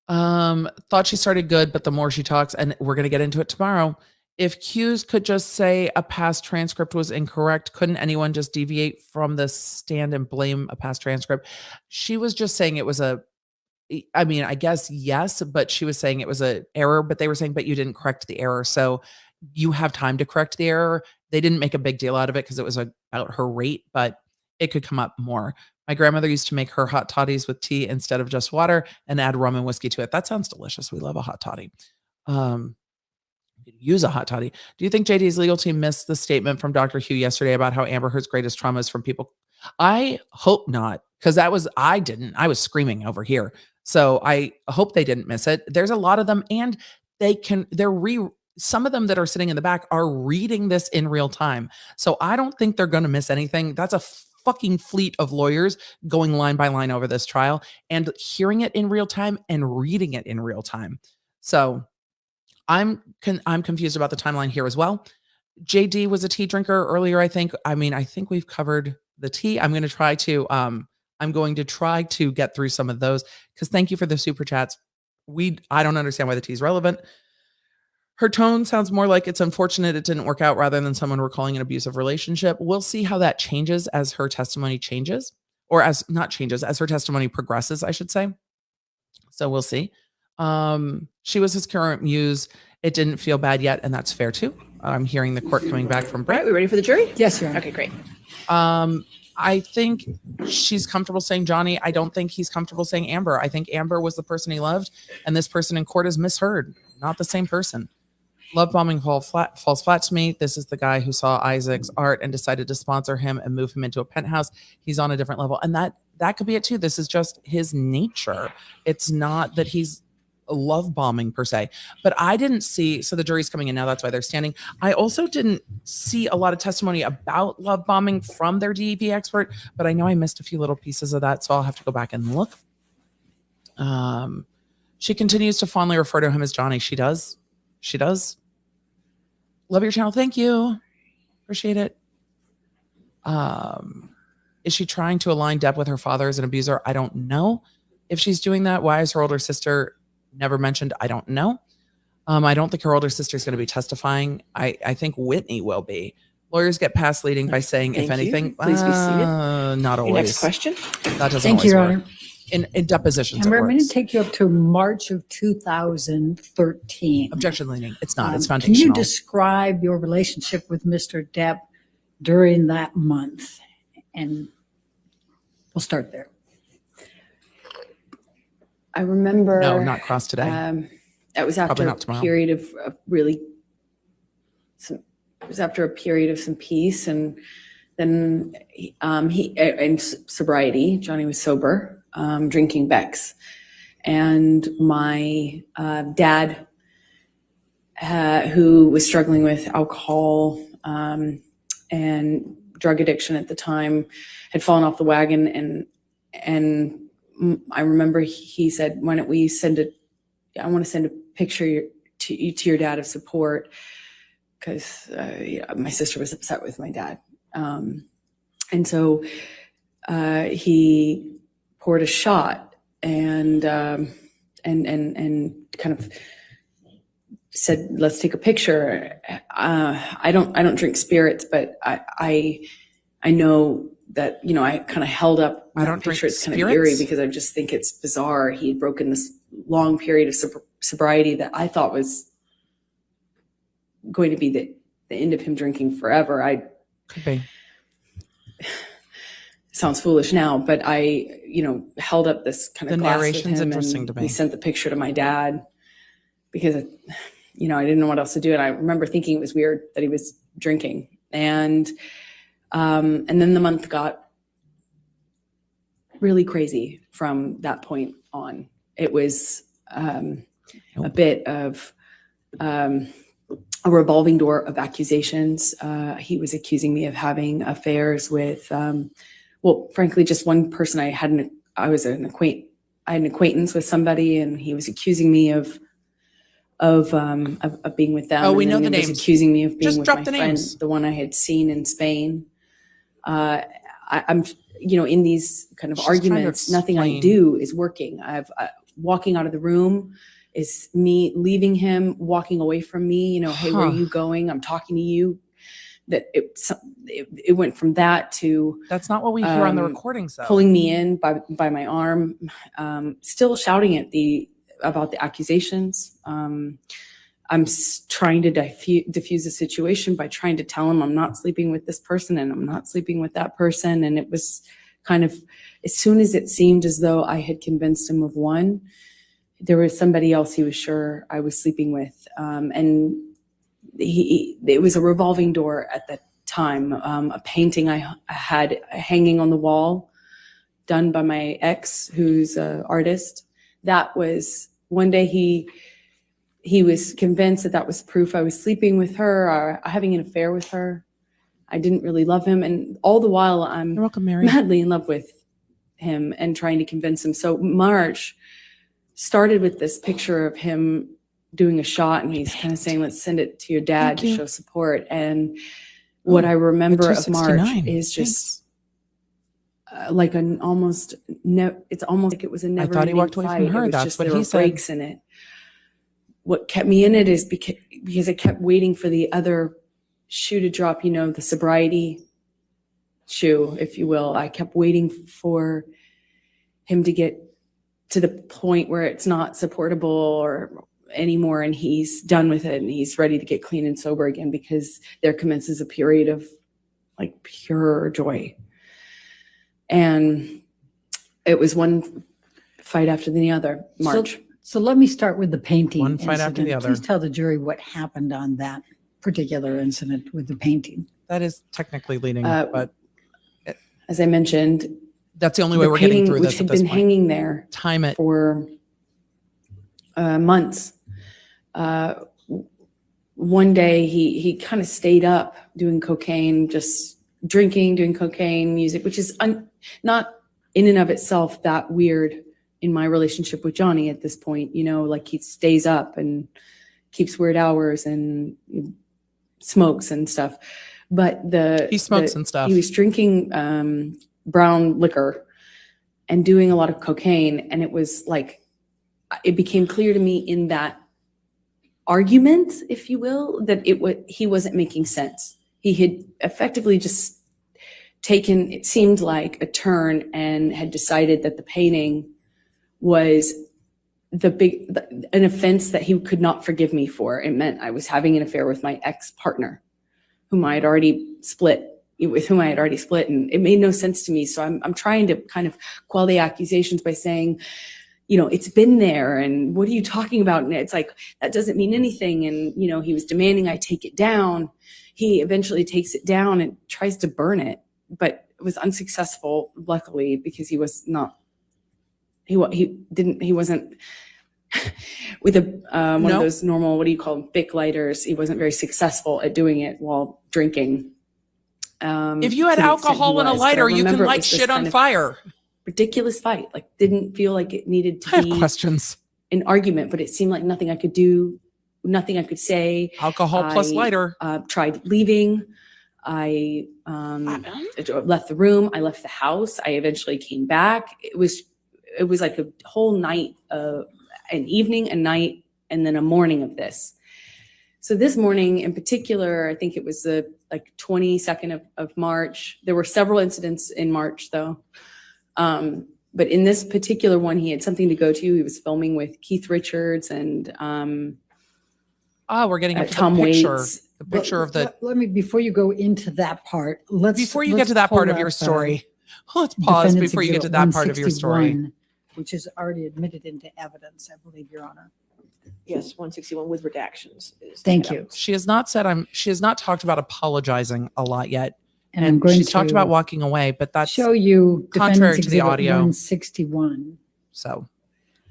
thought she started good, but the more she talks, and we're going to get into it tomorrow. If Q's could just say a past transcript was incorrect, couldn't anyone just deviate from the stand and blame a past transcript? She was just saying it was I mean, I guess yes, but she was saying it was an error, but they were saying, but you didn't correct the error. So you have time to correct the error. They didn't make a big deal out of it because it was about her rate, but it could come up more. My grandmother used to make her hot toddies with tea instead of just water and add rum and whiskey to it. That sounds delicious. We love a hot toddy. Use a hot toddy. Do you think JD's legal team missed the statement from Dr. Hugh yesterday about how Amber Heard's greatest trauma is from people? I hope not, because I was screaming over here. So I hope they didn't miss it. There's a lot of them, and some of them that are sitting in the back are reading this in real time. So I don't think they're going to miss anything. That's a fucking fleet of lawyers going line by line over this trial and hearing it in real time and reading it in real time. So I'm confused about the timeline here as well. JD was a tea drinker earlier, I think. I mean, I think we've covered the tea. I'm going to try to get through some of those because thank you for the super chats. I don't understand why the tea is relevant. Her tone sounds more like it's unfortunate it didn't work out rather than someone recalling an abusive relationship. We'll see how that changes as her testimony changes, or as her testimony progresses, I should say. So we'll see. She was his current muse. It didn't feel bad yet, and that's fair too. I'm hearing the court coming back from break. All right, we ready for the jury? Yes, Your Honor. Okay, great. I think she's comfortable saying Johnny. I don't think he's comfortable saying Amber. I think Amber was the person he loved, and this person in court is misheard, not the same person. Love bombing falls flat to me. This is the guy who saw Isaac's art and decided to sponsor him and move him into a penthouse. He's on a different level. And that could be it too. This is just his nature. It's not that he's love bombing per se, but I didn't see, so the jury's coming in now. That's why they're standing. I also didn't see a lot of testimony about love bombing from their DEP expert, but I know I missed a few little pieces of that. So I'll have to go back and look. She continues to fondly refer to him as Johnny. She does. Love your channel. Thank you. Appreciate it. Is she trying to align Depp with her father as an abuser? I don't know if she's doing that. Why is her older sister never mentioned? I don't know. I don't think her older sister is going to be testifying. I think Whitney will be. Lawyers get past leading by saying, Thank if you. anything, Please be seated. Not always. Your next question. That doesn't Thank always you, Your work. Honor. In depositions, Amber, it I'm going works. to take you up to March of 2013. Objection leaning. It's not. It's Can foundational. you describe your relationship with Mr. Depp during that month? And we'll start there. I remember. No, not cross today. That was Probably after not a tomorrow. period of it was after a period of some peace, and then and sobriety. Johnny was sober, drinking Beck's, and my dad, who was struggling with alcohol and drug addiction at the time, had fallen off the wagon, and I remember he said, "Why don't we I want to send a picture to your dad of support," because my sister was upset with my dad. And so he poured a shot and kind of said, "Let's take a picture." I don't drink spirits, but I know that, I kind of held up I that don't drink picture. It's kind of spirits? eerie because I just think it's bizarre. He had broken this long period of sobriety that I thought was going to be the end of him drinking forever. Could be. Sounds foolish now, but I, held up this kind of The glass with narration's him, interesting and to me. we sent the picture to my dad because, I didn't know what else to do. And I remember thinking it was weird that he was drinking. And then the month got really crazy from that point on. It was a bit of a revolving door of accusations. He was accusing me of having affairs with, frankly, just one person. I had an acquaintance with somebody, and he was accusing me of being with them. Oh, we And know then the he was names. accusing me of being Just with drop my the friend, names. the one I had seen in Spain. I'm, in these kind of She's trying to arguments, nothing I explain. do is working. Walking out of the room is me leaving him, walking away from me. Hey, where are Huh. you going? I'm talking to you. That it went from that to That's not what we hear on the Um, recordings, though. pulling me in by my arm, still shouting about the accusations. I'm trying to diffuse the situation by trying to tell him I'm not sleeping with this person and I'm not sleeping with that person. And it was kind of, as soon as it seemed as though I had convinced him of one, there was somebody else he was sure I was sleeping with. And it was a revolving door at that time. A painting I had hanging on the wall, done by my ex, who's an artist. That was one day he was convinced that was proof I was sleeping with her or having an affair with her. I didn't really love him. And all the while I'm You're welcome, Mary. madly in love with him and trying to convince him. So March started with this picture of him doing a shot, and he's kind of saying, "Let's send it to your dad Thank to you. show support." And what I remember The of March 269. is just like it's almost like it was a never. thought he walked away from her. That's what he said. Breaks in it. What kept me in it is because I kept waiting for the other shoe to drop, the sobriety shoe, if you will. I kept waiting for him to get to the point where it's not supportable or anymore, and he's done with it and he's ready to get clean and sober again, because there commences a period of like pure joy. And it was one fight after the other. March. So let me start with the painting. One fight after the incident. other. Please tell the jury what happened on that particular incident with the painting. That is technically leading, but As I mentioned, that's the only way the we're getting painting, through which this had at this been point. hanging there Time it. for months. One day he kind of stayed up doing cocaine, just drinking, doing cocaine, music, which is not in and of itself that weird in my relationship with Johnny at this point. You know, like he stays up and keeps weird hours and smokes and stuff. But He smokes and stuff. He was drinking brown liquor and doing a lot of cocaine, and it was like, it became clear to me in that argument, if you will, that he wasn't making sense. He had effectively just taken, it seemed like, a turn and had decided that the painting was an offense that he could not forgive me for. It meant I was having an affair with my ex-partner, with whom I had already split, and it made no sense to me. So I'm trying to kind of quell the accusations by saying, you know, it's been there, and what are you talking about? And it's like, that doesn't mean anything. And, you know, he was demanding I take it down. He eventually takes it down and tries to burn it, but it was unsuccessful, luckily, because he wasn't with one of those normal, what do you call them, Bic lighters. He wasn't very successful at doing it while drinking. If you had alcohol in a lighter, you can light shit on fire. Ridiculous fight. Like, didn't feel like it needed to I have be questions. an argument, but it seemed like nothing I could do, nothing I could say. Alcohol plus lighter. Tried leaving. I left the room. I left the house. I eventually came back. It was like a whole night, an evening, a night, and then a morning of this. So this morning in particular, I think it was the 22nd of March. There were several incidents in March though. But in this particular one, he had something to go to. He was filming with Keith Richards and we're getting into Tom the picture. Waits. The picture of the. Let me, before you go into that part, Before you get to that part of your story, let's pause before you get to that part of your story. Which is already admitted into evidence, I believe, Your Honor. Yes, 161 with redactions. Thank you. She has not said she has not talked about apologizing a lot yet. And I'm going she's to talked about walking away, but that's show you contrary Defendant's to the Exhibit audio. 161. So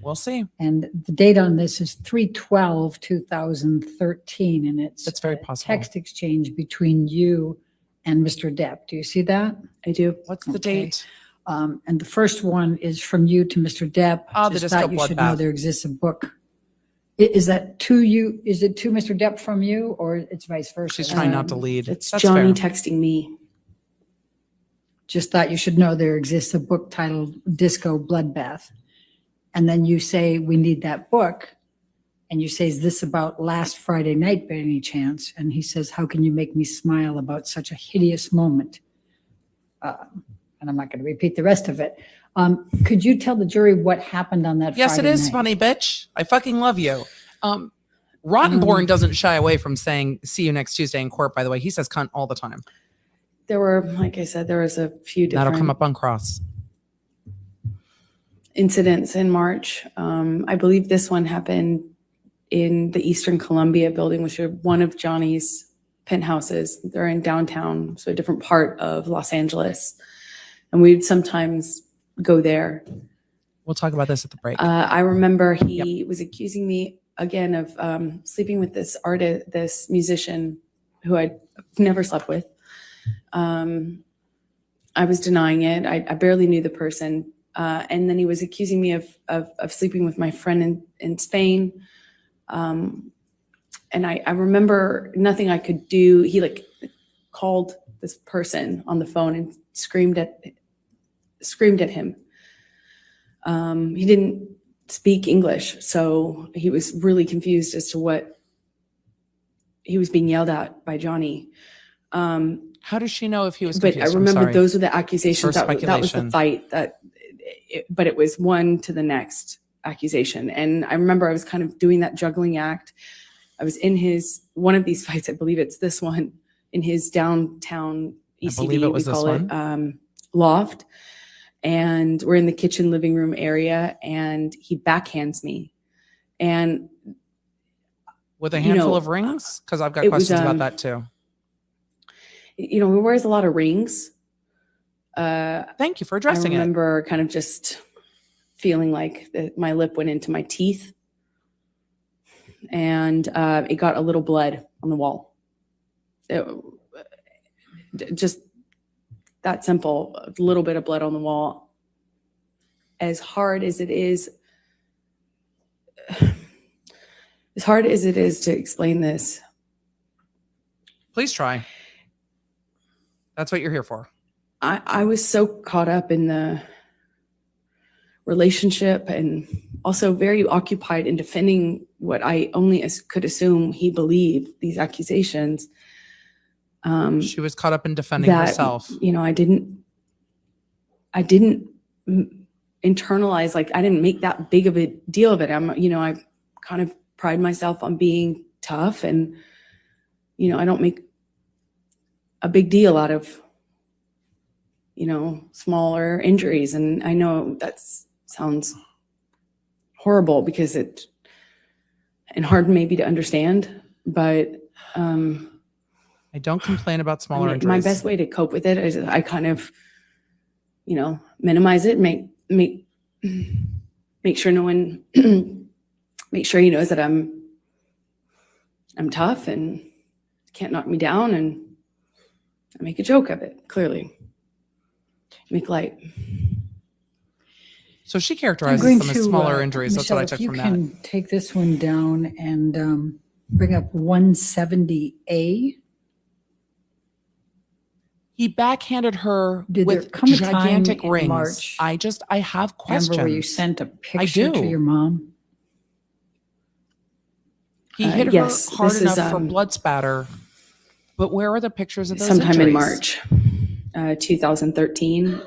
we'll see. And the date on this is 3/12/2013, and it's That's very a possible. text exchange between you and Mr. Depp. Do you see that? I do. What's the Okay. date? And the first one is from you to Mr. Depp. Oh, the Just disco thought you should know bloodbath. there exists a book. Is that to you? Is it to Mr. Depp from you, or it's vice versa? She's trying not to lead. It's That's Johnny fair. texting me. Just thought you should know there exists a book titled Disco Bloodbath. And then you say, we need that book. And you say, is this about last Friday night by any chance? And he says, how can you make me smile about such a hideous moment? And I'm not going to repeat the rest of it. Could you tell the jury what happened on that Yes, Friday it is night? funny, bitch. I fucking love you. Rottenborn doesn't shy away from saying "see you next Tuesday" in court. By the way, he says "cunt" all the time. There were, like I said, there was a few That'll come different up on cross. incidents in March. I believe this one happened in the Eastern Columbia building, which are one of Johnny's penthouses. They're in downtown, so a different part of Los Angeles. And we'd sometimes go there. We'll talk about this at the break. I remember he was accusing me again of sleeping with this artist, this musician who I'd never slept with. I was denying it. I barely knew the person. And then he was accusing me of sleeping with my friend in Spain. And I remember nothing I could do. He called this person on the phone and screamed at him. He didn't speak English, so he was really confused as to what he was being yelled at by Johnny. How does she know if he was But confused? I remember I'm sorry. those were the accusations. Her That was the speculation. fight. But it was one to the next accusation. And I remember I was kind of doing that juggling act. I was in one of these fights, I believe it's this one, in his downtown ECD, believe it was we this call one. it, loft. And we're in the kitchen living room area, and he backhands me. And With a you handful know, of rings? Because I've got it was, questions about that too. he wears a lot of rings. Thank you for I addressing it. remember kind of just feeling like my lip went into my teeth, and it got a little blood on the wall. Just that simple, a little bit of blood on the wall. As hard as it is to explain this, Please try. That's what you're here for. I was so caught up in the relationship and also very occupied in defending what I only could assume he believed, these accusations. She was caught up in defending herself. I didn't internalize, like, I didn't make that big of a deal of it. I kind of pride myself on being tough, and, I don't make a big deal out of, smaller injuries. And I know that sounds horrible and hard maybe to understand, but I don't complain about smaller injuries. my best way to cope with it is I kind of, minimize it, make sure no one, make sure he knows that I'm tough and can't knock me down, and I make a joke of it, clearly. Make light. So she I'm characterizes going them as to, smaller injuries. That's what I Michelle, took if from you that. can take this one down and bring up 170A. He backhanded her Did there with come a time gigantic in rings. March, I have questions. Amber, where you sent a picture do. to your mom? He hit her yes, hard this enough is, for blood spatter. But where are the pictures of those sometime in injuries? March 2013.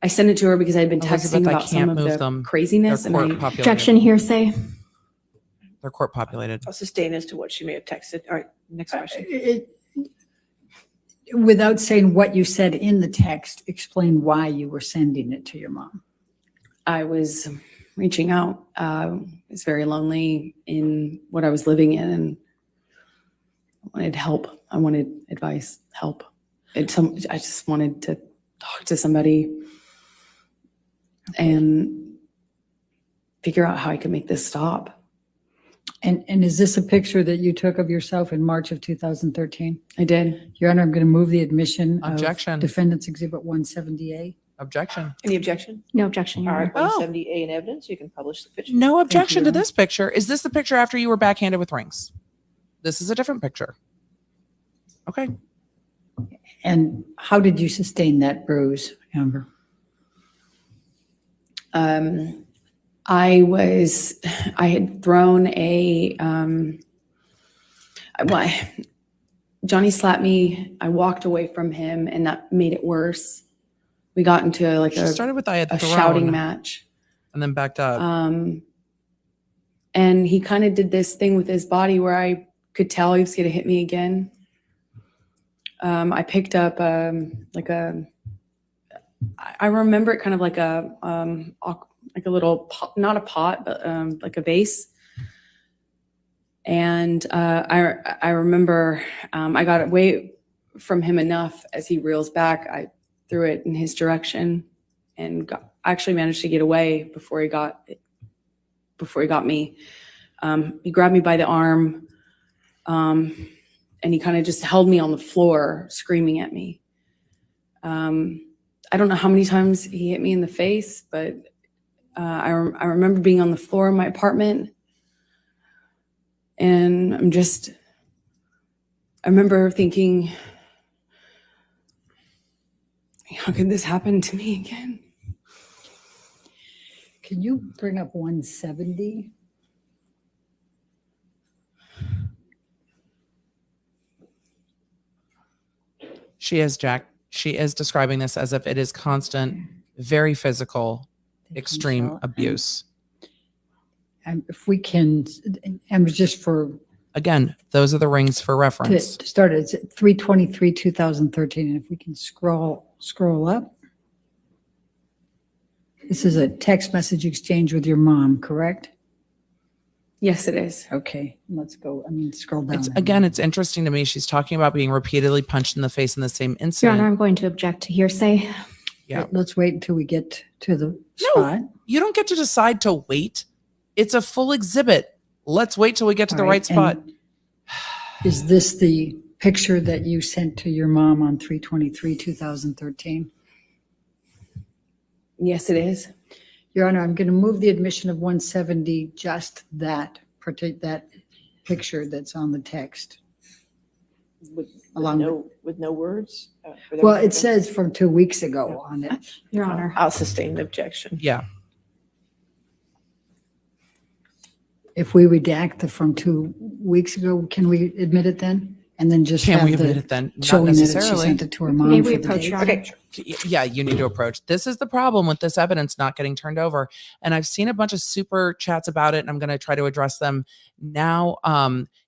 I sent it to her because I'd been Elizabeth, texting I about some can't of move the them. craziness, They're and court I populated. Objection, hearsay. They're court populated. I'll sustain as to what she may have texted. All right, next question. Without saying what you said in the text, explain why you were sending it to your mom. I was reaching out. I was very lonely in what I was living in, and I wanted help. I wanted advice, help. I just wanted to talk to somebody and figure out how I could make this stop. And is this a picture that you took of yourself in March of 2013? I did. Your Honor, I'm going to move the admission Objection. of Defendant's Exhibit 170A. Objection. Any objection? No objection, Your All right, Honor. 170A in evidence. You can publish the picture. No objection to Your Honor. this picture. Is this the picture after you were backhanded with rings? This is a different picture. Okay. And how did you sustain that bruise, Amber? I had thrown Johnny slapped me. I walked away from him, and that made it worse. We got into like She started with I had a thrown shouting match. and then backed up. And he kind of did this thing with his body where I could tell he was going to hit me again. I picked up I remember it kind of like a little pot, not a pot, but like a vase. And I remember I got away from him enough as he reels back. I threw it in his direction and actually managed to get away before he got me. He grabbed me by the arm, and he kind of just held me on the floor, screaming at me. I don't know how many times he hit me in the face, but I remember being on the floor of my apartment, and I remember thinking, how could this happen to me again? Can you bring up 170? She is, Jack. She is describing this as if it is constant, very physical, extreme Michelle. abuse. And if we can, and just for Again, those are the rings for to reference. start, it's 3/23/2013, and if we can scroll up. This is a text message exchange with your mom, correct? Yes, it is. Okay, let's go. I mean, scroll down. It's there. again, it's interesting to me. She's talking about being repeatedly punched in the face in the same Your incident. Honor, I'm going to object to hearsay. Yeah. Let's wait until we get to the No. spot. You don't get to decide to wait. It's a full exhibit. Let's wait till we get to the All right spot. and Is this the picture that you sent to your mom on 3/23/2013? Yes, it is. Your Honor, I'm going to move the admission of 170, just that picture that's on the text. Along with no words? Well, it says from 2 weeks ago on it. Your Honor. I'll sustain the objection. Yeah. If we redact the from 2 weeks ago, can we admit it then? And then just Can have we admit the it then? Not showing that she necessarily. sent it to her mom May for we the approach, date? Your Honor? Okay, sure. Yeah, you need to approach. This is the problem with this evidence not getting turned over. And I've seen a bunch of super chats about it, and I'm going to try to address them now.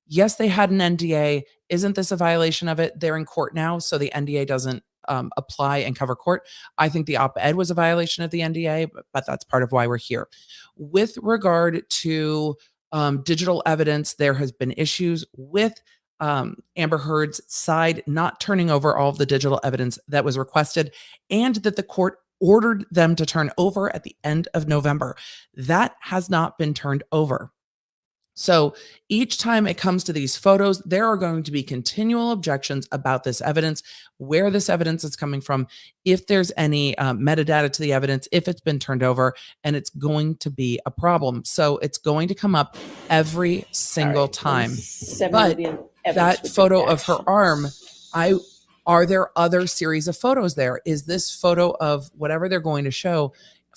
Yes, they had an NDA. Isn't this a violation of it? They're in court now, so the NDA doesn't apply and cover court. I think the op-ed was a violation of the NDA, but that's part of why we're here. With regard to digital evidence, there has been issues with Amber Heard's side not turning over all of the digital evidence that was requested, and that the court ordered them to turn over at the end of November. That has not been turned over. So each time it comes to these photos, there are going to be continual objections about this evidence, where this evidence is coming from, if there's any metadata to the evidence, if it's been turned over, and it's going to be a problem. So it's going to come up every single All right, time. 170 But the evidence that with photo of her redactions. arm, are there other series of photos there? Is this photo of whatever they're going to show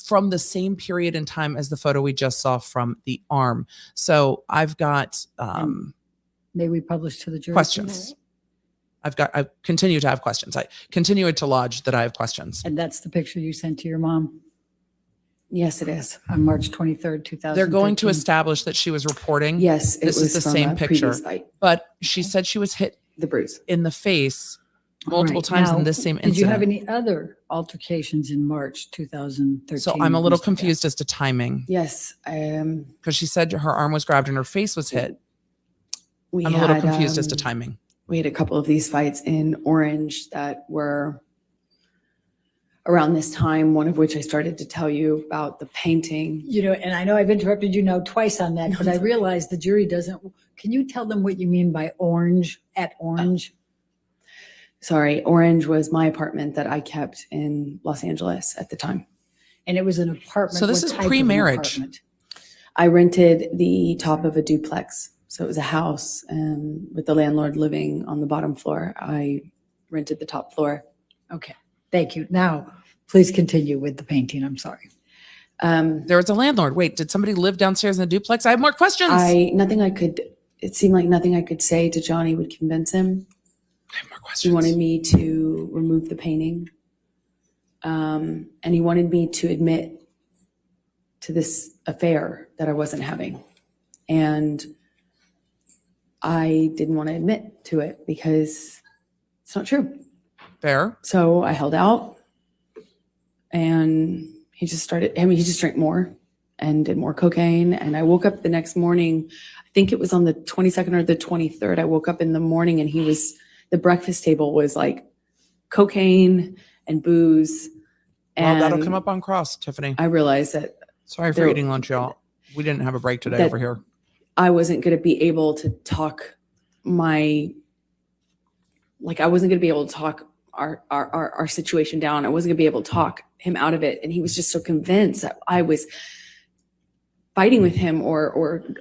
from the same period in time as the photo we just saw from the arm? So I've got May we publish to the jury? questions. I continue to have questions. I continue to lodge that I have questions. And that's the picture you sent to your mom Yes, it is. on March 23rd, 2013? They're going to establish that she was reporting, Yes, it This is was the from same a picture. previous fight, but she said she was hit the bruise. in the face All multiple right, times now, in this same incident. Did you have any other altercations in March 2013? So I'm a little Mr. Depp? confused as to timing, Yes, because she said her arm was grabbed and her face was hit. we I'm a little had, confused as to timing. We had a couple of these fights in Orange that were around this time, one of which I started to tell you about the painting. You know, and I know I've interrupted you now twice on that, but I realize the jury doesn't. Can you tell them what you mean by orange, at Orange? Sorry, Orange was my apartment that I kept in Los Angeles at the time. And it was an apartment. So this What is type of an pre-marriage. apartment? I rented the top of a duplex. So it was a house with the landlord living on the bottom floor. I rented the top floor. Okay, thank you. Now, please continue with the painting. I'm sorry. There was a landlord. Wait, did somebody live downstairs in the duplex? I have more questions. It seemed like nothing I could say to Johnny would convince him. I have more He questions. wanted me to remove the painting. And he wanted me to admit to this affair that I wasn't having. And I didn't want to admit to it because it's not true. Fair. So I held out and he just drank more and did more cocaine. And I woke up the next morning, I think it was on the 22nd or the 23rd. I woke up in the morning and the breakfast table was like cocaine and booze. Well, And that'll come up on cross, Tiffany. I realized that Sorry for there- eating lunch, y'all. We didn't have a break today that- over here. I wasn't going to be able to talk I wasn't going to be able to talk our situation down. I wasn't going to be able to talk him out of it. And he was just so convinced that I was fighting with him or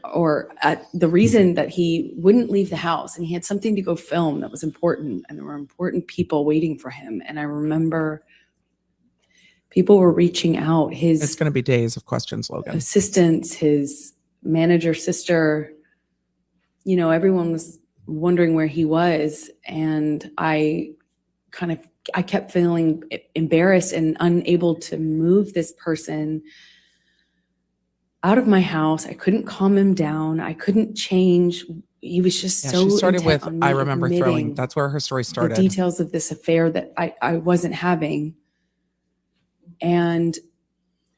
at the reason that he wouldn't leave the house, and he had something to go film that was important, and there were important people waiting for him. And I remember people were reaching out, It's his going to be days of questions, Logan. assistants, his manager sister, everyone was wondering where he was. And I kept feeling embarrassed and unable to move this person out of my house. I couldn't calm him down. I couldn't change. He was just Yeah, so she started intent with, on me I remember throwing. admitting That's where her story the started. details of this affair that I wasn't having. And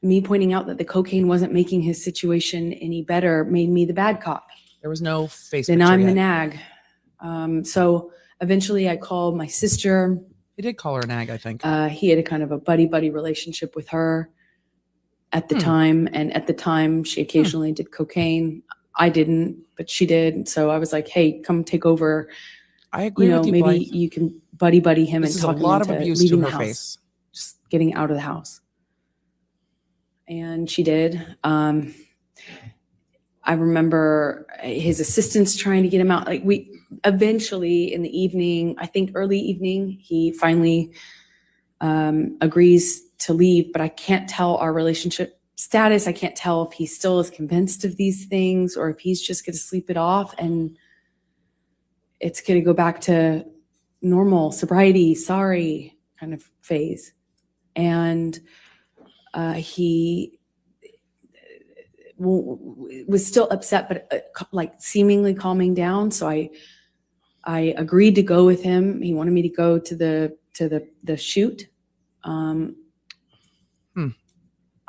me pointing out that the cocaine wasn't making his situation any better made me the bad cop. There was no face Then picture I'm the yet. nag. So eventually I called my sister. He did call her nag, I think. He had a kind of a buddy-buddy relationship with her at the time. And at the time, she occasionally did cocaine. I didn't, but she did. So I was like, hey, come take over. I agree with you, maybe Blythe. you can buddy him This and is a talk him lot of into abuse to leaving her the house, face. just getting out of the house. And she did. I remember his assistants trying to get him out. Like we eventually in the evening, I think early evening, he finally agrees to leave, but I can't tell our relationship status. I can't tell if he still is convinced of these things or if he's just going to sleep it off and it's going to go back to normal sobriety, sorry kind of phase. And he was still upset, but like seemingly calming down. So I agreed to go with him. He wanted me to go to the shoot.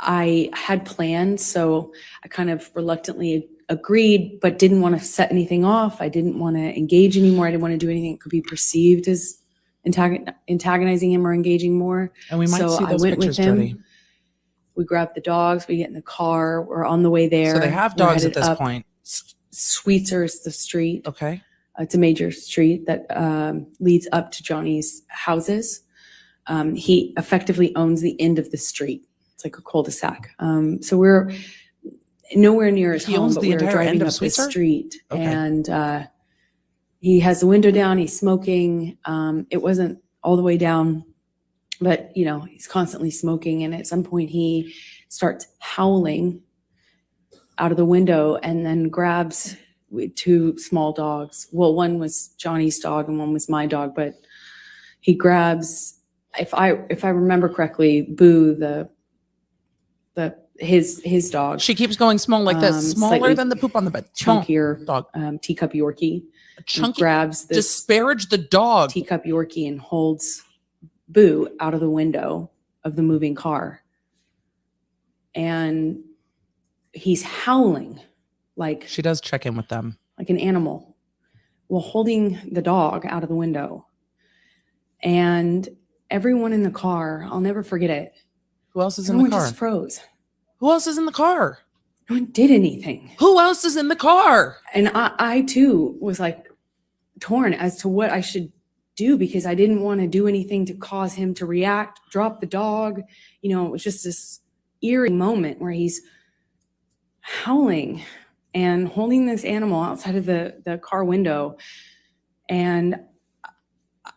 I had plans, so I kind of reluctantly agreed, but didn't want to set anything off. I didn't want to engage anymore. I didn't want to do anything that could be perceived as antagonizing him or engaging more. And we might So see I those went with pictures, him. Jody. We grabbed the dogs. We get in the car. We're on the way there. So they have We're dogs at headed this up. point. Sweetser's the street. Okay. It's a major street that leads up to Johnny's houses. He effectively owns the end of the street. It's like a cul-de-sac. So we're nowhere near his He home, owns but the we're entire driving end of up the Sweetser? street. Okay. And he has the window down. He's smoking. It wasn't all the way down, but he's constantly smoking. And at some point he starts howling out of the window and then grabs two small dogs. Well, one was Johnny's dog and one was my dog, but he grabs, if I remember correctly, Boo, his dog. She keeps going small like this, smaller slightly than the poop on the bed. Small Chunkier dog. Teacup Yorkie. Chunky. Grabs this Disparage the dog. Teacup Yorkie and holds Boo out of the window of the moving car. And he's howling like She does check in with them. like an animal while holding the dog out of the window. And everyone in the car, I'll never forget it. Who else is in Everyone the car? just froze. Who else is in the car? No one did anything. Who else is in the car? And I too was like torn as to what I should do because I didn't want to do anything to cause him to react, drop the dog. It was just this eerie moment where he's howling and holding this animal outside of the car window. And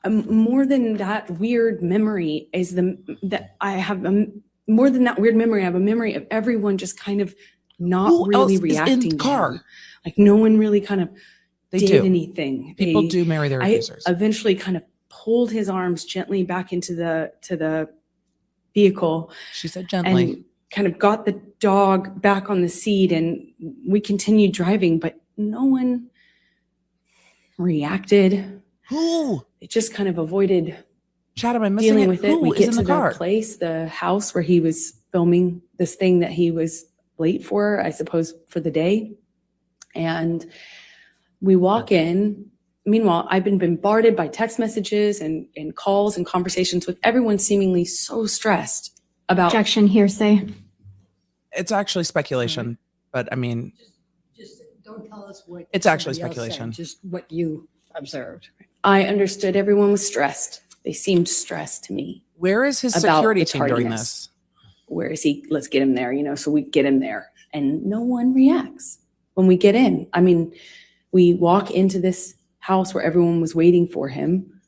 more than that weird memory is more than that weird memory, I have a memory of everyone just kind of not Who really else is reacting in the to car? him. Like no one really kind of They did do. anything. People do marry their I abusers. eventually kind of pulled his arms gently back into the vehicle She said gently. and kind of got the dog back on the seat, and we continued driving, but no one reacted. Who? It just kind of avoided Chad, am I missing dealing it? with it. Who We is get in to the car? the house where he was filming this thing that he was late for, I suppose, for the day. And we walk in. Meanwhile, I've been bombarded by text messages and calls and conversations with everyone seemingly so stressed about Objection, hearsay. It's actually speculation, but I mean, Just don't tell us what. It's actually somebody else said, speculation. Just what you observed. I understood everyone was stressed. They seemed stressed to me. where is his About security the team during tardiness. this? Where is he? Let's get him there, so we get him there. And no one reacts when we get in. I mean, we walk into this house where everyone was waiting for him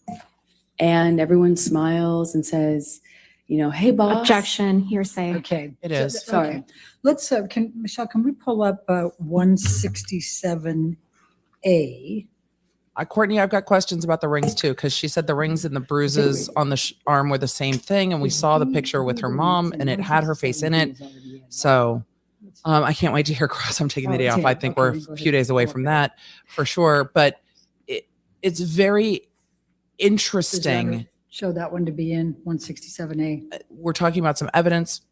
and everyone smiles and says, hey, boss. Objection, hearsay. Okay. It is. Sorry. Okay. Let's, Michelle, can we pull up 167A? Courtney, I've got questions about the rings too, because she said the rings and the bruises on the arm were the same thing. And we saw the picture with her mom and it had her face in it. So I can't wait to hear Cross. I'm taking the day off. I think we're a few days away from that for sure. But it's very interesting. Show that one to be in 167A. We're talking about some evidence.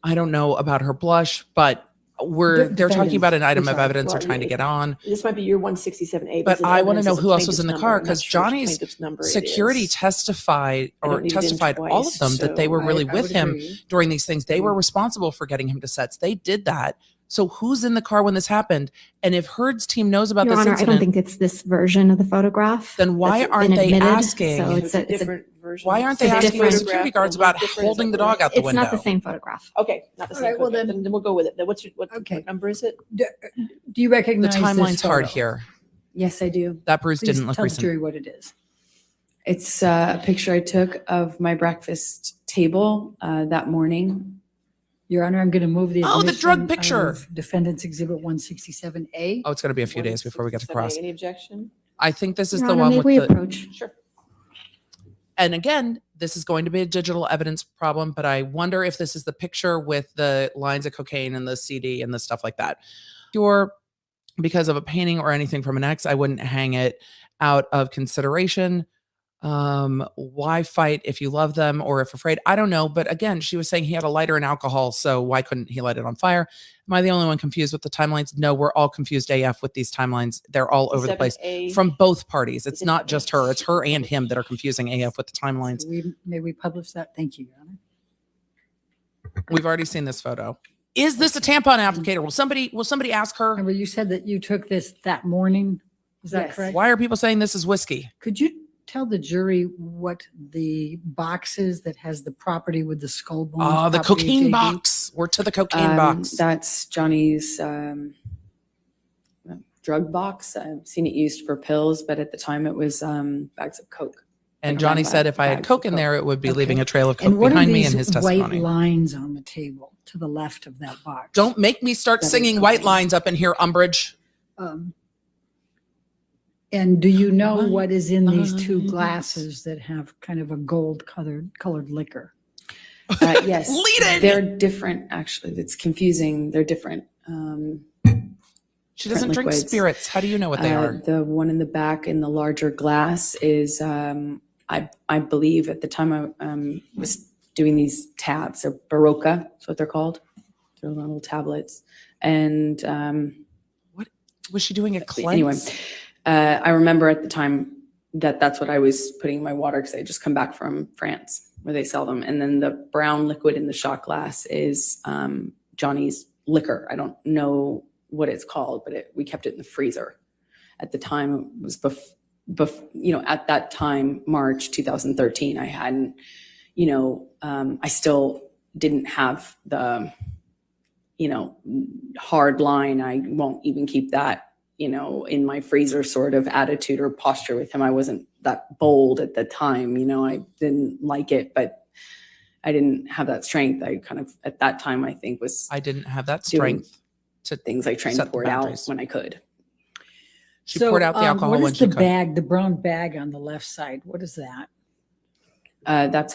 I don't know about her blush, but they're talking about an item of sorry. evidence they're Well, trying to get on. This might be your 167A. But this is I want to evidence know as a who else was plaintiff's in the number. car I'm not because sure which Johnny's plaintiff's number it security is. testified I don't or need it in testified all of twice, them that they so were really I with would him agree. during these things. They were responsible for getting him to sets. They did that. So who's in the car when this happened? And if Heard's team knows about Your this Honor, I don't incident, think it's this version of the photograph. then why that's aren't been they admitted, asking? So It's a different version. Why aren't It's they a asking the different security guards photograph. about One's different, holding is the that dog out the it's window? not the same photograph. Okay, not the All same right, well, photograph. Then we'll go with it. Then what Okay. number is it? Do you The recognize this timeline's hard photo? here. Yes, I do. That Bruce Please didn't look tell the recent. jury what it is. It's a picture I took of my breakfast table that morning. Your Honor, I'm going to move the Oh, the drug admission picture. of Defendant's Exhibit 167A. Oh, it's going to be a few days before we get to 167A. cross. Any objection? I think this is Your the Honor, one may with we the. approach? Sure. And again, this is going to be a digital evidence problem, but I wonder if this is the picture with the lines of cocaine and the CD and the stuff like that. Or because of a painting or anything from an ex, I wouldn't hang it out of consideration. Why fight if you love them or if afraid? I don't know. But again, she was saying he had a lighter and alcohol, so why couldn't he light it on fire? Am I the only one confused with the timelines? No, we're all confused AF with these timelines. They're all over the place 7A. from both parties. It's Is it not A? just her. It's her and him that are confusing AF with the timelines. May we publish that? Thank you, Your Honor. We've already seen this photo. Is this a tampon applicator? Will somebody ask her? Remember, you said that you took this that morning. Is that Yes. correct? Why are people saying this is whiskey? Could you tell the jury what the box is that has the property with the skull bones? Oh, the property of cocaine JD? box. We're to the cocaine box. That's Johnny's drug box. I've seen it used for pills, but at the time it was bags of Coke. And like Johnny around said if I had bags of Coke in Coke. there, it would be Okay. leaving a trail of And Coke what are behind me these in his white testimony. lines on the table to the left of that box? Don't make me start That is singing white cocaine. lines up in here, Umbridge. And do you know what is in these two Lines. glasses that have kind of a gold colored liquor? Yes, Leading! they're different. Actually, it's confusing. They're different. She doesn't drink liquids. spirits. How do you know what they are? The one in the back in the larger glass is, I believe at the time I was doing these tabs, or Barocca, that's what they're called. They're little tablets. And Was she doing a cleanse? anyway, I remember at the time that's what I was putting in my water because I had just come back from France where they sell them. And then the brown liquid in the shot glass is Johnny's liquor. I don't know what it's called, but we kept it in the freezer. At the time, it was at that time, March 2013, I hadn't, I still didn't have the, hard line. I won't even keep that, in my freezer sort of attitude or posture with him. I wasn't that bold at the time, I didn't like it, but I didn't have that strength. I kind of, at that time, I think I didn't have that doing strength to things I trained set to the pour it out boundaries. when I could. She poured out the alcohol when What is she the could. bag, the brown bag on the left side? What is that? That's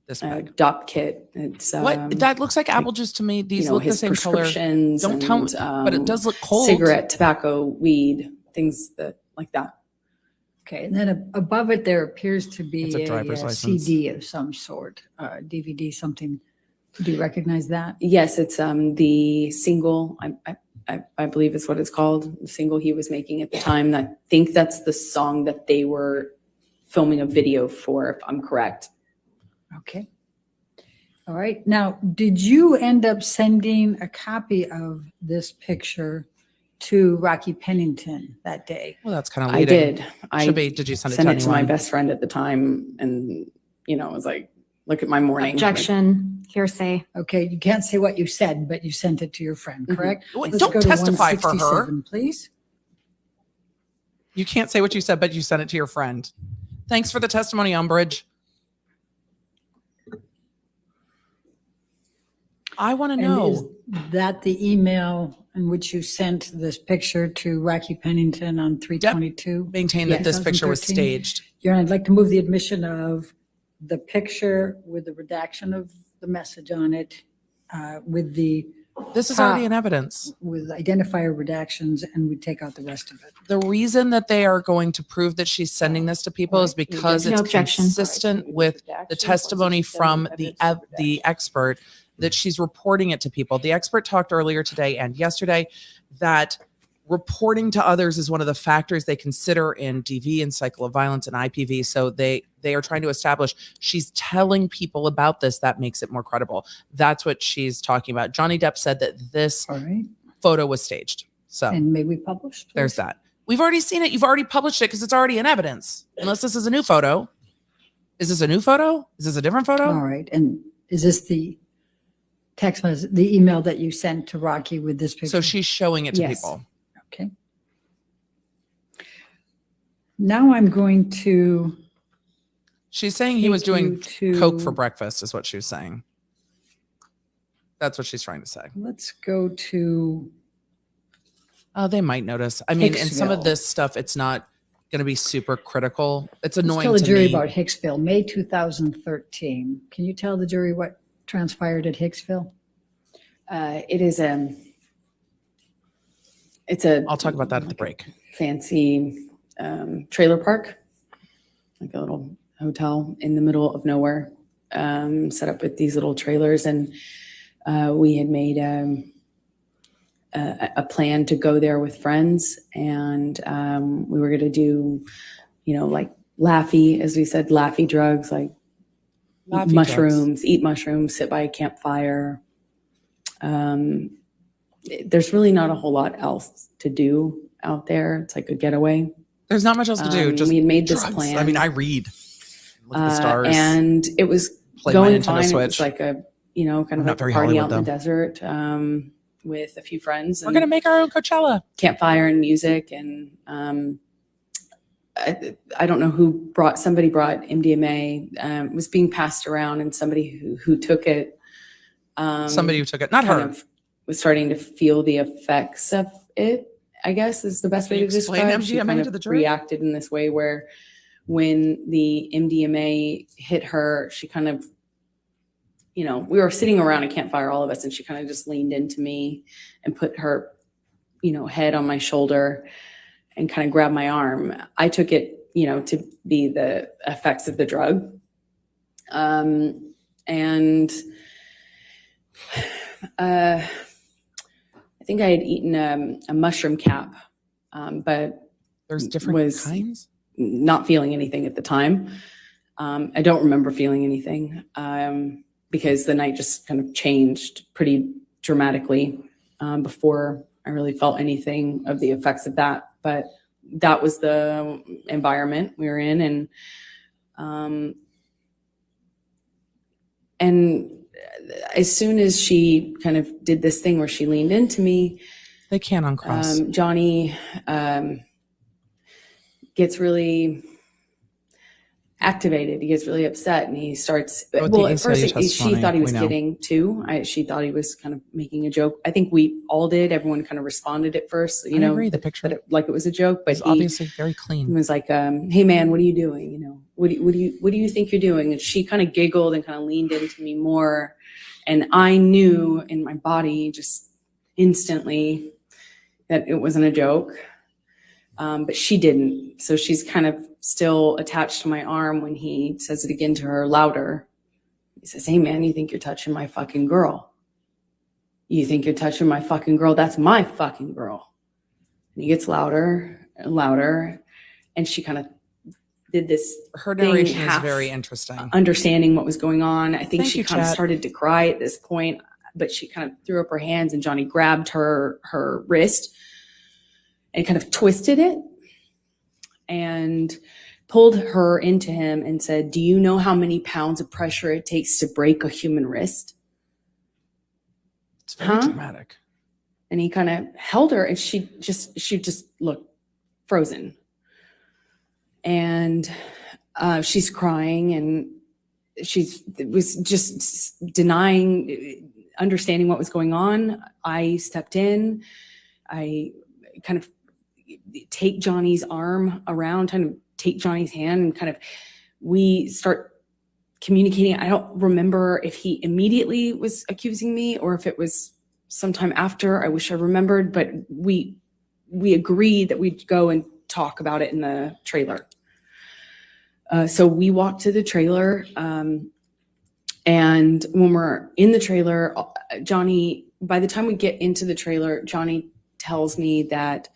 This bag. Docket. It's What? That looks like apple juice to me. These look the his same color. prescriptions. Don't tell me, but it does look cold. Cigarette, tobacco, weed, things that like that. Okay, and then above it, there appears to be It's a driver's a license. CD of some sort, DVD, something. Do you recognize that? Yes, it's the single. I believe is what it's called. The single he was making at the time. I think that's the song that they were filming a video for, if I'm correct. Okay. All right. Now, did you end up sending a copy of this picture to Rocky Pennington that day? Well, that's kind of I leading. did. I Should be. Did you send it sent to it to my anyone? best friend at the time, and I was like, "Look at my morning." Objection, hearsay. Okay, you can't say what you said, but you sent it to your friend, Mhm. correct? Wait, Let's don't go to testify for her. 167, please. You can't say what you said, but you sent it to your friend. Thanks for the testimony, Umbridge. I want to And know. is that the email in which you sent this picture to Rocky Pennington on 322? Maintain that Yes. this picture was 2013. staged. Your Honor, I'd like to move the admission of the picture with the redaction of the message on it, with This is already in evidence. with identifier redactions, and we take out the rest of it. The reason that they are going to prove that she's sending this to people is because No it's objection. consistent with the testimony from the expert that she's reporting it to people. The expert talked earlier today and yesterday that reporting to others is one of the factors they consider in DV and cycle of violence and IPV. So they are trying to establish she's telling people about this. That makes it more credible. That's what she's talking about. Johnny Depp said that this All right. photo was staged. So And may we publish? Please? there's that. We've already seen it. You've already published it because it's already in evidence. Unless this is a new photo. Is this a new photo? Is this a different photo? All right. And is this the text message, the email that you sent to Rocky with this picture? So she's showing it to Yes. people. Okay. Now I'm going to. She's saying he was take doing you to- coke for breakfast is what she was saying. That's what she's trying to say. Let's go to. They might notice. I mean, in some of Hicksville. this stuff, it's not going to be super critical. It's Let's annoying tell the to jury me. about Hicksville, May 2013. Can you tell the jury what transpired at Hicksville? It is it's a I'll talk about that at the break. fancy trailer park, like a little hotel in the middle of nowhere, set up with these little trailers. And we had made a plan to go there with friends, and we were going to do, like laffy, as we said, laffy drugs, like Laffy mushrooms, eat mushrooms, sit by a campfire. There's really not a whole lot else to do out there. It's like a getaway. There's not much else to do. Just we had made this drugs. plan. I mean, I read. Look at the stars. And it was Play my going Nintendo fine. It Switch. was like a, kind I'm of not like a very party Hollywood, out in the though. desert with a few friends. We're And going to make our own Coachella. campfire and music. And I don't know somebody brought MDMA. It was being passed around, and somebody who took it. Somebody who took it. Not kind her. of was starting to feel the effects of it, I guess is the best Can way you to explain describe. She MDMA kind to of the jury? reacted in this way where when the MDMA hit her, she kind of, we were sitting around a campfire, all of us, and she kind of just leaned into me and put her, head on my shoulder and kind of grabbed my arm. I took it, to be the effects of the drug. And I think I had eaten a mushroom cap, but There's different was- kinds. not feeling anything at the time. I don't remember feeling anything because the night just kind of changed pretty dramatically before I really felt anything of the effects of that. But that was the environment we were in. And as soon as she kind of did this thing where she leaned into me, They can uncross. Johnny gets really activated. He gets really upset, and he starts. With the Well, at ACLU first she testimony, thought he was we know. kidding too. She thought he was kind of making a joke. I think we all did. Everyone kind of responded at first, I agree. The picture that like it was a joke. But is he obviously very clean. was like, "Hey man, what are you doing? What do you think you're doing?" And she kind of giggled and kind of leaned into me more, and I knew in my body just instantly that it wasn't a joke. But she didn't. So she's kind of still attached to my arm when he says it again to her louder. He says, "Hey man, you think you're touching my fucking girl? You think you're touching my fucking girl? That's my fucking girl." And he gets louder and louder. And she kind of did this Her thing narration is half very interesting. understanding what was going on. I think Thank she you, kind of chat. started to cry at this point, but she kind of threw up her hands, and Johnny grabbed her wrist and kind of twisted it and pulled her into him and said, "Do you know how many pounds of pressure it takes to break a human wrist?" It's very Huh? dramatic. And he kind of held her, and she just looked frozen. And she's crying, and was just denying understanding what was going on. I stepped in. I kind of take Johnny's arm around, kind of take Johnny's hand, and kind of we start communicating. I don't remember if he immediately was accusing me or if it was sometime after. I wish I remembered, but we agreed that we'd go and talk about it in the trailer. So we walked to the trailer. And when we're in the trailer, Johnny, by the time we get into the trailer, Johnny tells me that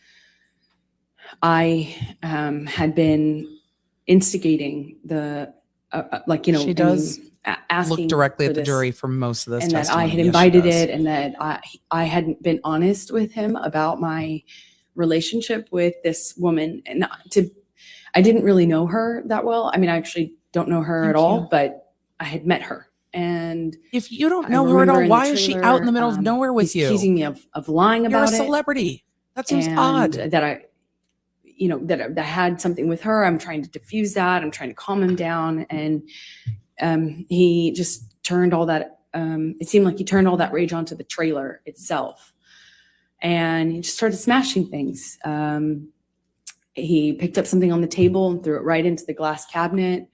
I had been instigating the, She does asking look directly for at the this, jury for most of this and that I testimony. had Yes, she invited does. it, and that I hadn't been honest with him about my relationship with this woman. And I didn't really know her that well. I mean, I actually don't know her Thank at all, you. but I had met her. And If you don't I know her at remember all, in the why is she out in the middle trailer, of nowhere with he's you? accusing me of lying You're a about it, celebrity. That seems and odd. that I had something with her. I'm trying to diffuse that. I'm trying to calm him down. And he just turned all that, it seemed like he turned all that rage onto the trailer itself. And he just started smashing things. He picked up something on the table and threw it right into the glass cabinet.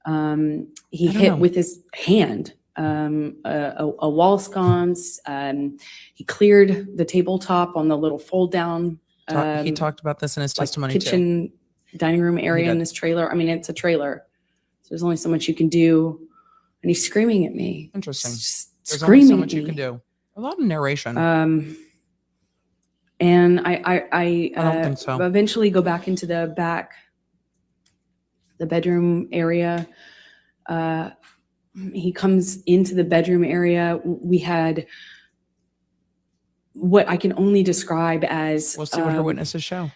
He I don't hit know. with his hand a wall sconce. He cleared the tabletop on the little fold down. He talked about this in his Like testimony too. kitchen, dining room area in did. this trailer. I mean, it's a trailer, so there's only so much you can do. And he's screaming at me. Interesting. Just There's only screaming so at much you me. can do. A lot of narration. And I don't think so. eventually go back into the bedroom area. He comes into the bedroom area. We had what I can only describe as We'll see what her witnesses show.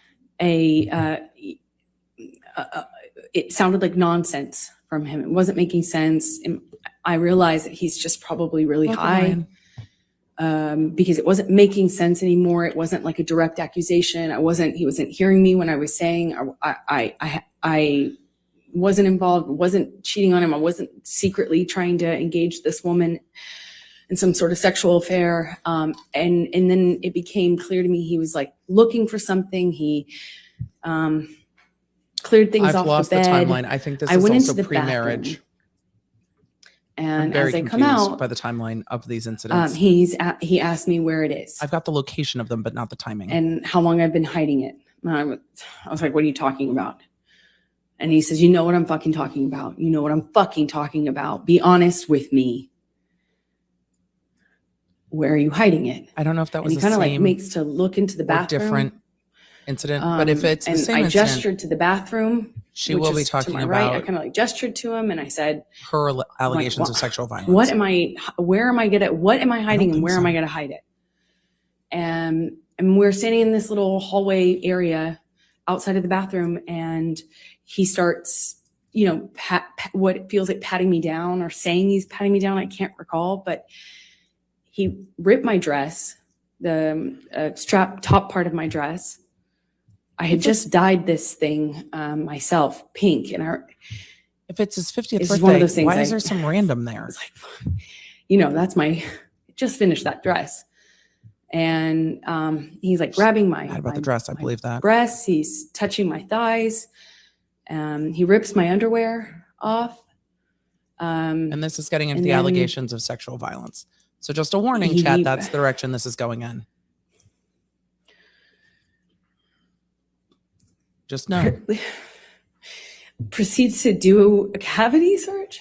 it sounded like nonsense from him. It wasn't making sense. And I realized that he's just probably really Look, high. Because it wasn't making sense anymore. It wasn't like a direct accusation. He wasn't hearing me when I was saying I wasn't involved, wasn't cheating on him. I wasn't secretly trying to engage this woman in some sort of sexual affair. And then it became clear to me he was like looking for something. He cleared things I've off lost the bed. timeline. I think this I is went also into the pre-marriage. bathroom. And I'm very as I come confused out, by the timeline of these incidents. he asked me where it is. I've got the location of them, but not the timing. And how long I've been hiding it. And I was like, what are you talking about? And he says, you know what I'm fucking talking about. You know what I'm fucking talking about. Be honest with me. Where are you hiding it? I don't know if that was And he the kind of like same makes to look into the or bathroom. different incident. But if it's the and same I incident, gestured to the bathroom. she which will be is to talking my right. I about kind of like gestured to him and I said, her allegations what- of sexual violence. what am I hiding and think where am so. I going to hide it? And we're standing in this little hallway area outside of the bathroom and he starts, what it feels like patting me down or saying he's patting me down. I can't recall, but he ripped my dress, the strap top part of my dress. I had just dyed this thing myself pink, and If it's his 50th It's birthday, one of those things why I- is there some random there? was like, that's just finished that dress. And he's like grabbing my, Mad about the my dress, I believe that. breasts. He's touching my thighs. He rips my underwear off. And this is getting into And the then- allegations of sexual violence. So just a warning, He- Chad, that's the direction this is going in. Just know. Proceeds to do a cavity search.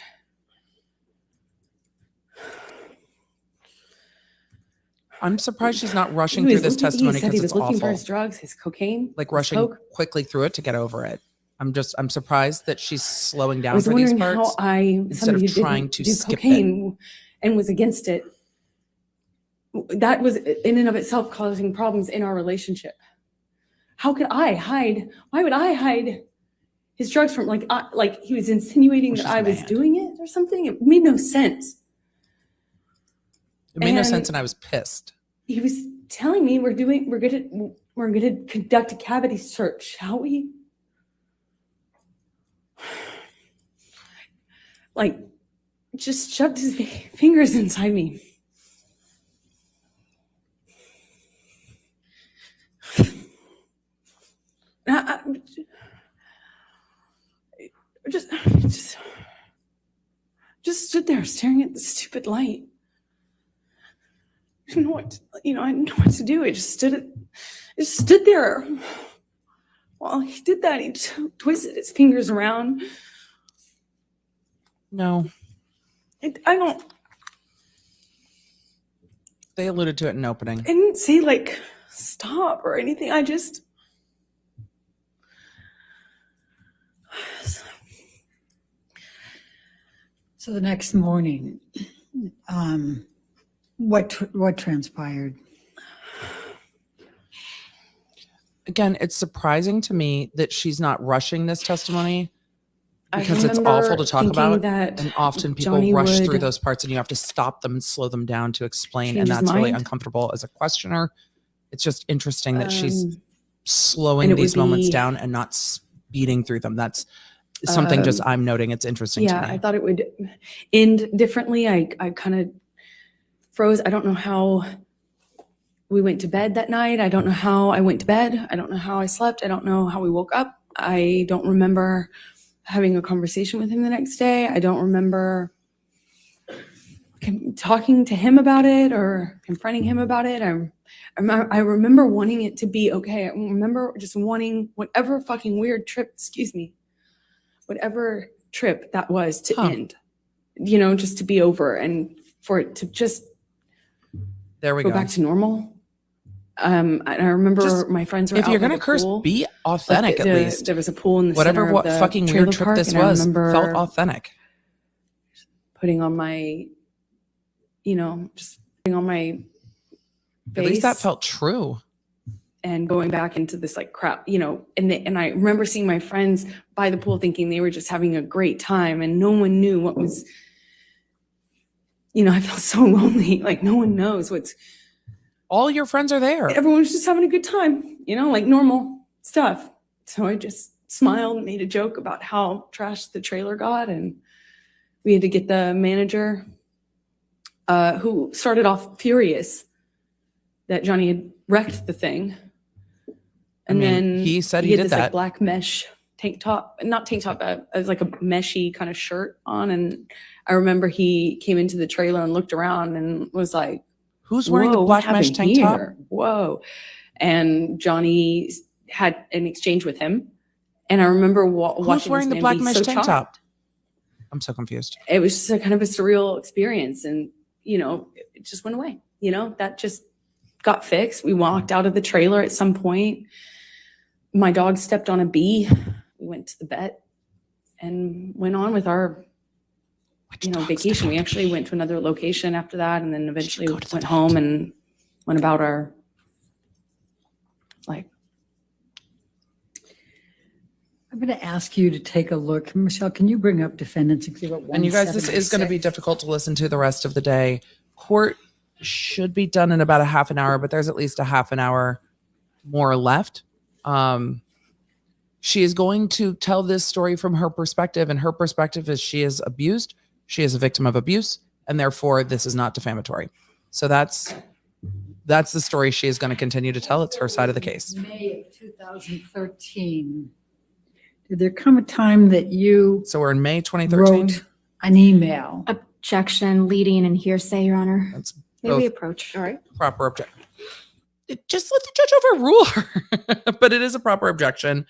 I'm surprised she's not rushing He through was this looking- testimony He said because he it's was looking for awful. his drugs, his cocaine, Like his rushing coke. quickly through it to get over it. I'm surprised that she's slowing I down was for these wondering parts. how instead of somebody who trying didn't to do skip it. cocaine and was against it. That was in and of itself causing problems in our relationship. How could I hide? Why would I hide his drugs from like he was insinuating Well, that she's I was mad. doing it or something? It made no sense. It made no And- sense and I was pissed. He was telling me we're gonna conduct a cavity search, shall we? Like, just shoved his fingers inside me. I just stood there staring at the stupid light. I didn't know what I didn't know what to do. I just stood there. While he did that, he twisted his fingers around. No. I don't, They alluded to it in opening. I didn't say like stop or anything. I just. So the next morning, what transpired? Again, it's surprising to me that she's not rushing this testimony I because it's remember awful to talk thinking about. that And often people Johnny rush through would those parts and you have to stop them and slow them down to explain. change And his that's really mind. uncomfortable as a questioner. It's just interesting that she's and slowing it these would moments be, down and not speeding through them. That's something just I'm noting. It's interesting yeah, to me. I thought it would end differently. I kind of froze. I don't know how we went to bed that night. I don't know how I went to bed. I don't know how I slept. I don't know how we woke up. I don't remember having a conversation with him the next day. I don't remember talking to him about it or confronting him about it. I remember wanting it to be okay. I remember just wanting whatever fucking weird trip, excuse me, whatever trip that was to end, just to be over and for it to just There we go go. back to normal. And I remember Just, my friends were if out you're by going to the curse, pool. be authentic Like at least. There was a pool in the Whatever center what of the fucking trailer weird trip park, this and I was remember felt authentic. putting on my, just putting on my At least that face felt true. and going back into this like crap, and I remember seeing my friends by the pool thinking they were just having a great time and no one knew what was, I felt so lonely. Like no one knows what's, All your friends are there. everyone was just having a good time, like normal stuff. So I just smiled and made a joke about how trashed the trailer got. And we had to get the manager who started off furious that Johnny had wrecked the thing. And then he said he had did this that. like black mesh tank top, not tank top, it was like a meshy kind of shirt on. And I remember he came into the trailer and looked around and was like, Who's wearing the "Whoa, black what mesh happened tank top? here? Whoa." And Johnny had an exchange with him. And I remember watching Who's wearing this the man black be mesh so tank charmed. top? I'm so confused. It was just a kind of a surreal experience. And, it just went away. That just got fixed. We walked out of the trailer at some point. My dog stepped on a bee. We went to the vet and went on with our vacation. We actually went to another location after that, and then eventually went home and went about our life. I'm going to ask you to take a look. Michelle, can you bring up Defendant's Exhibit 176? And you guys, this is going to be difficult to listen to the rest of the day. Court should be done in about a half an hour, but there's at least a half an hour more left. She is going to tell this story from her perspective, and her perspective is she is abused. She is a victim of abuse, and therefore this is not defamatory. So that's the story she is going to continue to tell. It's her side of the case. May of 2013. Did there come a time that you So we're in May 2013. wrote an email? Objection, leading, and hearsay, Your Honor. That's May we both approach? All right. proper objection. Just let the judge overrule her. But it is a proper objection.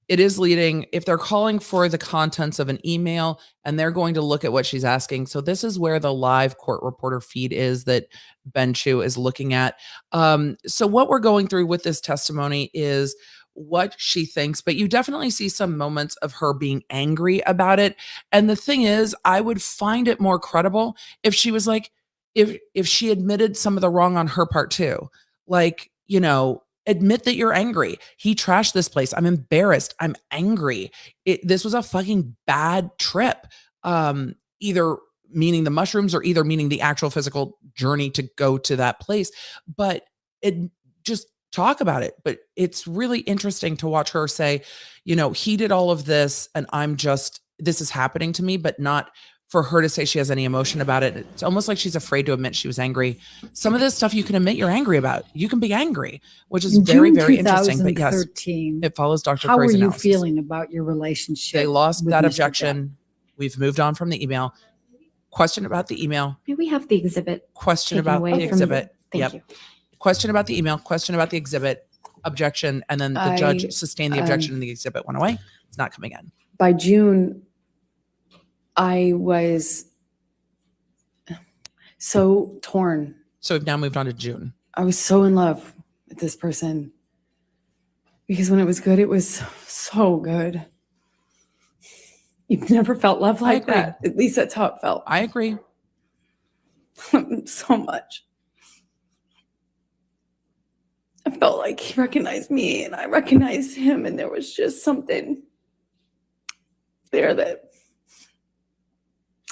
It is leading, if they're calling for the contents of an email and they're going to look at what she's asking. So this is where the live court reporter feed is that Ben Chu is looking at. So what we're going through with this testimony is what she thinks, but you definitely see some moments of her being angry about it. And the thing is, I would find it more credible if she was like, if she admitted some of the wrong on her part too. Like, admit that you're angry. He trashed this place. I'm embarrassed. I'm angry. This was a fucking bad trip. Either meaning the mushrooms or either meaning the actual physical journey to go to that place. But it just talk about it. But it's really interesting to watch her say, he did all of this and this is happening to me, but not for her to say she has any emotion about it. It's almost like she's afraid to admit she was angry. Some of this stuff you can admit you're angry about. You can be angry, which is very, very interesting. But yes, it follows Dr. How were Curry's you analysis. feeling about your relationship? They lost with that Mr. objection. Depp? We've moved on from the email. Question about the email. May we have the exhibit Question taken about away the from exhibit. Thank you. Question about the email. Question about the exhibit. Objection. And then the judge sustained the objection and the exhibit went away. It's not coming in. By June, I was so torn. So we've now moved on to June. I was so in love with this person because when it was good, it was so good. You've never felt love I like agree. that. At least that's how it felt. I agree. So much. I felt like he recognized me and I recognized him, and there was just something there that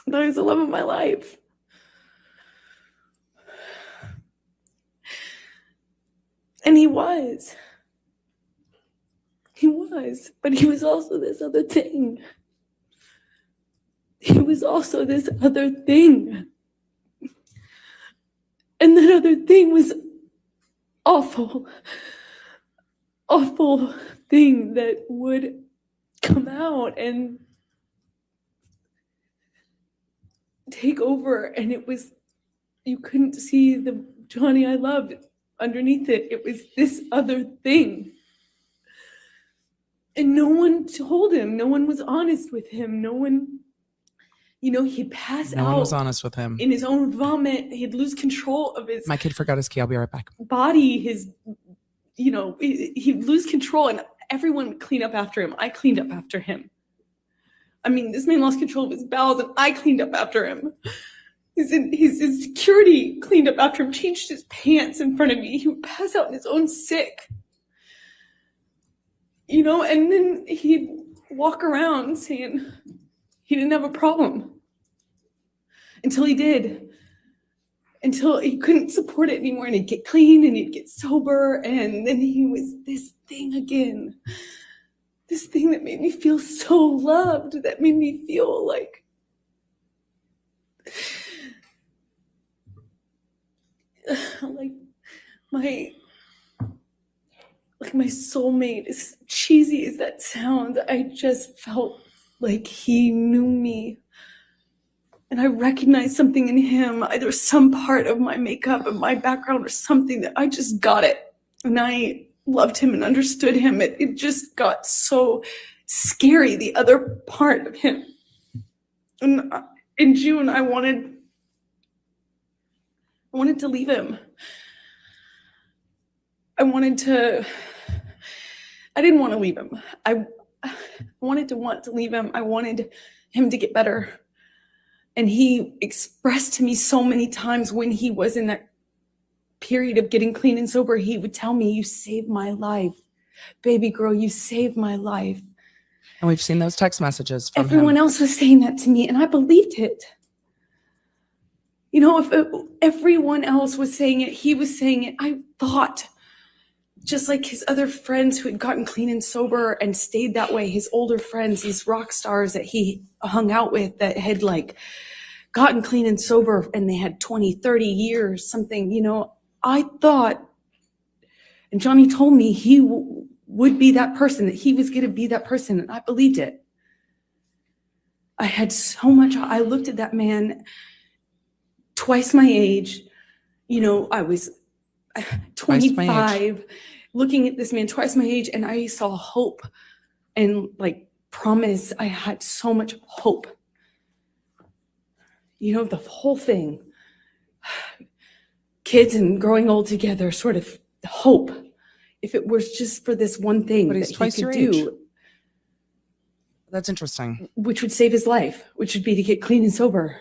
was the love of my life. And he was. He was. But he was also this other thing. He was also this other thing. And that other thing was awful. Awful thing that would come out and take over. And it was, you couldn't see the Johnny I loved underneath it. It was this other thing. And no one told him. No one was honest with him. No one, he'd pass No one was out honest with him. in his own vomit. He'd lose control of his My kid forgot his key. I'll be right back. body, he'd lose control, and everyone would clean up after him. I cleaned up after him. I mean, this man lost control of his bowels, and I cleaned up after him. His security cleaned up after him, changed his pants in front of me. He would pass out in his own sick. And then he'd walk around saying he didn't have a problem. Until he did. Until he couldn't support it anymore, and he'd get clean and he'd get sober, and then he was this thing again. This thing that made me feel so loved, that made me feel like my soulmate. As cheesy as that sounds, I just felt like he knew me. And I recognized something in him, either some part of my makeup and my background or something, that I just got it. And I loved him and understood him. It just got so scary, the other part of him. And in June, I wanted to leave him. I didn't want to leave him. I wanted to leave him. I wanted him to get better. And he expressed to me so many times when he was in that period of getting clean and sober, he would tell me, "You saved my life. Baby girl, you saved my life." And we've seen those text messages from Everyone him. else was saying that to me, and I believed it. If everyone else was saying it, he was saying it. I thought, just like his other friends who had gotten clean and sober and stayed that way, his older friends, these rock stars that he hung out with that had gotten clean and sober and they had 20, 30 years, something, I thought, and Johnny told me he would be that person, that he was going to be that person, and I believed it. I had so much, I looked at that man twice my age, I was 25, looking at this man twice my age, and I saw hope and promise. I had so much hope. The whole thing, kids and growing old together, sort of hope. If it was just for this one thing But he's that twice he could your age. do, That's interesting. which would save his life, which would be to get clean and sober.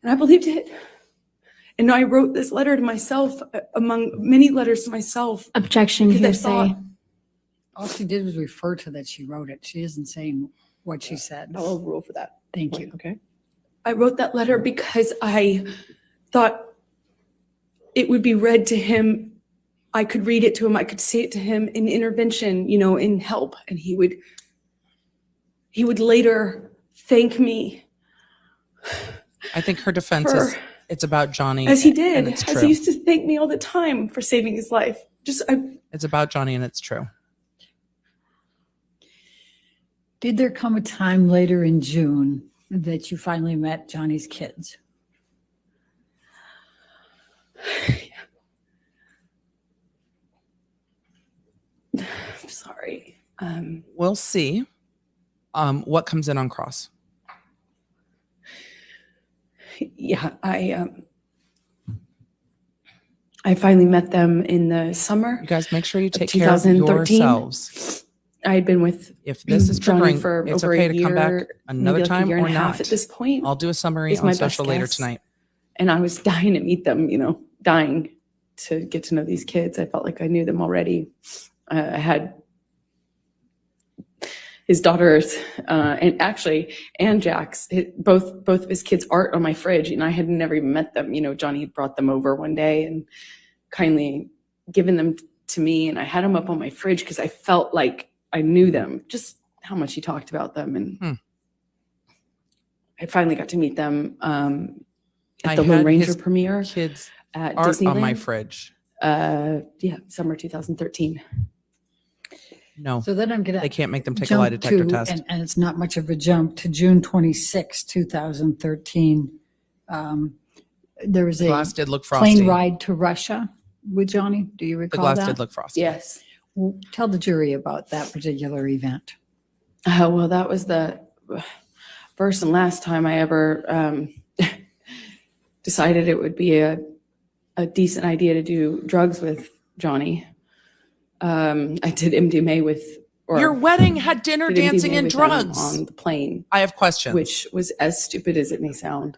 And I believed it. And I wrote this letter to myself, among many letters to myself. Objection, Because I hearsay. thought- All she did was refer to that she wrote it. She isn't saying what she said. I'll overrule for that. Thank you. Okay. I wrote that letter because I thought it would be read to him. I could read it to him. I could say it to him in intervention, in help. And he would later thank me. I think her defense is it's about Johnny. As he did, and it's as true. he used to thank me all the time for saving his life. It's about Johnny, and it's true. Did there come a time later in June that you finally met Johnny's kids? I'm sorry. We'll see what comes in on cross. Yeah, I finally met them in the summer. You guys make sure you of take care of 2013. yourselves. I had been with If this is Johnny triggering, for it's over okay a to come back year, another maybe like time a year and or a half not. at this point. I'll do a summary is on my social best later guess. tonight. And I was dying to meet them, dying to get to know these kids. I felt like I knew them already. I had his daughters, and Jack's, both of his kids' art on my fridge, and I had never even met them. Johnny had brought them over one day and kindly given them to me, and I had them up on my fridge because I felt like I knew them, just how much he talked about them. And I finally got to meet them at the Lone Ranger premiere Kids at art Disneyland. on my fridge. Summer 2013. No, So then I'm going they to can't make them take a lie detector test. and it's not much of a jump, to June 26, 2013. There was The a glass did look frosty. plane ride to Russia with Johnny. Do you The recall glass that? did look frosty. Yes. Tell the jury about that particular event. Well, that was the first and last time I ever decided it would be a decent idea to do drugs with Johnny. I did MDMA with, or Your wedding had dinner, did MDMA dancing, and with him drugs. on the plane, I have questions. which was as stupid as it may sound.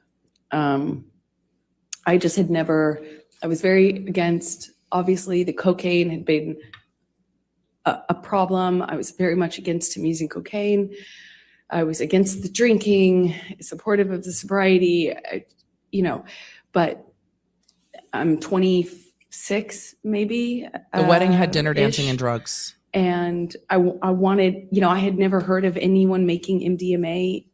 I just had never, I was very against, obviously the cocaine had been a problem. I was very much against him using cocaine. I was against the drinking, supportive of the sobriety, but I'm 26 maybe. The wedding had dinner, dancing, ish. and drugs. And I wanted, I had never heard of anyone making MDMA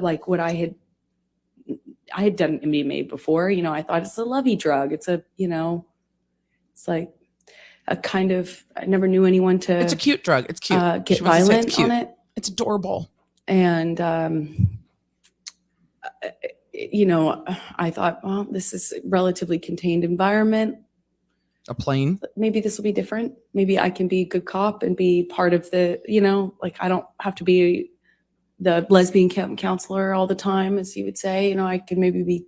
like what I had done MDMA before. I thought it's a lovey drug. It's it's like a kind of, I never knew anyone to. It's a cute drug. It's cute. Get She wants to say it's violent cute. on it. It's adorable. And, I thought, well, this is a relatively contained environment. A plane. Maybe this will be different. Maybe I can be a good cop and be part of the, I don't have to be the lesbian counselor all the time, as you would say. I can maybe be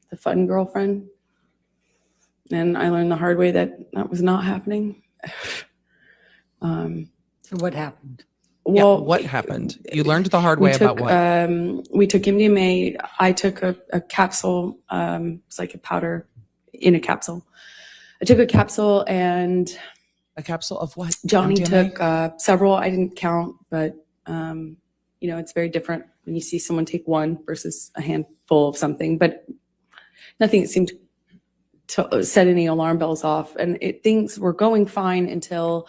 the fun girlfriend. And I learned the hard way that was not happening. So what happened? Well, what happened? You learned the hard way about what? We took MDMA. I took a capsule. It's like a powder in a capsule. I took a capsule, and A capsule of what? Johnny MDMA? took several. I didn't count, but it's very different when you see someone take one versus a handful of something. But nothing that seemed to set any alarm bells off, and things were going fine until.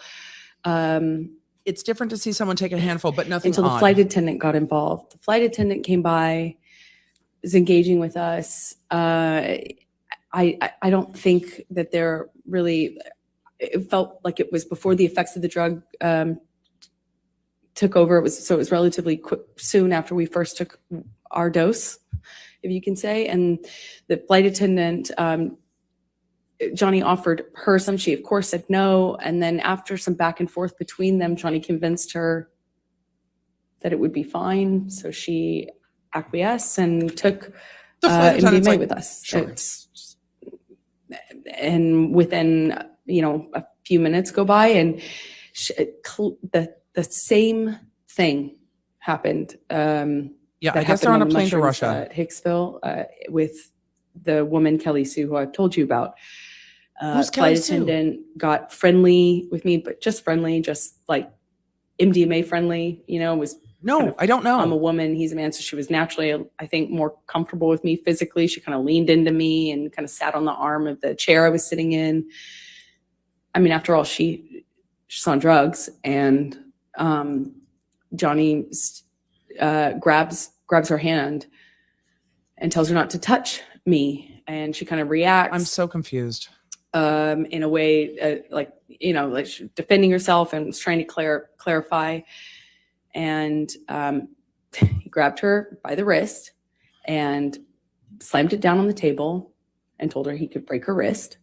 It's different to see someone take a handful, but nothing Until the odd. flight attendant got involved. The flight attendant came by, was engaging with us. I don't think that they're really, it felt like it was before the effects of the drug took over. It was relatively quick, soon after we first took our dose, if you can say. And the flight attendant, Johnny offered her some. She, of course, said no. And then after some back and forth between them, Johnny convinced her that it would be fine. So she acquiesced and took The flight attendant's MDMA like, with us. sure. And within, a few minutes go by, and the same thing happened. Yeah, that I guess they're on a happened the plane to mushrooms, Russia. at Hicksville with the woman, Kelly Sue, who I've told you about. Who's Kelly Flight Sue? attendant got friendly with me, but just friendly, just like MDMA friendly, was No, kind of- I don't know. I'm a woman, he's a man. So she was naturally, I think, more comfortable with me physically. She kind of leaned into me and kind of sat on the arm of the chair I was sitting in. I mean, after all, she's on drugs, and Johnny grabs her hand and tells her not to touch me. And she kind of reacts. I'm so confused. In a way, like she's defending herself and was trying to clarify. And he grabbed her by the wrist and slammed it down on the table and told her he could break her wrist.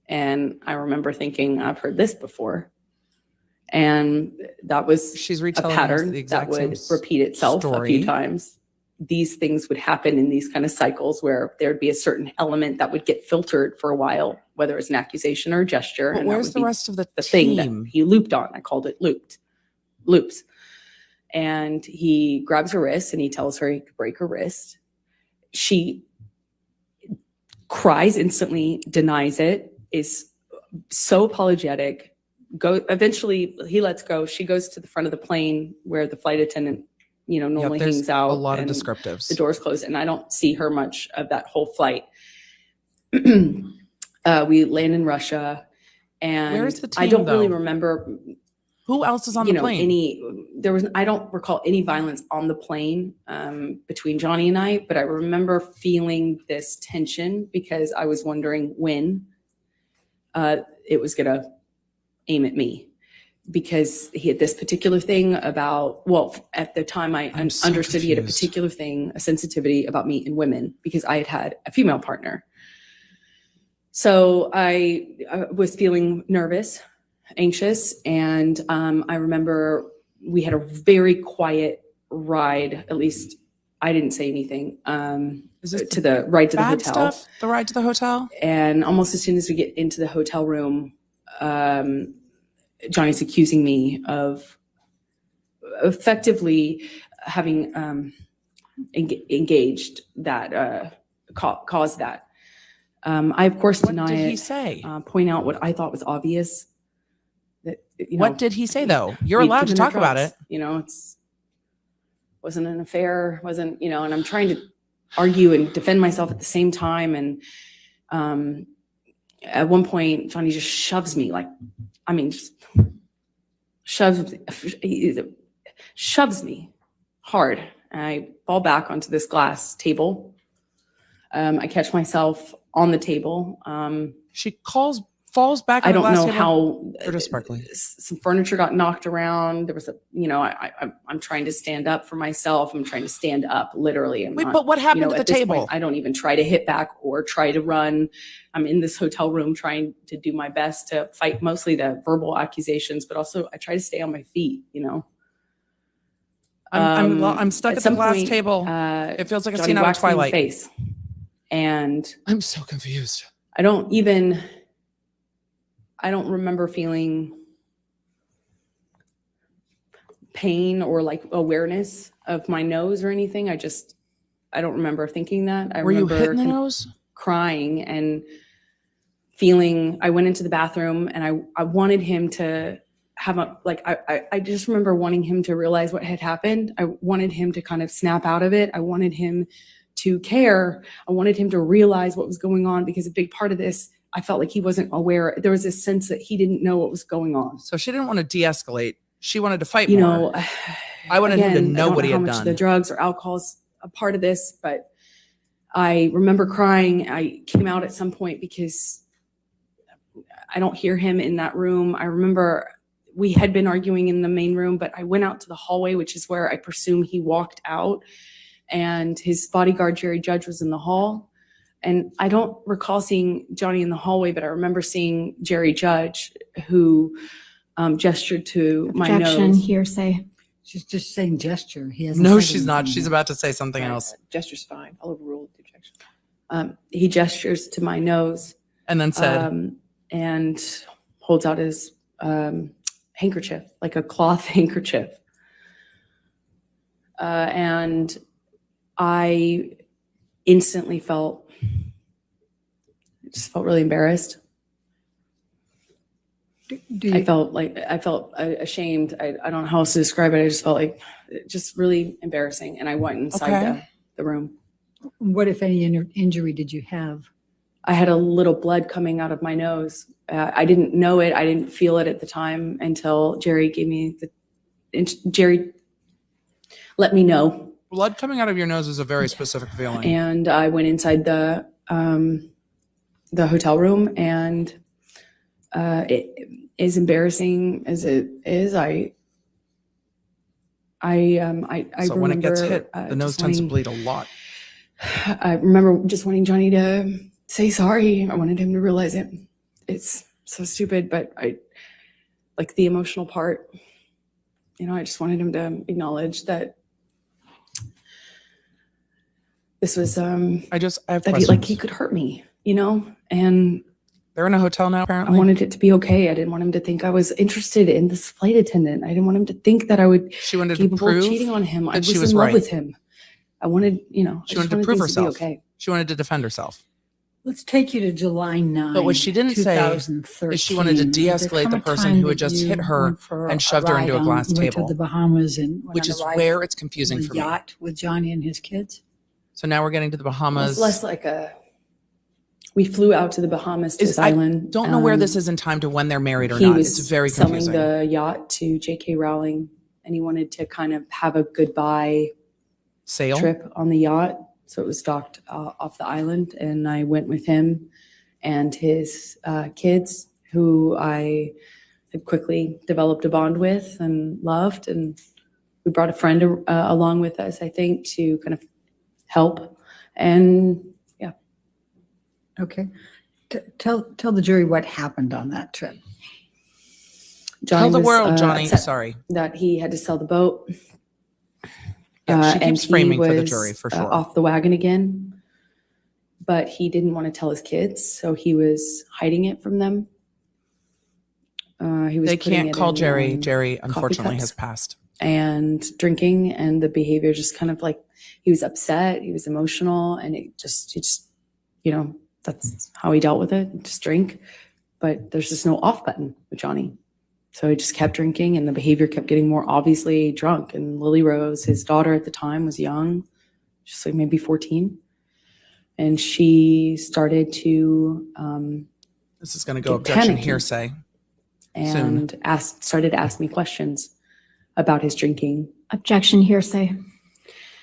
And I remember thinking, I've heard this before. And that was She's a retelling us pattern the that exact same would repeat itself a story. few times. these things would happen in these kind of cycles where there'd be a certain element that would get filtered for a while, whether it's an accusation or a gesture. But and that where's would the be rest of the thing that team? he looped on. I called it loops. And he grabs her wrist and he tells her he could break her wrist. She cries instantly, denies it, is so apologetic. Eventually he lets go. She goes to the front of the plane where the flight attendant, normally There's hangs out. a lot of and descriptives. The doors closed, and I don't see her much of that whole flight. We land in Russia, and Where's the team, I don't really though? remember, Who else is on the plane? I don't recall any violence on the plane between Johnny and I, but I remember feeling this tension because I was wondering when it was going to aim at me, because he had this particular thing about, at the time I'm so understood he had a confused. particular thing, a sensitivity about me and women, because I had a female partner. So I was feeling nervous, anxious, and I remember we had a very quiet ride. At least I didn't say anything Is this to the ride to the bad hotel. stuff? The ride to the hotel? And almost as soon as we get into the hotel room, Johnny's accusing me of effectively having engaged that, caused that. I, of course, What deny did it. he say? Point out what I thought was obvious. That, What did he say, though? You're we'd allowed to given her talk about drugs. it. Wasn't an affair, and I'm trying to argue and defend myself at the same time. And at one point, Johnny just shoves me, just shoves me hard. And I fall back onto this glass table. I catch myself on the table. She falls back on I the don't glass know table. how They're just sparkly. some furniture got knocked around. There was I'm trying to stand up for myself. I'm trying to stand up, literally. Wait, but what happened to the at this table? point, I don't even try to hit back or try to run. I'm in this hotel room trying to do my best to fight mostly the verbal accusations, but also I try to stay on my feet, I'm stuck at the some glass point, table. It feels like a Johnny scene out of whacks me in the Twilight. face. And I'm so confused. I don't remember feeling pain or awareness of my nose or anything. I don't remember thinking that. Were you remember hit in the nose? crying and feeling. I went into the bathroom and I wanted him to have I just remember wanting him to realize what had happened. I wanted him to kind of snap out of it. I wanted him to care. I wanted him to realize what was going on, because a big part of this, I felt like he wasn't aware. There was this sense that he didn't know what was going on. So she didn't want to de-escalate. She wanted to fight more. I wanted him to know what he had I don't know how much done. the drugs or alcohol is a part of this, but I remember crying. I came out at some point because I don't hear him in that room. I remember we had been arguing in the main room, but I went out to the hallway, which is where I presume he walked out, and his bodyguard, Jerry Judge, was in the hall. And I don't recall seeing Johnny in the hallway, but I remember seeing Jerry Judge, who gestured to my Objection, nose. hearsay. She's just saying gesture. He hasn't No, said she's not. anything She's yet. about to say something else. Gesture's fine. I'll overrule the objection. He gestures to my nose And then said, and holds out his handkerchief, like a cloth handkerchief. And I instantly felt really embarrassed. Do I you, felt ashamed. I don't know how else to describe it. I just felt like just really embarrassing. And I went inside Okay. the room. what, if any, injury did you have? I had a little blood coming out of my nose. I didn't know it. I didn't feel it at the time until Jerry Jerry let me know. blood coming out of your nose is a very specific feeling. And I went inside the hotel room, and it is embarrassing as it is. I So when it gets remember, hit, the nose just tends to wanting- bleed a lot. I remember just wanting Johnny to say sorry. I wanted him to realize it. It's so stupid, but I like the emotional part. I just wanted him to acknowledge that this was, I have that questions. he could hurt me, and They're in a hotel now, I apparently. wanted it to be okay. I didn't want him to think I was interested in this flight attendant. I didn't want him to think that I would She wanted to capable of prove cheating on him. I that was she in was love right. with him. I wanted, She wanted to prove things to be herself. okay. She wanted to defend herself. Let's take you to July 9, But what she didn't say 2013. is she wanted to Did there de-escalate come the a person time who had that just you hit her went for and shoved her into a ride glass you went table, to the Bahamas and went which on a is ride where with it's confusing the for me. yacht with Johnny and his kids? So now we're getting to the It was Bahamas. less like we flew out to the Bahamas to this I island. don't know where this is in time to when they're married or He not. was It's very selling confusing. the yacht to J.K. Rowling, and he wanted to kind of have a goodbye Sale. trip on the yacht. So it was docked off the island, and I went with him and his kids, who I had quickly developed a bond with and loved. And we brought a friend along with us, I think, to kind of help. And yeah. Okay. Tell the jury what happened on that trip. Johnny Tell the was, world, Johnny. upset Sorry. that he had to sell the boat. Yeah, she And keeps framing he for the was, jury for sure. off the wagon again, but he didn't want to tell his kids, so he was hiding it from them. He was They putting can't it call in, Jerry. Jerry, coffee unfortunately, cups has passed. and drinking, and the behavior just kind of like, he was upset, he was emotional, and it just that's how he dealt with it, just drink. But there's just no off button with Johnny. So he just kept drinking, and the behavior kept getting more obviously drunk. And Lily Rose, his daughter at the time, was young, just like maybe 14. And she started to This is going to go Get objection panicky. hearsay. and started to ask me questions about his drinking. Objection hearsay.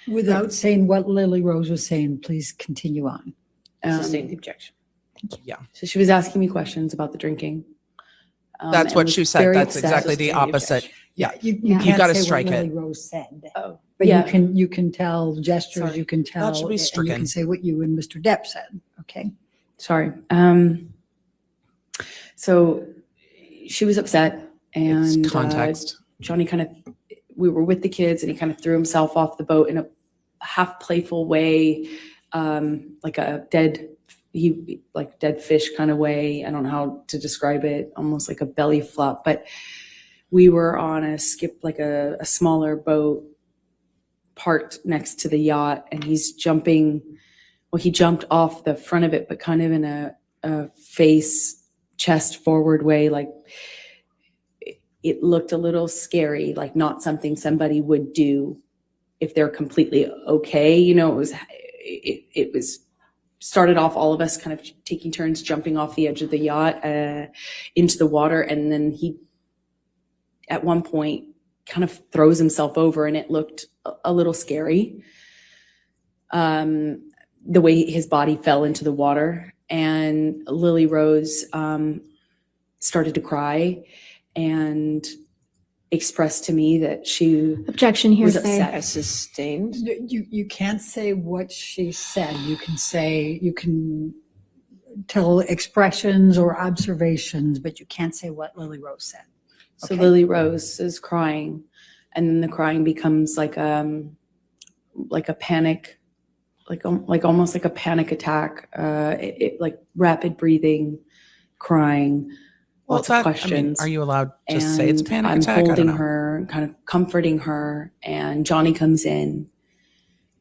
Without saying what Lily Rose was saying, please continue on. Sustain the objection. So she was asking me questions about the drinking. That's and what was she said. very That's upset. exactly the Sustain the opposite. objection. Yeah. You Yeah. can't gotta say strike what it. Lily Rose said. Oh, But Yeah. you can tell gestures, Sorry. you can tell. should be and you stricken. can say what you and Mr. Depp said, okay? Sorry. So she was upset, and It's context. Johnny we were with the kids, and he kind of threw himself off the boat in a half playful way, like a dead fish kind of way. I don't know how to describe it, almost like a belly flop. But we were on a skip, like a smaller boat parked next to the yacht, and he's jumping. Well, he jumped off the front of it, but kind of in a face, chest forward way. Like it looked a little scary, like not something somebody would do if they're completely okay. It was started off all of us kind of taking turns jumping off the edge of the yacht into the water. And then he, at one point, kind of throws himself over, and it looked a little scary. The way his body fell into the water. And Lily Rose started to cry and expressed to me that she Objection was hearsay. upset. as sustained. You can't say what she said. You can tell expressions or observations, but you can't say what Lily Rose said. So Okay. Lily Rose is crying, and then the crying becomes like a panic, like almost like a panic attack. It like rapid breathing, crying, lots of questions. Are you allowed to And say it's a panic I'm attack? I don't holding know. her, kind of comforting her, and Johnny comes in.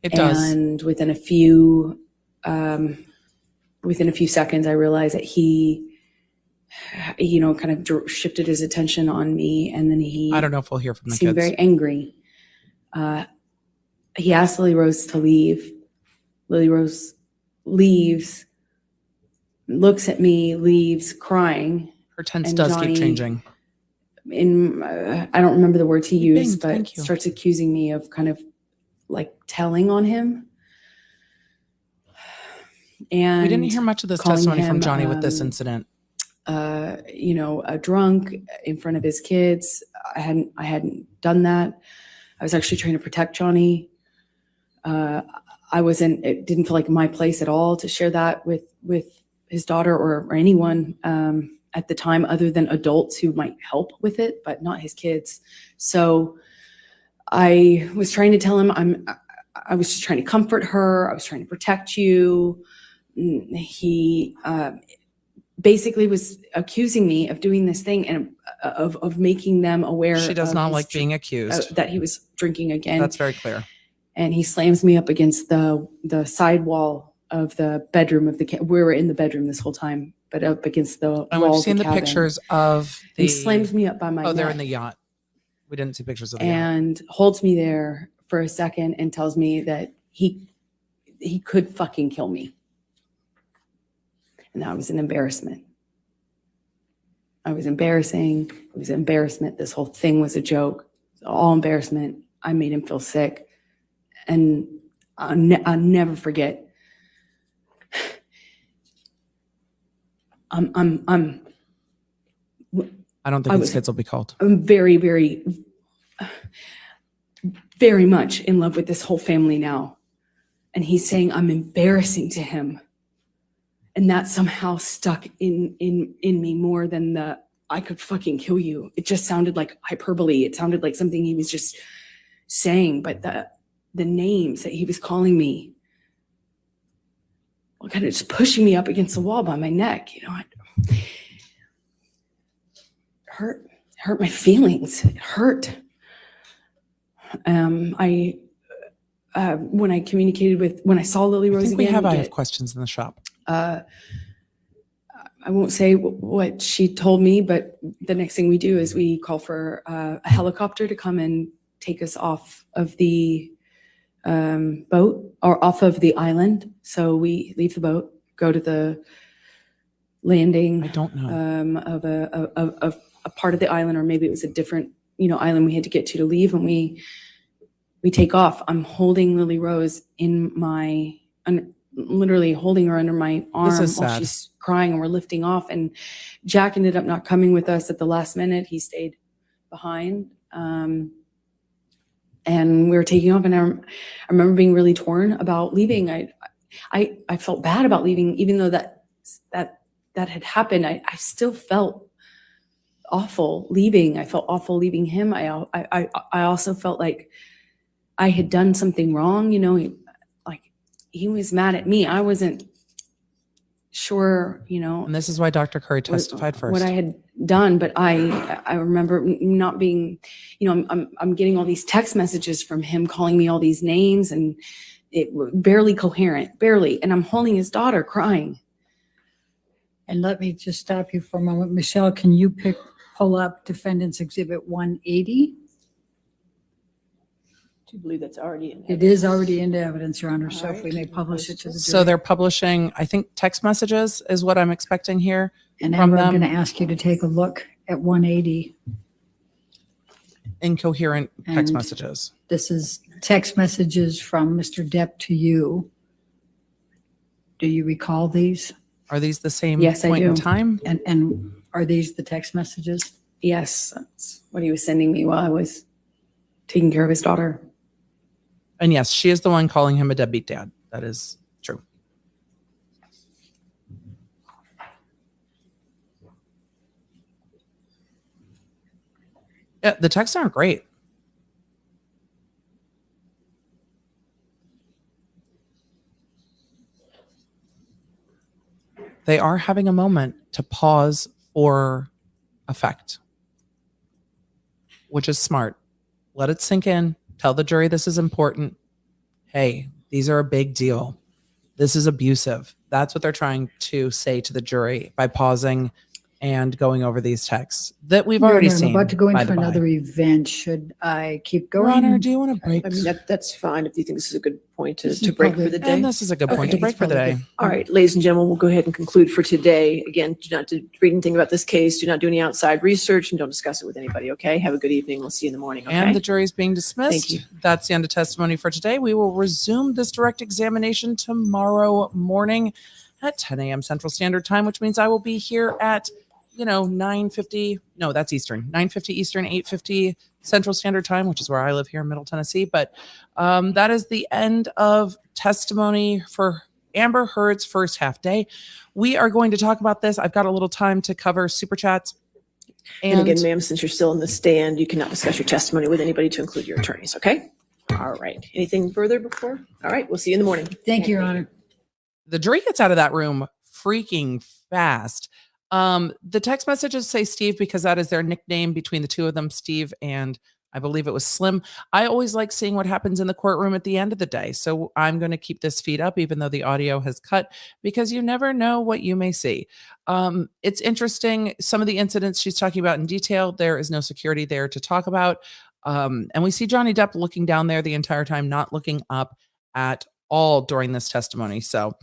It does. And within a few seconds, I realized that he, kind of shifted his attention on me, and then he I don't know if we'll hear from the seemed kids. very angry. He asked Lily Rose to leave. Lily Rose leaves, looks at me, leaves, crying. Her tense and does Johnny- keep changing. I don't remember the words he used, but thank you. starts accusing me of kind of like telling on him. And We didn't hear much of this calling testimony from him, Johnny with this incident. a drunk in front of his kids. I hadn't done that. I was actually trying to protect Johnny. It didn't feel like my place at all to share that with his daughter or anyone at the time, other than adults who might help with it, but not his kids. So I was trying to tell him I was just trying to comfort her. I was trying to protect you. He basically was accusing me of doing this thing and of making them aware. She does of not his like being accused. that he was drinking again. That's very clear. And he slams me up against the side wall of the bedroom of the we were in the bedroom this whole time, but up against the And wall we've of seen the cabin. pictures of the. He slams me up by my Oh, they're neck in the yacht. We didn't see pictures of the yacht. and holds me there for a second and tells me that he could fucking kill me. And that was an embarrassment. I was embarrassing. It was embarrassment. This whole thing was a joke. It was all embarrassment. I made him feel sick. And I'll never forget. I don't think his kids will be called. I'm very, very, very much in love with this whole family now. And he's saying I'm embarrassing to him. And that somehow stuck in me more than the I could fucking kill you. It just sounded like hyperbole. It sounded like something he was just saying. But the names that he was calling me, well, kind of just pushing me up against the wall by my neck, you know, it hurt my feelings. It hurt. When I communicated when I saw Lily Rose again. I have questions in the shop. I won't say what she told me, but the next thing we do is we call for a helicopter to come and take us off of the boat or off of the island. So we leave the boat, go to the landing. I don't know. Of a part of the island, or maybe it was a different, island we had to get to leave, and we take off. I'm holding Lily Rose literally holding her under my arm while sad. She's crying, and we're lifting off. And Jack ended up not coming with us at the last minute. He stayed behind. And we were taking off, and I remember being really torn about leaving. I felt bad about leaving, even though that had happened. I still felt awful leaving. I felt awful leaving him. I also felt like I had done something wrong. He was mad at me. I wasn't sure, And this is why Dr. Curry testified first. what I had done, but I remember not being, I'm getting all these text messages from him calling me all these names, and it barely coherent, barely. And I'm holding his daughter crying. And let me just stop you for a moment. Michelle, can you pull up Defendant's Exhibit 180? Do you believe that's already in? It is already into evidence, Your Honor, so All if we right. may publish it to the jury. So they're publishing, I think, text messages is what I'm expecting here. And from Amber, I'm them. going to ask you to take a look at 180. Incoherent text And- messages. This is text messages from Mr. Depp to you. Do you recall these? Are these the same Yes, I point in do. time? And are these the text messages? Yes, that's what he was sending me while I was taking care of his daughter. And yes, she is the one calling him a deadbeat dad. That is true. Yeah, the texts aren't great. They are having a moment to pause for effect, which is smart. Let it sink in. Tell the jury this is important. Hey, these are a big deal. This is abusive. That's what they're trying to say to the jury by pausing and going over these texts that we've Your already Honor, seen. I'm about to go by into the by. another event. Should I keep Your going? Honor, do you want to break? I mean, that's fine if you think this is a good point This to is break probably- for the day. And this is a good point Okay. to break for the day. All right, ladies and gentlemen, we'll go ahead and conclude for today. Again, do not read anything about this case. Do not do any outside research, and don't discuss it with anybody, okay? Have a good evening. We'll see you in the morning, okay? And the jury's being dismissed. Thank you. That's the end of testimony for today. We will resume this direct examination tomorrow morning at 10 a.m. Central Standard Time, which means I will be here at 9:50. No, that's Eastern. 9:50 Eastern, 8:50 Central Standard Time, which is where I live here in Middle Tennessee. But that is the end of testimony for Amber Heard's first half day. We are going to talk about this. I've got a little time to cover super chats. And again, ma'am, since you're still in the stand, you cannot discuss your testimony with anybody to include your attorneys, okay? All right. Anything further before? All right. We'll see you in the morning. Thank you, Your Honor. The jury gets out of that room freaking fast. The text messages say Steve because that is their nickname between the two of them, Steve and I believe it was Slim. I always like seeing what happens in the courtroom at the end of the day. So I'm going to keep this feed up, even though the audio has cut, because you never know what you may see. It's interesting. Some of the incidents she's talking about in detail, there is no security there to talk about. And we see Johnny Depp looking down there the entire time, not looking up at all during this testimony. So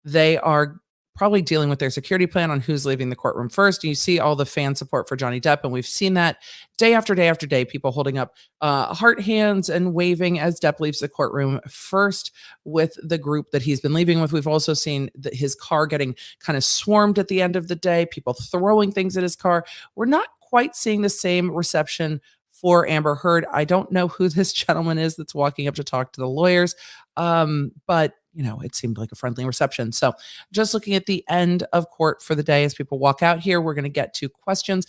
they are probably dealing with their security plan on who's leaving the courtroom first. You see all the fan support for Johnny Depp, and we've seen that day after day after day, people holding up heart hands and waving as Depp leaves the courtroom first with the group that he's been leaving with. We've also seen his car getting kind of swarmed at the end of the day, people throwing things at his car. We're not quite seeing the same reception for Amber Heard. I don't know who this gentleman is that's walking up to talk to the lawyers, but it seemed like a friendly reception. So just looking at the end of court for the day as people walk out here, we're going to get to questions.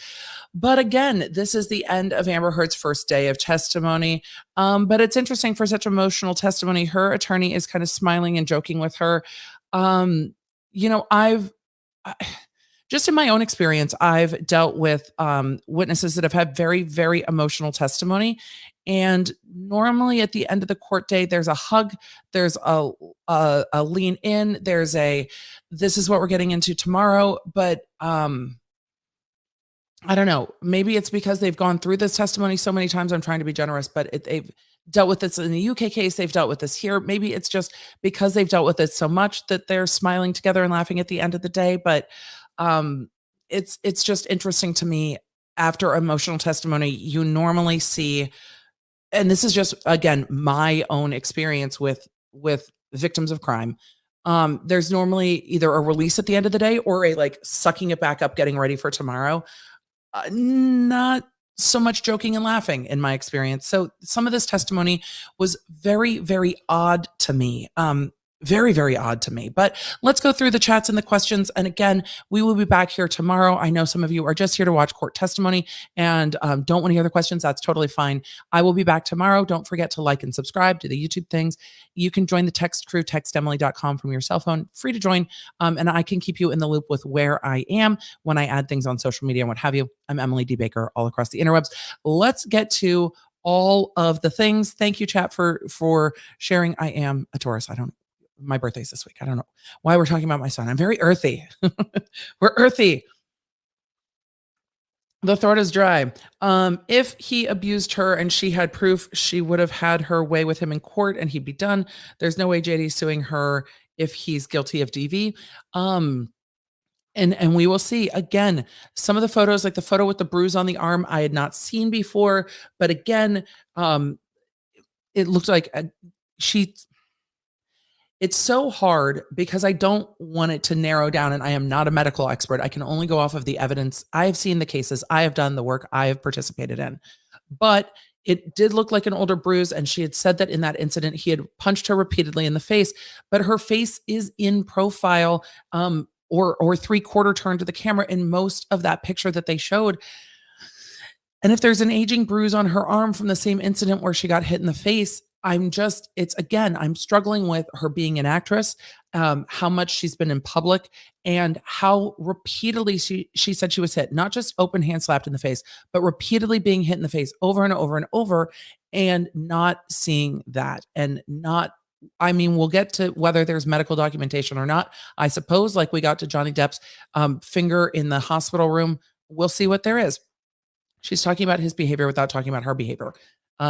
But again, this is the end of Amber Heard's first day of testimony. But it's interesting for such emotional testimony. Her attorney is kind of smiling and joking with her. Just in my own experience, I've dealt with witnesses that have had very, very emotional testimony. And normally at the end of the court day, there's a hug, there's a lean in, there's this is what we're getting into tomorrow. But I don't know, maybe it's because they've gone through this testimony so many times. I'm trying to be generous, but they've dealt with this in the UK case. They've dealt with this here. Maybe it's just because they've dealt with it so much that they're smiling together and laughing at the end of the day. But it's just interesting to me. After emotional testimony, you normally see, and this is just, again, my own experience with victims of crime. There's normally either a release at the end of the day or a sucking it back up, getting ready for tomorrow. Not so much joking and laughing in my experience. So some of this testimony was very, very odd to me. Very, very odd to me. But let's go through the chats and the questions. And again, we will be back here tomorrow. I know some of you are just here to watch court testimony and don't want to hear the questions. That's totally fine. I will be back tomorrow. Don't forget to like and subscribe to the YouTube things. You can join the text crew, textemily.com from your cell phone. Free to join. And I can keep you in the loop with where I am when I add things on social media and what have you. I'm Emily D. Baker all across the interwebs. Let's get to all of the things. Thank you, chat, for sharing. I am a Taurus. My birthday's this week. I don't know why we're talking about my son. I'm very earthy. We're earthy. The throat is dry. If he abused her and she had proof, she would have had her way with him in court and he'd be done. There's no way JD's suing her if he's guilty of DV. And we will see. Again, some of the photos, like the photo with the bruise on the arm, I had not seen before. But again, it looked like it's so hard because I don't want it to narrow down, and I am not a medical expert. I can only go off of the evidence. I have seen the cases. I have done the work I have participated in. But it did look like an older bruise, and she had said that in that incident, he had punched her repeatedly in the face, but her face is in profile or three-quarter turn to the camera in most of that picture that they showed. And if there's an aging bruise on her arm from the same incident where she got hit in the face, I'm struggling with her being an actress, how much she's been in public and how repeatedly she said she was hit, not just open hand slapped in the face, but repeatedly being hit in the face over and over and over and not seeing that we'll get to whether there's medical documentation or not. I suppose like we got to Johnny Depp's finger in the hospital room. We'll see what there is. She's talking about his behavior without talking about her behavior.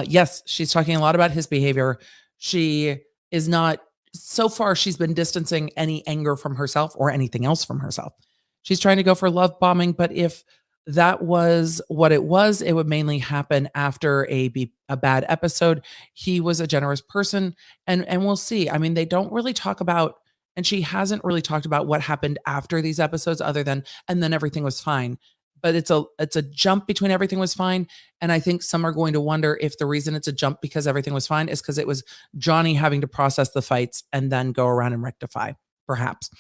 Yes, she's talking a lot about his behavior. She is not, so far, she's been distancing any anger from herself or anything else from herself. She's trying to go for love bombing, but if that was what it was, it would mainly happen after a bad episode. He was a generous person, and we'll see. I mean, they don't really talk about, and she hasn't really talked about what happened after these episodes other than, and then everything was fine. But it's a jump between everything was fine. And I think some are going to wonder if the reason it's a jump because everything was fine is because it was Johnny having to process the fights and then go around and rectify. Perhaps.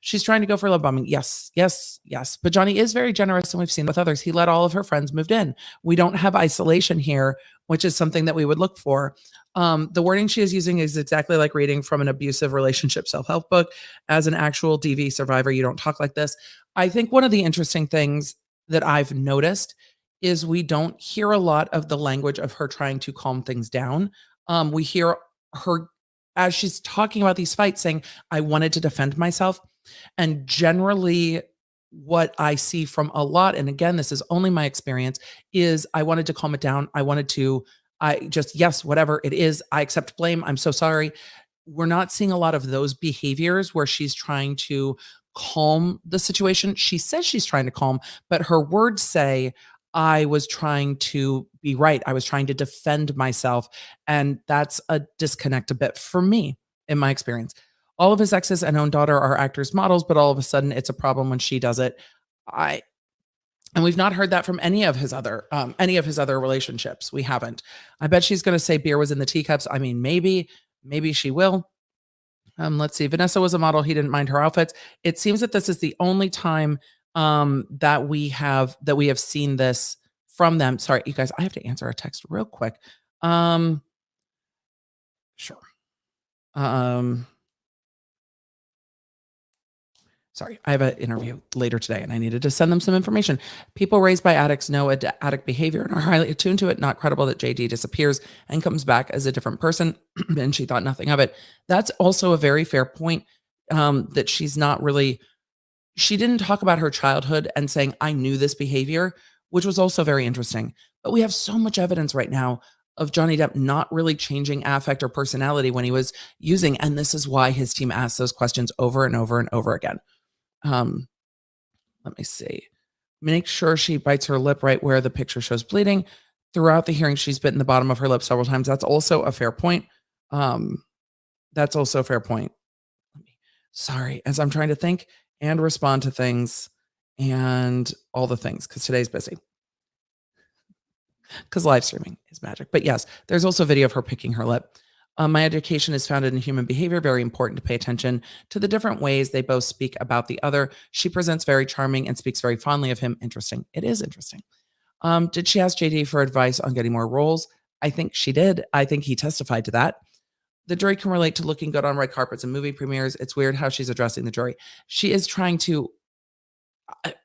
She's trying to go for love bombing. Yes, yes, yes. But Johnny is very generous, and we've seen with others. He let all of her friends moved in. We don't have isolation here, which is something that we would look for. The wording she is using is exactly like reading from an abusive relationship self-help book. As an actual DV survivor, you don't talk like this. I think one of the interesting things that I've noticed is we don't hear a lot of the language of her trying to calm things down. We hear her as she's talking about these fights saying, I wanted to defend myself. And generally, what I see from a lot, and again, this is only my experience, is I wanted to calm it down. Yes, whatever it is, I accept blame. I'm so sorry. We're not seeing a lot of those behaviors where she's trying to calm the situation. She says she's trying to calm, but her words say, I was trying to be right. I was trying to defend myself. And that's a disconnect a bit for me, in my experience. All of his exes and own daughter are actors, models, but all of a sudden it's a problem when she does it. And we've not heard that from any of his other relationships. We haven't. I bet she's going to say beer was in the teacups. I mean, maybe she will. Let's see. Vanessa was a model. He didn't mind her outfits. It seems that this is the only time that we have seen this from them. Sorry, you guys, I have to answer a text real quick. Sure. Sorry, I have an interview later today and I needed to send them some information. People raised by addicts know addict behavior and are highly attuned to it. Not credible that JD disappears and comes back as a different person and she thought nothing of it. That's also a very fair point, that she didn't talk about her childhood and saying, I knew this behavior, which was also very interesting. But we have so much evidence right now of Johnny Depp not really changing affect or personality when he was using. And this is why his team asked those questions over and over and over again. Let me see. Make sure she bites her lip right where the picture shows bleeding. Throughout the hearing, she's bitten the bottom of her lip several times. That's also a fair point. Sorry, as I'm trying to think and respond to things and all the things, because today's busy. Because live streaming is magic. But yes, there's also a video of her picking her lip. My education is founded in human behavior. Very important to pay attention to the different ways they both speak about the other. She presents very charming and speaks very fondly of him. Interesting. It is interesting. Did she ask JD for advice on getting more roles? I think she did. I think he testified to that. The jury can relate to looking good on red carpets and movie premieres. It's weird how she's addressing the jury. She is trying to,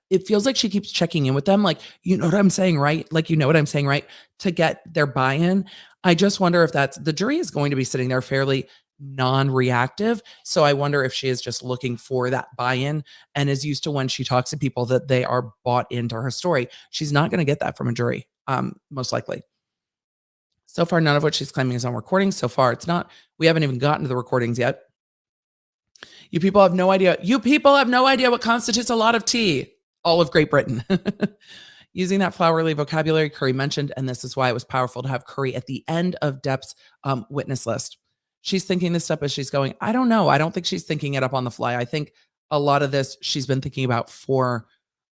it feels like she keeps checking in with them. Like, you know what I'm saying, right? Like, you know what I'm saying, right? To get their buy-in. I just wonder if the jury is going to be sitting there fairly non-reactive. So I wonder if she is just looking for that buy-in and is used to when she talks to people that they are bought into her story. She's not going to get that from a jury, most likely. So far, none of what she's claiming is on recording. So far, it's not. We haven't even gotten to the recordings yet. You people have no idea. You people have no idea what constitutes a lot of tea. All of Great Britain. Using that flowery vocabulary Curry mentioned, and this is why it was powerful to have Curry at the end of Depp's witness list. She's thinking this up as she's going. I don't know. I don't think she's thinking it up on the fly. I think a lot of this she's been thinking about for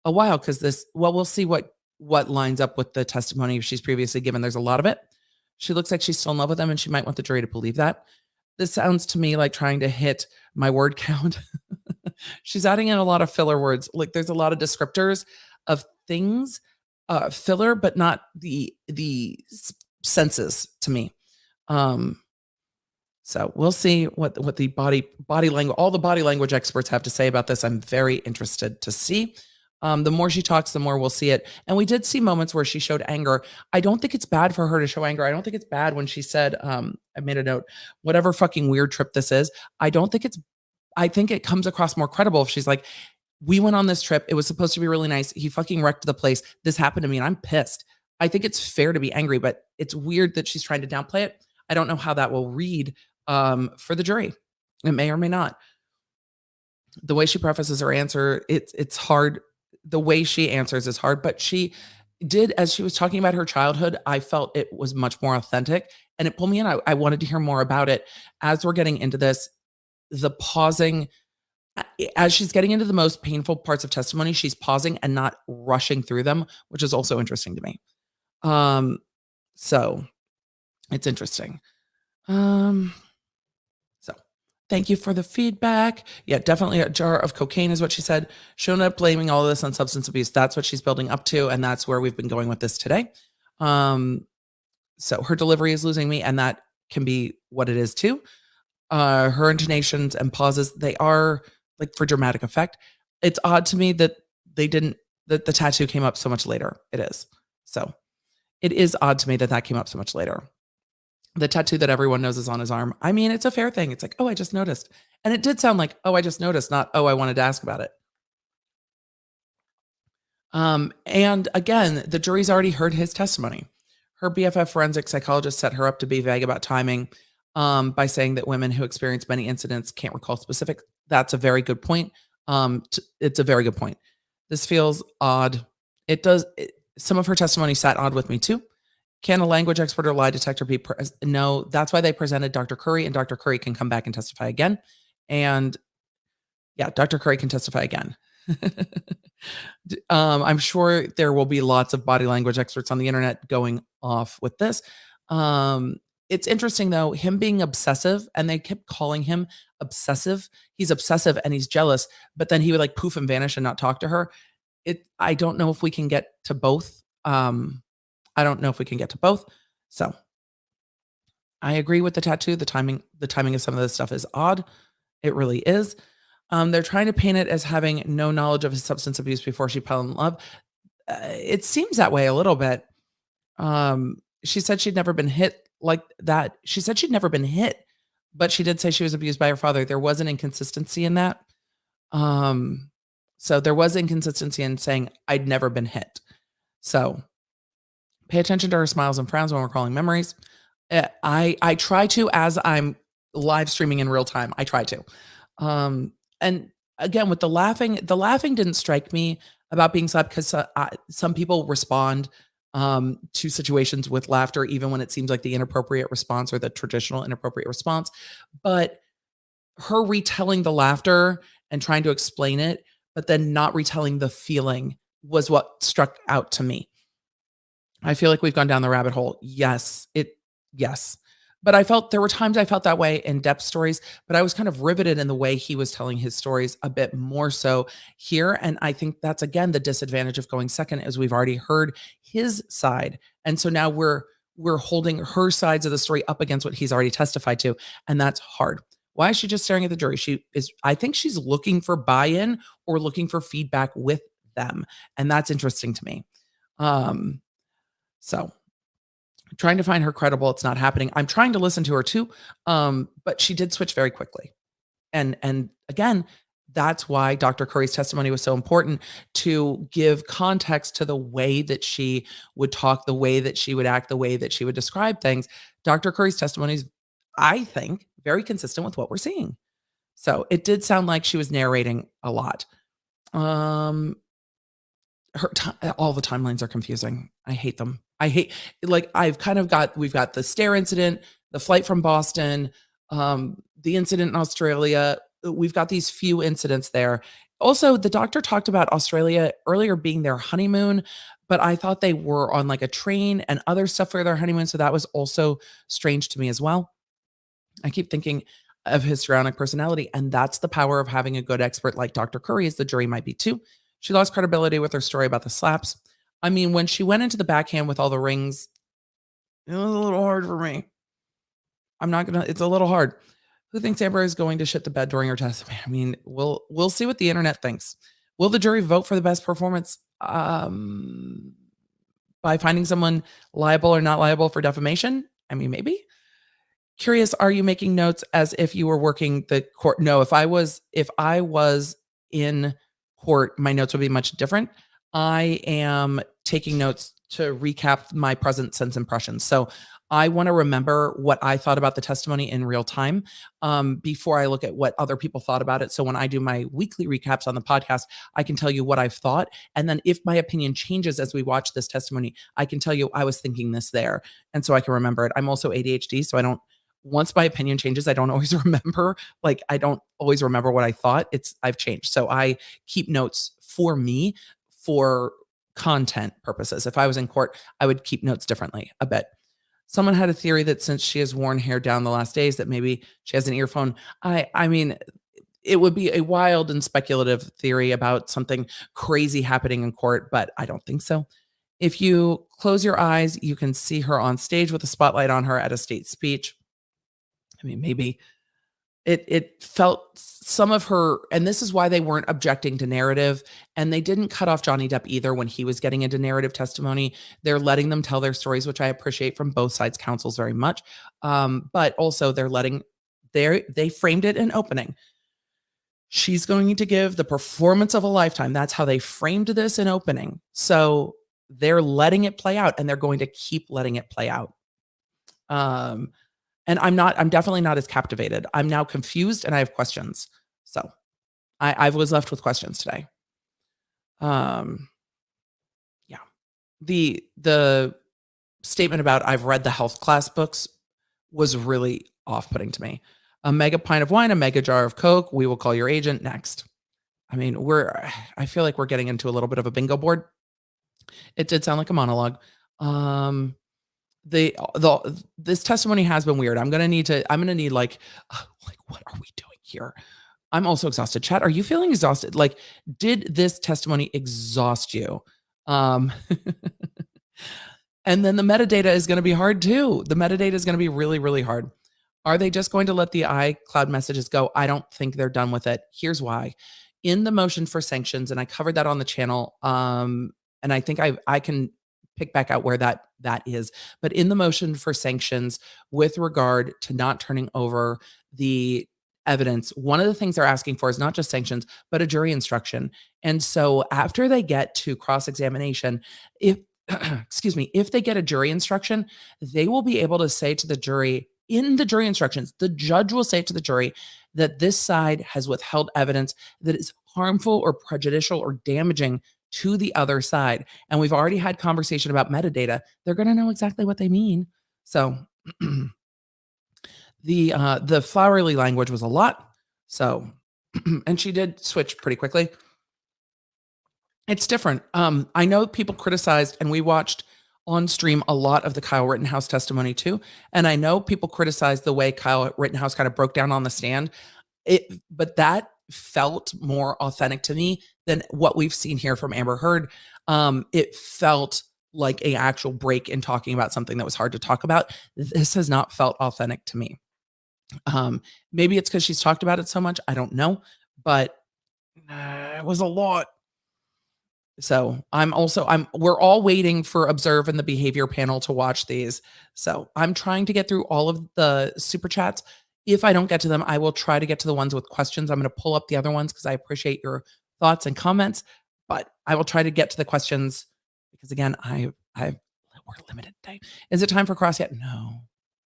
a while because we'll see what lines up with the testimony she's previously given. There's a lot of it. She looks like she's still in love with him, and she might want the jury to believe that. This sounds to me like trying to hit my word count. She's adding in a lot of filler words. Like there's a lot of descriptors of things, filler, but not the senses to me. So we'll see what the body language, all the body language experts have to say about this. I'm very interested to see. The more she talks, the more we'll see it. And we did see moments where she showed anger. I don't think it's bad for her to show anger. I don't think it's bad when she said, I made a note, whatever fucking weird trip this is. I think it comes across more credible if she's like, we went on this trip. It was supposed to be really nice. He fucking wrecked the place. This happened to me and I'm pissed. I think it's fair to be angry, but it's weird that she's trying to downplay it. I don't know how that will read for the jury. It may or may not. The way she prefaces her answer, it's hard. The way she answers is hard, but she did, as she was talking about her childhood, I felt it was much more authentic and it pulled me in. I wanted to hear more about it. As we're getting into this, the pausing, as she's getting into the most painful parts of testimony, she's pausing and not rushing through them, which is also interesting to me. So it's interesting. So Thank you for the feedback. Yeah, definitely a jar of cocaine is what she said. Showing up blaming all of this on substance abuse. That's what she's building up to. And that's where we've been going with this today. So her delivery is losing me, and that can be what it is too. Her intonations and pauses, they are like for dramatic effect. It's odd to me that that the tattoo came up so much later. It is. So it is odd to me that that came up so much later. The tattoo that everyone knows is on his arm. I mean, it's a fair thing. It's like, oh, I just noticed. And it did sound like, oh, I just noticed, not, oh, I wanted to ask about it. And again, the jury's already heard his testimony. Her BFF forensic psychologist set her up to be vague about timing by saying that women who experience many incidents can't recall specific. That's a very good point. It's a very good point. This feels odd. It does. Some of her testimony sat odd with me too. Can a language expert or lie detector be? No, that's why they presented Dr. Curry, and Dr. Curry can come back and testify again. And yeah, Dr. Curry can testify again. I'm sure there will be lots of body language experts on the internet going off with this. It's interesting though, him being obsessive, and they kept calling him obsessive. He's obsessive and he's jealous, but then he would like poof and vanish and not talk to her. I don't know if we can get to both. I don't know if we can get to both. So I agree with the tattoo. The timing of some of this stuff is odd. It really is. They're trying to paint it as having no knowledge of his substance abuse before she fell in love. It seems that way a little bit. She said she'd never been hit like that. She said she'd never been hit, but she did say she was abused by her father. There was an inconsistency in that. So there was inconsistency in saying I'd never been hit. So pay attention to her smiles and frowns when recalling memories. I try to, as I'm live streaming in real time. I try to. And again, with the laughing didn't strike me about being slapped, because some people respond to situations with laughter, even when it seems like the inappropriate response or the traditional inappropriate response. But her retelling the laughter and trying to explain it, but then not retelling the feeling, was what struck out to me. I feel like we've gone down the rabbit hole. Yes. But there were times I felt that way in Depp's stories, but I was kind of riveted in the way he was telling his stories a bit more so here. And I think that's, again, the disadvantage of going second, is we've already heard his side. And so now we're holding her sides of the story up against what he's already testified to. And that's hard. Why is she just staring at the jury? I think she's looking for buy-in or looking for feedback with them. And that's interesting to me. So trying to find her credible. It's not happening. I'm trying to listen to her too. But she did switch very quickly. And again, that's why Dr. Curry's testimony was so important, to give context to the way that she would talk, the way that she would act, the way that she would describe things. Dr. Curry's testimony is, I think, very consistent with what we're seeing. So it did sound like she was narrating a lot. All the timelines are confusing. I hate them. We've got the stair incident, the flight from Boston, the incident in Australia. We've got these few incidents there. Also, the doctor talked about Australia earlier being their honeymoon, but I thought they were on like a train and other stuff for their honeymoon. So that was also strange to me as well. I keep thinking of histrionic personality, and that's the power of having a good expert like Dr. Curry, as the jury might be too. She lost credibility with her story about the slaps. I mean, when she went into the backhand with all the rings, it was a little hard for me. It's a little hard. Who thinks Amber is going to shit the bed during her testimony? I mean, we'll see what the internet thinks. Will the jury vote for the best performance by finding someone liable or not liable for defamation? I mean, maybe. Curious, are you making notes as if you were working the court? No, if I was in court, my notes would be much different. I am taking notes to recap my present sense impressions. So I want to remember what I thought about the testimony in real time before I look at what other people thought about it. So when I do my weekly recaps on the podcast, I can tell you what I've thought. And then if my opinion changes as we watch this testimony, I can tell you I was thinking this there. And so I can remember it. I'm also ADHD, so once my opinion changes, I don't always remember. Like, I don't always remember what I thought. I've changed. So I keep notes for me for content purposes. If I was in court, I would keep notes differently a bit. Someone had a theory that since she has worn hair down the last days, that maybe she has an earphone. I mean, it would be a wild and speculative theory about something crazy happening in court, but I don't think so. If you close your eyes, you can see her on stage with a spotlight on her at a state speech. I mean, maybe it felt some of her, and this is why they weren't objecting to narrative, and they didn't cut off Johnny Depp either when he was getting into narrative testimony. They're letting them tell their stories, which I appreciate from both sides' counsels very much. But also they're letting they framed it in opening. She's going to give the performance of a lifetime. That's how they framed this in opening. So they're letting it play out, and they're going to keep letting it play out. And I'm definitely not as captivated. I'm now confused and I have questions. So I was left with questions today. Yeah. The statement about I've read the health class books was really off-putting to me. A mega pint of wine, a mega jar of Coke. We will call your agent next. I mean, I feel like we're getting into a little bit of a bingo board. It did sound like a monologue. This testimony has been weird. I'm gonna need like what are we doing here? I'm also exhausted. Chat, are you feeling exhausted? Like, did this testimony exhaust you? And then the metadata is going to be hard too. The metadata is going to be really, really hard. Are they just going to let the iCloud messages go? I don't think they're done with it. Here's why. In the motion for sanctions, and I covered that on the channel, and I think I can pick back out where that is. But in the motion for sanctions, with regard to not turning over the evidence, one of the things they're asking for is not just sanctions, but a jury instruction. And so after they get to cross-examination, if they get a jury instruction, they will be able to say to the jury, in the jury instructions, the judge will say to the jury that this side has withheld evidence that is harmful or prejudicial or damaging to the other side. And we've already had conversation about metadata. They're going to know exactly what they mean. So the flowery language was a lot. So, and she did switch pretty quickly. It's different. I know people criticized, and we watched on stream a lot of the Kyle Rittenhouse testimony too. And I know people criticized the way Kyle Rittenhouse kind of broke down on the stand. But that felt more authentic to me than what we've seen here from Amber Heard. It felt like an actual break in talking about something that was hard to talk about. This has not felt authentic to me. Maybe it's because she's talked about it so much. I don't know, but it was a lot. So we're all waiting for Observe and the behavior panel to watch these. So I'm trying to get through all of the super chats. If I don't get to them, I will try to get to the ones with questions. I'm going to pull up the other ones because I appreciate your thoughts and comments, but I will try to get to the questions because again, we're limited today. Is it time for cross yet?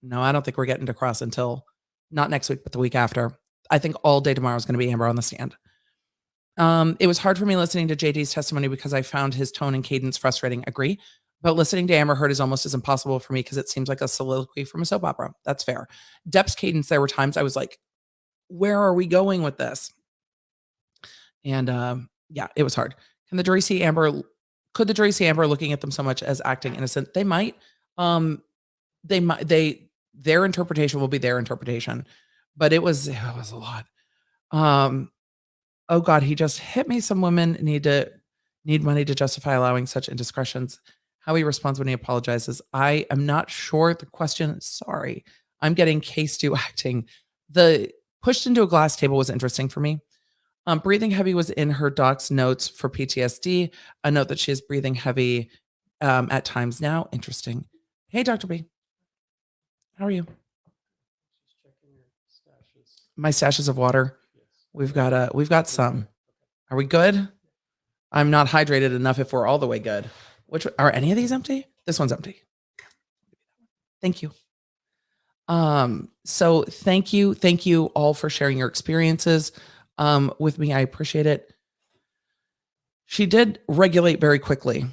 No, I don't think we're getting to cross until not next week, but the week after. I think all day tomorrow is going to be Amber on the stand. It was hard for me listening to JD's testimony because I found his tone and cadence frustrating. Agree. But listening to Amber Heard is almost as impossible for me because it seems like a soliloquy from a soap opera. That's fair. Depp's cadence, there were times I was like, where are we going with this? And yeah, it was hard. Could the jury see Amber looking at them so much as acting innocent? They might. Their interpretation will be their interpretation. But it was a lot. Oh God, he just hit me. Some women need money to justify allowing such indiscretions. How he responds when he apologizes. I am not sure the question. Sorry. I'm getting case to acting. The pushed into a glass table was interesting for me. Breathing heavy was in her doc's notes for PTSD. A note that she is breathing heavy at times now. Interesting. Hey, Dr. B. How are you? My stashes of water. We've got some. Are we good? I'm not hydrated enough if we're all the way good. Which are any of these empty? This one's empty. Thank you. So thank you all for sharing your experiences with me. I appreciate it. She did regulate very quickly.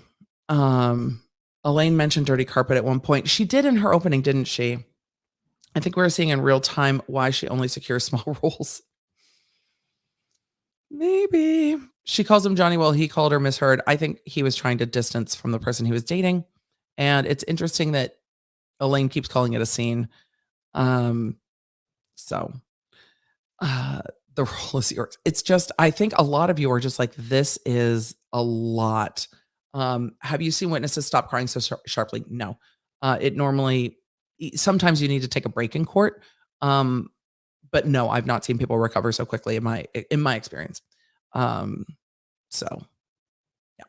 Elaine mentioned dirty carpet at one point. She did in her opening, didn't she? I think we're seeing in real time why she only secures small roles. Maybe. She calls him Johnny while he called her Miss Heard. I think he was trying to distance from the person he was dating. And it's interesting that Elaine keeps calling it a scene. So the role is yours. It's just, I think a lot of you are just like, this is a lot. Have you seen witnesses stop crying so sharply? No. It normally, sometimes you need to take a break in court. But no, I've not seen people recover so quickly in my experience. So yeah.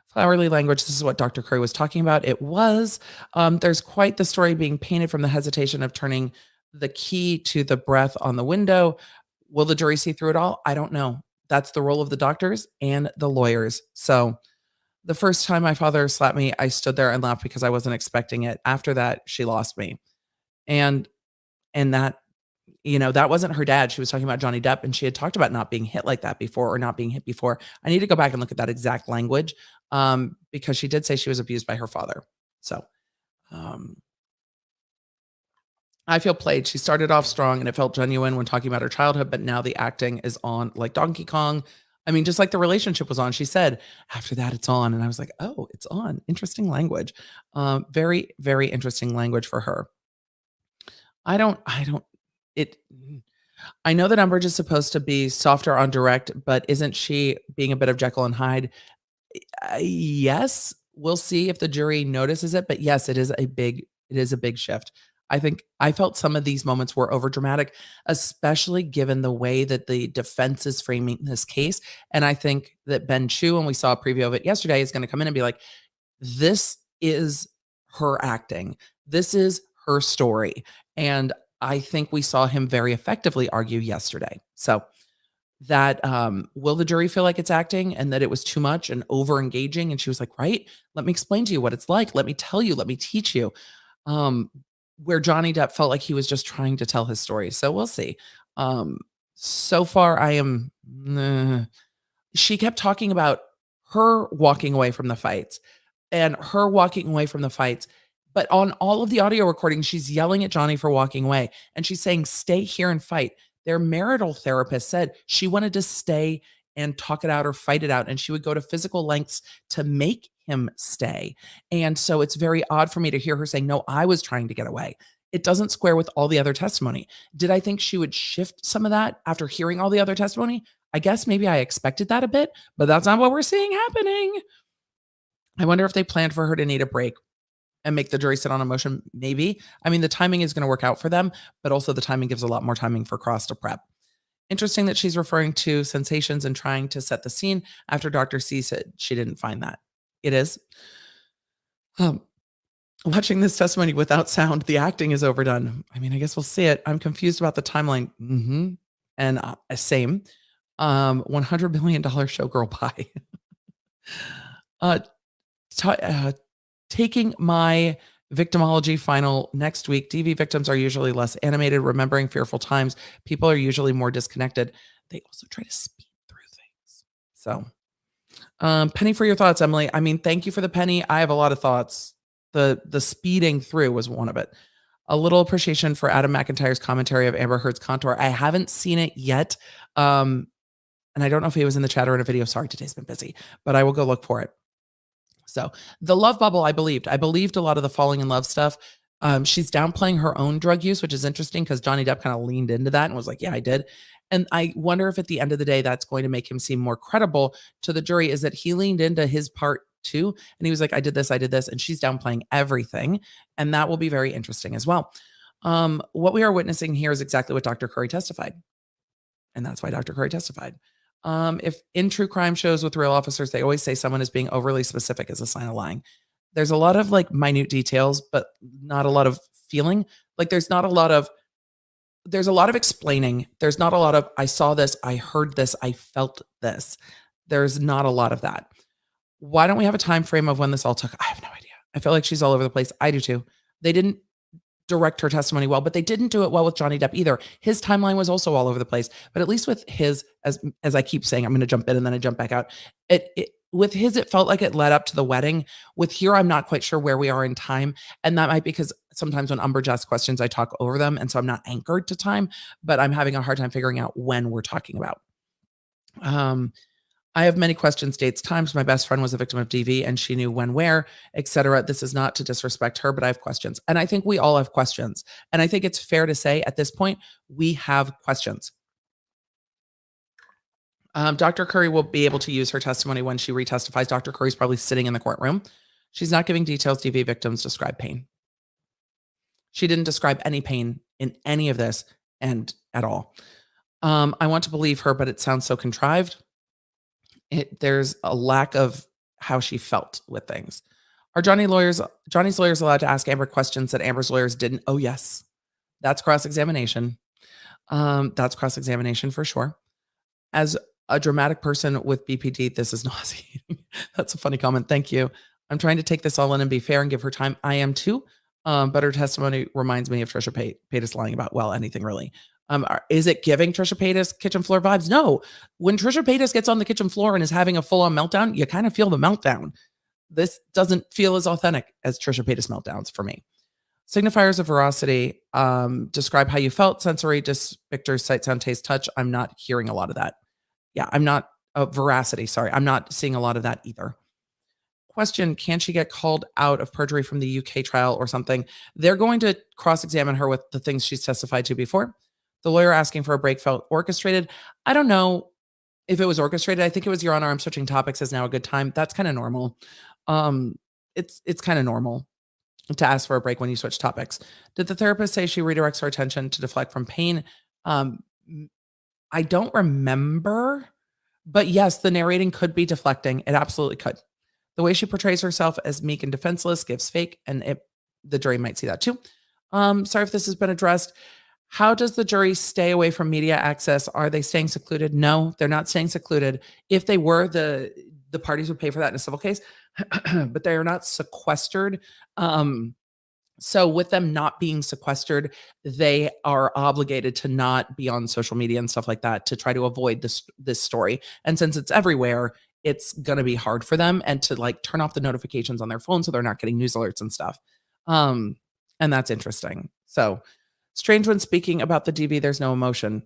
Flowery language. This is what Dr. Curry was talking about. It was, there's quite the story being painted from the hesitation of turning the key to the breath on the window. Will the jury see through it all? I don't know. That's the role of the doctors and the lawyers. So the first time my father slapped me, I stood there and laughed because I wasn't expecting it. After that, she lost me. And that, that wasn't her dad. She was talking about Johnny Depp, and she had talked about not being hit like that before, or not being hit before. I need to go back and look at that exact language, because she did say she was abused by her father. So I feel played. She started off strong and it felt genuine when talking about her childhood, but now the acting is on like Donkey Kong. I mean, just like the relationship was on, she said, after that it's on. And I was like, oh, it's on. Interesting language. Very, very interesting language for her. I know that Umbridge is supposed to be softer on direct, but isn't she being a bit of Jekyll and Hyde? Yes, we'll see if the jury notices it, but yes, it is a big shift. I think I felt some of these moments were overdramatic, especially given the way that the defense is framing this case. And I think that Ben Chu, and we saw a preview of it yesterday, is going to come in and be like, this is her acting. This is her story. And I think we saw him very effectively argue yesterday. So that, will the jury feel like it's acting and that it was too much and over engaging? And she was like, right, let me explain to you what it's like. Let me tell you, let me teach you. Where Johnny Depp felt like he was just trying to tell his story. So we'll see. So far I am, she kept talking about her walking away from the fights and her walking away from the fights. But on all of the audio recordings, she's yelling at Johnny for walking away. And she's saying, stay here and fight. Their marital therapist said she wanted to stay and talk it out or fight it out. And she would go to physical lengths to make him stay. And so it's very odd for me to hear her saying, no, I was trying to get away. It doesn't square with all the other testimony. Did I think she would shift some of that after hearing all the other testimony? I guess maybe I expected that a bit, but that's not what we're seeing happening. I wonder if they planned for her to need a break and make the jury sit on emotion. Maybe. I mean, the timing is going to work out for them, but also the timing gives a lot more timing for Cross to prep. Interesting that she's referring to sensations and trying to set the scene after Dr. C said she didn't find that. It is. Watching this testimony without sound, the acting is overdone. I mean, I guess we'll see it. I'm confused about the timeline. And same. $100 million showgirl pie. Taking my victimology final next week. DV victims are usually less animated, remembering fearful times. People are usually more disconnected. They also try to speed through things. So, penny for your thoughts, Emily. I mean, thank you for the penny. I have a lot of thoughts. The speeding through was one of it. A little appreciation for Adam McIntyre's commentary of Amber Heard's contour. I haven't seen it yet. And I don't know if he was in the chat or in a video. Sorry, today's been busy, but I will go look for it. So the love bubble, I believed a lot of the falling in love stuff. She's downplaying her own drug use, which is interesting because Johnny Depp kind of leaned into that and was like, yeah, I did. And I wonder if at the end of the day, that's going to make him seem more credible to the jury, is that he leaned into his part too. And he was like, I did this. And she's downplaying everything. And that will be very interesting as well. What we are witnessing here is exactly what Dr. Curry testified. And that's why Dr. Curry testified. If in true crime shows with real officers, they always say someone is being overly specific as a sign of lying. There's a lot of like minute details, but not a lot of feeling. Like there's a lot of explaining. There's not a lot of, I saw this, I heard this, I felt this. There's not a lot of that. Why don't we have a time frame of when this all took? I have no idea. I feel like she's all over the place. I do too. They didn't direct her testimony well, but they didn't do it well with Johnny Depp either. His timeline was also all over the place, but at least with his, as I keep saying, I'm going to jump in and then I jump back out. With his, it felt like it led up to the wedding. With here, I'm not quite sure where we are in time. And that might be because sometimes when Umbridge asks questions, I talk over them. And so I'm not anchored to time, but I'm having a hard time figuring out when we're talking about. I have many questions, dates, times. My best friend was a victim of DV and she knew when, where, etc. This is not to disrespect her, but I have questions. And I think we all have questions. And I think it's fair to say at this point, we have questions. Dr. Curry will be able to use her testimony when she retestifies. Dr. Curry's probably sitting in the courtroom. She's not giving details. DV victims describe pain. She didn't describe any pain in any of this and at all. I want to believe her, but it sounds so contrived. There's a lack of how she felt with things. Are Johnny's lawyers allowed to ask Amber questions that Amber's lawyers didn't? Oh, yes. That's cross-examination. That's cross-examination for sure. As a dramatic person with BPD, this is nauseating. That's a funny comment. Thank you. I'm trying to take this all in and be fair and give her time. I am too. But her testimony reminds me of Trisha Paytas lying about, well, anything really. Is it giving Trisha Paytas kitchen floor vibes? No. When Trisha Paytas gets on the kitchen floor and is having a full-on meltdown, you kind of feel the meltdown. This doesn't feel as authentic as Trisha Paytas meltdowns for me. Signifiers of veracity, describe how you felt, sensory, pictures, sight, sound, taste, touch. I'm not hearing a lot of that. Yeah, I'm not, veracity, sorry. I'm not seeing a lot of that either. Question, can she get called out of perjury from the UK trial or something? They're going to cross-examine her with the things she's testified to before. The lawyer asking for a break felt orchestrated. I don't know if it was orchestrated. I think it was, Your Honor, I'm switching topics, is now a good time. That's kind of normal. It's kind of normal to ask for a break when you switch topics. Did the therapist say she redirects her attention to deflect from pain? I don't remember, but yes, the narrating could be deflecting. It absolutely could. The way she portrays herself as meek and defenseless gives fake, and the jury might see that too. Sorry if this has been addressed. How does the jury stay away from media access? Are they staying secluded? No, they're not staying secluded. If they were, the parties would pay for that in a civil case, but they are not sequestered. So with them not being sequestered, they are obligated to not be on social media and stuff like that to try to avoid this story. And since it's everywhere, it's going to be hard for them and to like turn off the notifications on their phone so they're not getting news alerts and stuff. And that's interesting. So strange when speaking about the DV, there's no emotion.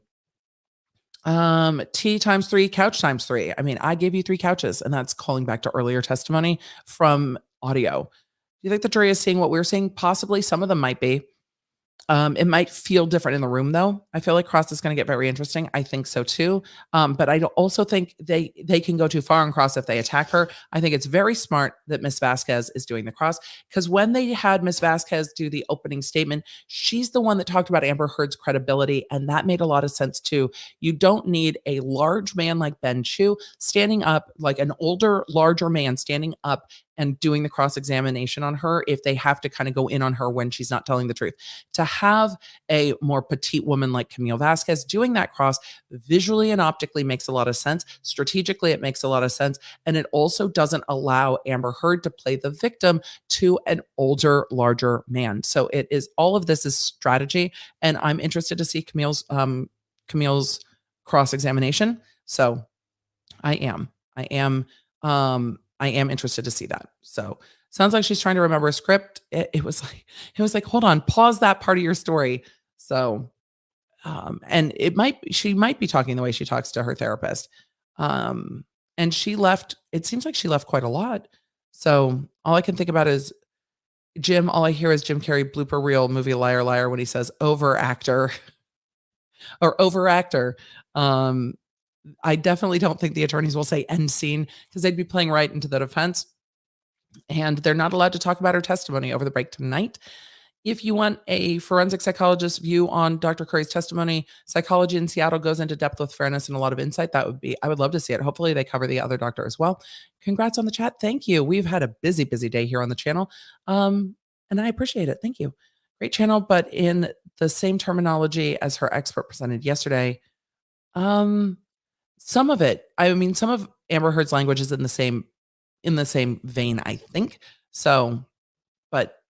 T times 3, couch times 3. I mean, I gave you 3 couches, and that's calling back to earlier testimony from audio. Do you think the jury is seeing what we're seeing? Possibly. Some of them might be. It might feel different in the room, though. I feel like Cross is going to get very interesting. I think so, too. But I also think they can go too far on Cross if they attack her. I think it's very smart that Miss Vasquez is doing the Cross, because when they had Miss Vasquez do the opening statement, she's the one that talked about Amber Heard's credibility, and that made a lot of sense, too. You don't need a large man like Ben Chu standing up, like an older, larger man standing up and doing the cross-examination on her if they have to kind of go in on her when she's not telling the truth. To have a more petite woman like Camille Vasquez doing that cross visually and optically makes a lot of sense. Strategically, it makes a lot of sense. And it also doesn't allow Amber Heard to play the victim to an older, larger man. So it is, all of this is strategy. And I'm interested to see Camille's cross-examination. So I am interested to see that. So sounds like she's trying to remember a script. It was like, hold on, pause that part of your story. So, and she might be talking the way she talks to her therapist. And she left, it seems like she left quite a lot. So all I can think about is all I hear is Jim Carrey blooper reel movie Liar Liar when he says over actor. I definitely don't think the attorneys will say end scene, because they'd be playing right into the defense. And they're not allowed to talk about her testimony over the break tonight. If you want a forensic psychologist's view on Dr. Curry's testimony, Psychology in Seattle goes into depth with fairness and a lot of insight. I would love to see it. Hopefully they cover the other doctor as well. Congrats on the chat. Thank you. We've had a busy day here on the channel. And I appreciate it. Thank you. Great channel, but in the same terminology as her expert presented yesterday, some of Amber Heard's language is in the same vein, I think. So, but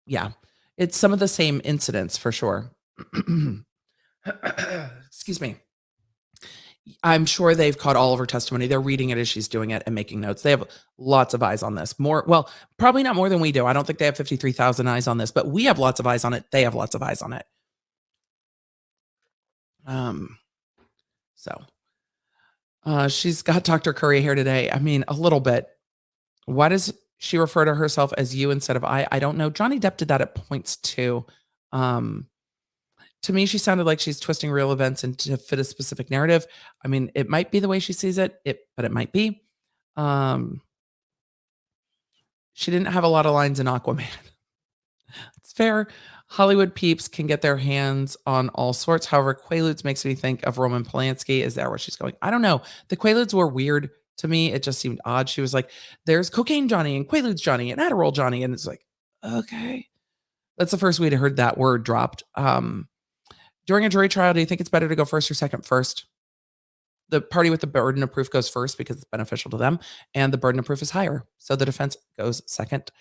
yeah, it's some of the same incidents for sure. Excuse me. I'm sure they've caught all of her testimony. They're reading it as she's doing it and making notes. They have lots of eyes on this. Probably not more than we do. I don't think they have 53,000 eyes on this, but we have lots of eyes on it. They have lots of eyes on it. So She's got Dr. Curry here today. I mean, a little bit. Why does she refer to herself as you instead of I? I don't know. Johnny Depp did that at points too. Um, to me, she sounded like she's twisting real events into fit a specific narrative. I mean, it might be the way she sees it, but it might be. Um, she didn't have a lot of lines in Aquaman. It's fair. Hollywood peeps can get their hands on all sorts. However, Quaaludes makes me think of Roman Polanski. Is that where she's going? I don't know. The Quaaludes were weird to me. It just seemed odd. She was like, there's cocaine Johnny and Quaaludes Johnny and Adderall Johnny. And it's like, okay. That's the first we'd heard that word dropped. During a jury trial, do you think it's better to go first or second first? The party with the burden of proof goes first because it's beneficial to them, and the burden of proof is higher. So the defense goes second.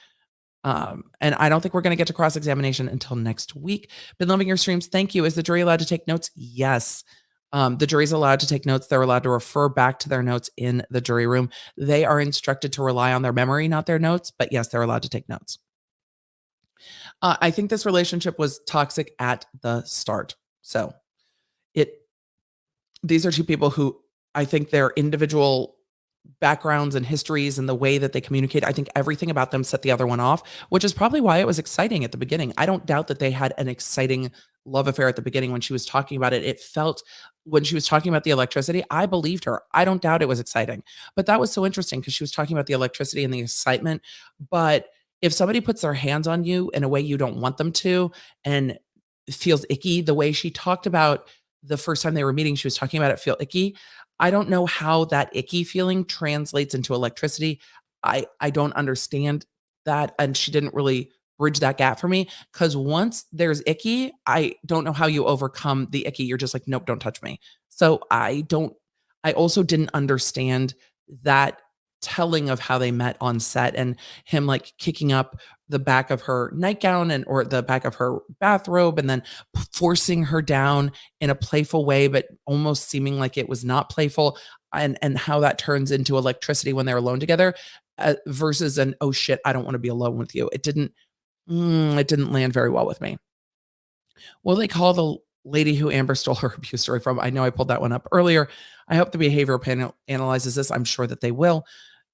And I don't think we're going to get to cross-examination until next week. Been loving your streams. Thank you. Is the jury allowed to take notes? Yes. The jury's allowed to take notes. They're allowed to refer back to their notes in the jury room. They are instructed to rely on their memory, not their notes. But yes, they're allowed to take notes. I think this relationship was toxic at the start. So these are two people who I think their individual backgrounds and histories and the way that they communicate, I think everything about them set the other one off, which is probably why it was exciting at the beginning. I don't doubt that they had an exciting love affair at the beginning when she was talking about it. It felt, when she was talking about the electricity, I believed her. I don't doubt it was exciting. But that was so interesting because she was talking about the electricity and the excitement. But if somebody puts their hands on you in a way you don't want them to and feels icky, the way she talked about the first time they were meeting, she was talking about it feel icky. I don't know how that icky feeling translates into electricity. I don't understand that. And she didn't really bridge that gap for me, because once there's icky, I don't know how you overcome the icky. You're just like, nope, don't touch me. So I also didn't understand that telling of how they met on set and him like kicking up the back of her nightgown or the back of her bathrobe and then forcing her down in a playful way, but almost seeming like it was not playful, and how that turns into electricity when they're alone together, versus an, oh shit, I don't want to be alone with you. It didn't land very well with me. Will they call the lady who Amber stole her abuse story from? I know I pulled that one up earlier. I hope the behavioral panel analyzes this. I'm sure that they will.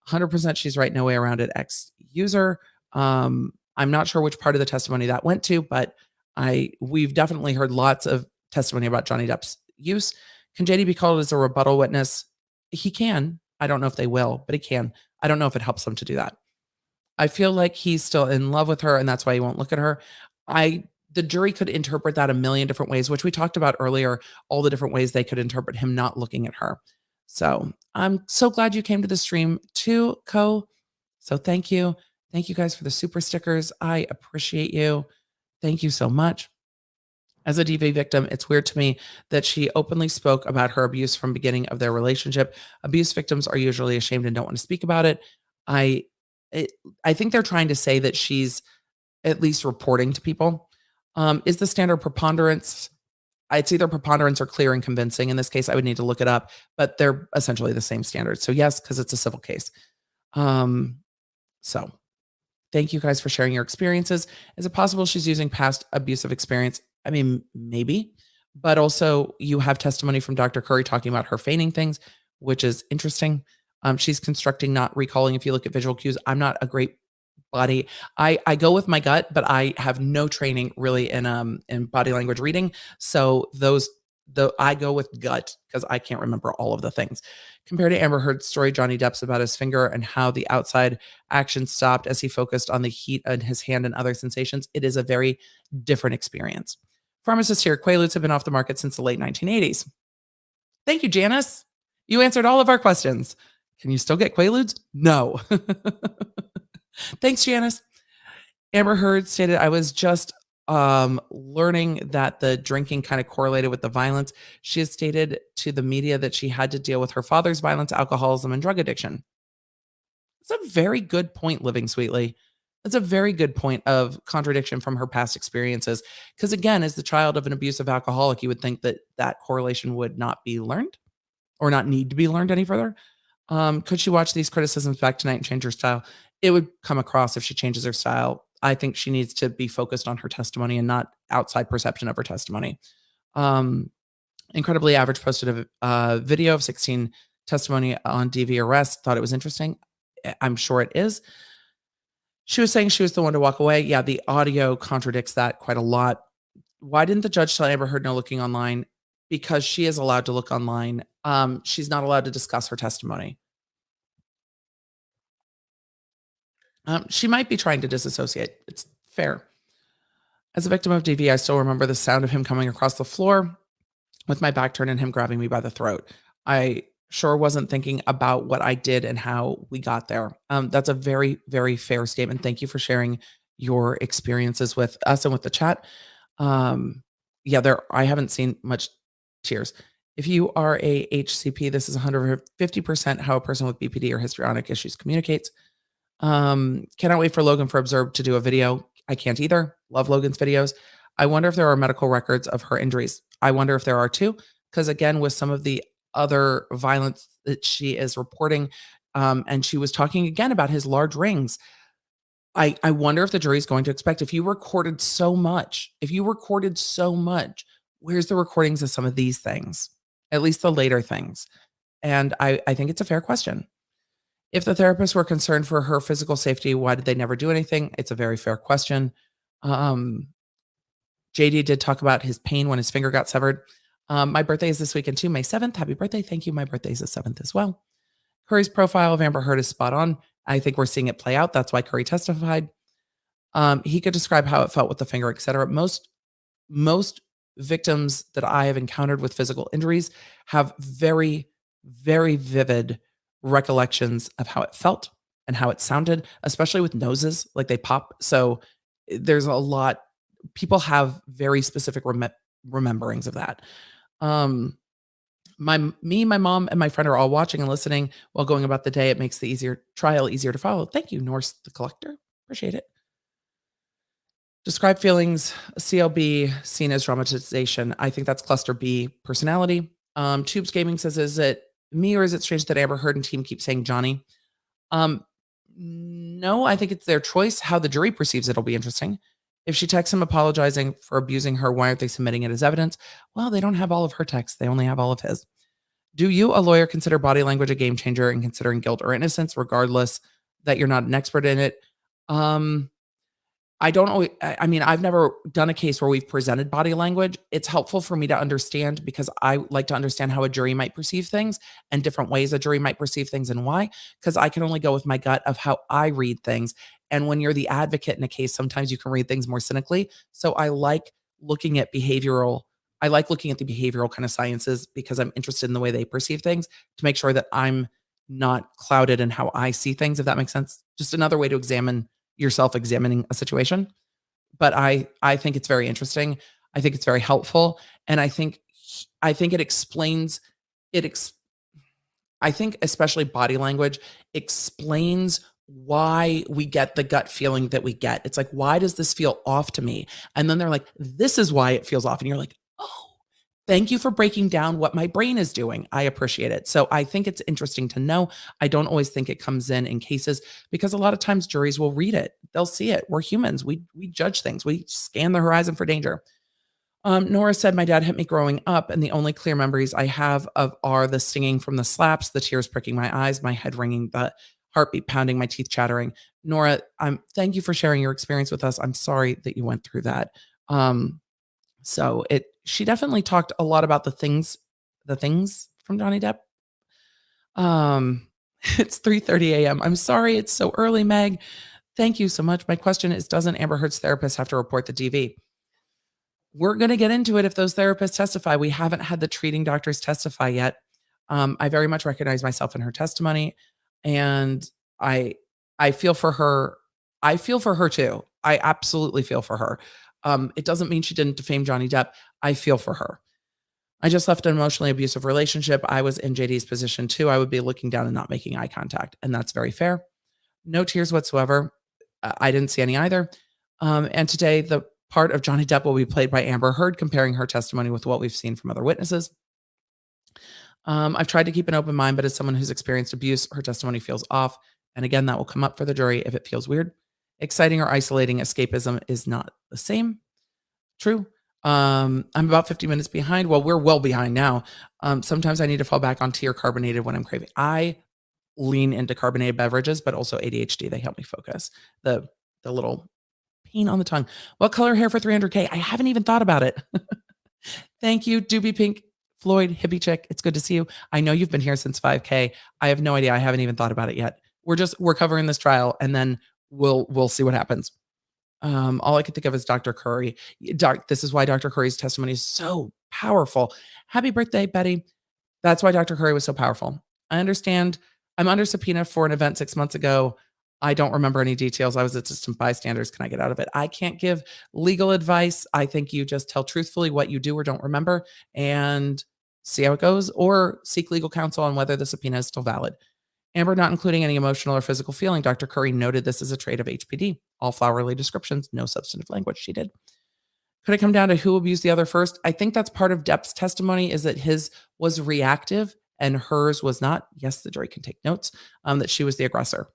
100% she's right. No way around it. Ex user. I'm not sure which part of the testimony that went to, but we've definitely heard lots of testimony about Johnny Depp's use. Can JD be called as a rebuttal witness? He can. I don't know if they will, but he can. I don't know if it helps them to do that. I feel like he's still in love with her, and that's why he won't look at her. The jury could interpret that a million different ways, which we talked about earlier, all the different ways they could interpret him not looking at her. So I'm so glad you came to the stream too, Co. So thank you. Thank you guys for the super stickers. I appreciate you. Thank you so much. As a DV victim, it's weird to me that she openly spoke about her abuse from beginning of their relationship. Abuse victims are usually ashamed and don't want to speak about it. I think they're trying to say that she's at least reporting to people. Is the standard preponderance? It's either preponderance or clear and convincing. In this case, I would need to look it up, but they're essentially the same standard. So yes, because it's a civil case. So thank you guys for sharing your experiences. Is it possible she's using past abusive experience? I mean, maybe, but also you have testimony from Dr. Curry talking about her feigning things, which is interesting. She's constructing, not recalling. If you look at visual cues, I'm not a great body. I go with my gut, but I have no training really in body language reading. So I go with gut because I can't remember all of the things. Compared to Amber Heard's story, Johnny Depp's about his finger and how the outside action stopped as he focused on the heat in his hand and other sensations, it is a very different experience. Pharmacist here, Quaaludes have been off the market since the late 1980s. Thank you, Janice. You answered all of our questions. Can you still get Quaaludes? No. Thanks, Janice. Amber Heard stated, I was just learning that the drinking kind of correlated with the violence. She has stated to the media that she had to deal with her father's violence, alcoholism, and drug addiction. It's a very good point, Living Sweetly. That's a very good point of contradiction from her past experiences. Because again, as the child of an abusive alcoholic, you would think that that correlation would not be learned or not need to be learned any further. Could she watch these criticisms back tonight and change her style? It would come across if she changes her style. I think she needs to be focused on her testimony and not outside perception of her testimony. Incredibly Average posted a video of 16 testimony on DV arrest, thought it was interesting. I'm sure it is. She was saying she was the one to walk away. Yeah, the audio contradicts that quite a lot. Why didn't the judge tell Amber Heard no looking online? Because she is allowed to look online. She's not allowed to discuss her testimony. She might be trying to disassociate. It's fair. As a victim of DV, I still remember the sound of him coming across the floor with my back turned and him grabbing me by the throat. I sure wasn't thinking about what I did and how we got there. That's a very, very fair statement. Thank you for sharing your experiences with us and with the chat. Yeah, I haven't seen much tears. If you are a HCP, this is 150% how a person with BPD or histrionic issues communicates. Cannot wait for Logan for Observe to do a video. I can't either. Love Logan's videos. I wonder if there are medical records of her injuries. I wonder if there are too, because again, with some of the other violence that she is reporting, and she was talking again about his large rings. I wonder if the jury is going to expect, if you recorded so much, where's the recordings of some of these things, at least the later things? And I think it's a fair question. If the therapists were concerned for her physical safety, why did they never do anything? It's a very fair question. JD did talk about his pain when his finger got severed. My birthday is this weekend too, May 7th. Happy birthday. Thank you. My birthday is the 7th as well. Curry's profile of Amber Heard is spot on. I think we're seeing it play out. That's why Curry testified. He could describe how it felt with the finger, etc. Most victims that I have encountered with physical injuries have very, very vivid recollections of how it felt and how it sounded, especially with noses, like they pop. So there's a lot, people have very specific rememberings of that. My mom, and my friend are all watching and listening while going about the day. It makes the trial easier to follow. Thank you, Norse the Collector. Appreciate it. Describe feelings, CLB, seen as dramatization. I think that's cluster B personality. Tubes Gaming says, is it me or is it strange that Amber Heard and team keep saying Johnny? No, I think it's their choice. How the jury perceives it will be interesting. If she texts him apologizing for abusing her, why aren't they submitting it as evidence? Well, they don't have all of her texts. They only have all of his. Do you, a lawyer, consider body language a game changer in considering guilt or innocence, regardless that you're not an expert in it? I don't always, I mean, I've never done a case where we've presented body language. It's helpful for me to understand because I like to understand how a jury might perceive things and different ways a jury might perceive things and why, because I can only go with my gut of how I read things. And when you're the advocate in a case, sometimes you can read things more cynically. So I like looking at the behavioral kind of sciences because I'm interested in the way they perceive things to make sure that I'm not clouded in how I see things, if that makes sense. Just another way to examine yourself, examining a situation. But I think it's very interesting. I think it's very helpful. And I think it explains it. I think especially body language explains why we get the gut feeling that we get. It's like, why does this feel off to me? And then they're like, this is why it feels off. And you're like, oh, thank you for breaking down what my brain is doing. I appreciate it. So I think it's interesting to know. I don't always think it comes in cases because a lot of times juries will read it. They'll see it. We're humans. We judge things. We scan the horizon for danger. Nora said, my dad hit me growing up, and the only clear memories I have are the stinging from the slaps, the tears pricking my eyes, my head ringing, the heartbeat pounding, my teeth chattering. Nora, thank you for sharing your experience with us. I'm sorry that you went through that. She definitely talked a lot about the things from Johnny Depp. It's 3:30 a.m. I'm sorry it's so early, Meg. Thank you so much. My question is, doesn't Amber Heard's therapist have to report the DV? We're going to get into it if those therapists testify. We haven't had the treating doctors testify yet. I very much recognize myself in her testimony, and I feel for her. I feel for her too. I absolutely feel for her. It doesn't mean she didn't defame Johnny Depp. I feel for her. I just left an emotionally abusive relationship. I was in JD's position too. I would be looking down and not making eye contact, and that's very fair. No tears whatsoever. I didn't see any either. And today, the part of Johnny Depp will be played by Amber Heard, comparing her testimony with what we've seen from other witnesses. I've tried to keep an open mind, but as someone who's experienced abuse, her testimony feels off. And again, that will come up for the jury if it feels weird. Exciting or isolating escapism is not the same. True. I'm about 50 minutes behind. Well, we're well behind now. Sometimes I need to fall back on tea or carbonated when I'm craving. I lean into carbonated beverages, but also ADHD. They help me focus. The little pain on the tongue. What color hair for 300K? I haven't even thought about it. Thank you, Doobie Pink, Floyd, Hippie Chick. It's good to see you. I know you've been here since 5K. I have no idea. I haven't even thought about it yet. We're covering this trial, and then we'll see what happens. All I can think of is Dr. Curry. This is why Dr. Curry's testimony is so powerful. Happy birthday, Betty. That's why Dr. Curry was so powerful. I understand. I'm under subpoena for an event 6 months ago. I don't remember any details. I was at distant bystanders. Can I get out of it? I can't give legal advice. I think you just tell truthfully what you do or don't remember and see how it goes, or seek legal counsel on whether the subpoena is still valid. Amber not including any emotional or physical feeling. Dr. Curry noted this as a trait of HPD. All flowery descriptions, no substantive language. She did. Could it come down to who abused the other first? I think that's part of Depp's testimony, is that his was reactive and hers was not. Yes, the jury can take notes, that she was the aggressor.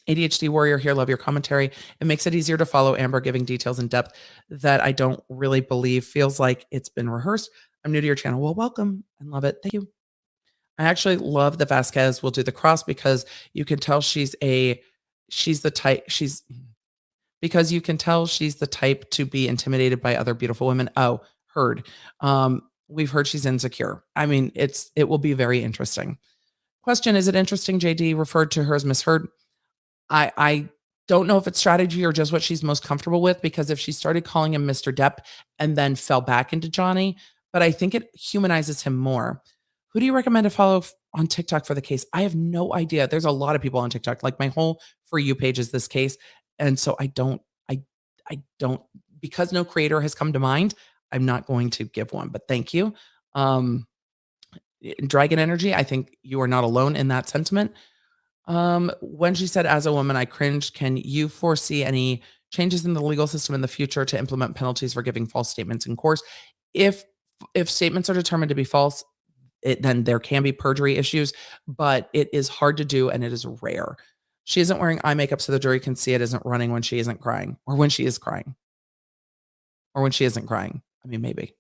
ADHD warrior here, love your commentary. It makes it easier to follow Amber giving details in depth that I don't really believe. Feels like it's been rehearsed. I'm new to your channel. Well, welcome and love it. Thank you. I actually love that Vasquez will do the cross because you can tell she's the type, because you can tell she's the type to be intimidated by other beautiful women. Oh, heard. We've heard she's insecure. I mean, it will be very interesting. Question, is it interesting JD referred to her as misheard? I don't know if it's strategy or just what she's most comfortable with, because if she started calling him Mr. Depp and then fell back into Johnny, but I think it humanizes him more. Who do you recommend to follow on TikTok for the case? I have no idea. There's a lot of people on TikTok. Like my whole For You page is this case. And so I don't, because no creator has come to mind, I'm not going to give one, but thank you. Dragon Energy, I think you are not alone in that sentiment. When she said, as a woman, I cringed, can you foresee any changes in the legal system in the future to implement penalties for giving false statements in court? If statements are determined to be false, then there can be perjury issues, but it is hard to do and it is rare. She isn't wearing eye makeup so the jury can see it isn't running when she isn't crying, or when she is crying, or when she isn't crying. I mean, maybe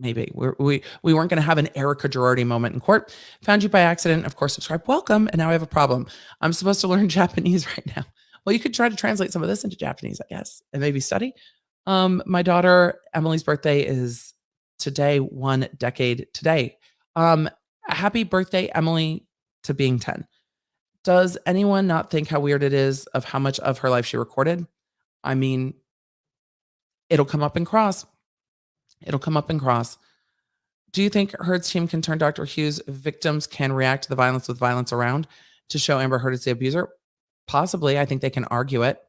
we weren't going to have an Erica Girardi moment in court. Found you by accident. Of course, subscribe. Welcome. And now I have a problem. I'm supposed to learn Japanese right now. Well, you could try to translate some of this into Japanese, I guess, and maybe study. My daughter Emily's birthday is today, 1 decade today. Happy birthday, Emily, to being 10. Does anyone not think how weird it is of how much of her life she recorded? I mean, it'll come up in cross. It'll come up in cross. Do you think Heard's team can turn Dr. Hughes' victims can react to the violence with violence around to show Amber Heard as the abuser? Possibly. I think they can argue it.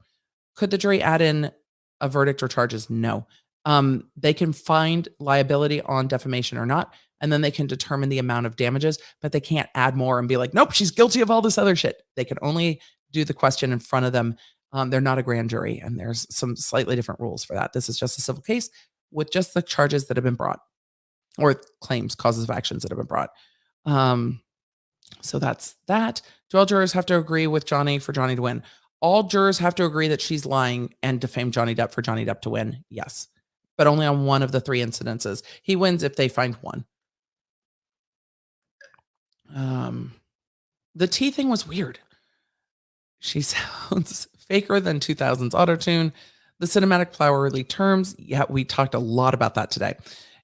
Could the jury add in a verdict or charges? No. They can find liability on defamation or not, and then they can determine the amount of damages, but they can't add more and be like, nope, she's guilty of all this other shit. They can only do the question in front of them. They're not a grand jury, and there's some slightly different rules for that. This is just a civil case with just the charges that have been brought, or claims, causes of actions that have been brought. So that's that. Do all jurors have to agree with Johnny for Johnny to win? All jurors have to agree that she's lying and defame Johnny Depp for Johnny Depp to win. Yes. But only on one of the 3 incidences. He wins if they find one. The T thing was weird. She sounds faker than 2000s autotune. The cinematic flowery terms. Yeah, we talked a lot about that today.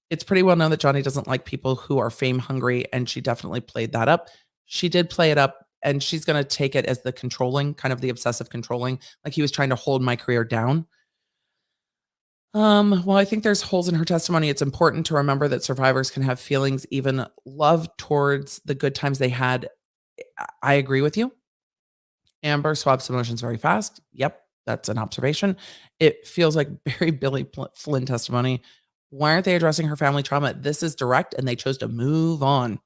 It's pretty well known that Johnny doesn't like people who are fame hungry, and she definitely played that up. She did play it up, and she's going to take it as the controlling, kind of the obsessive controlling, like he was trying to hold my career down. Well, I think there's holes in her testimony. It's important to remember that survivors can have feelings, even love towards the good times they had. I agree with you. Amber swaps emotions very fast. Yep, that's an observation. It feels like very Billy Flynn testimony. Why aren't they addressing her family trauma? This is direct, and they chose to move on.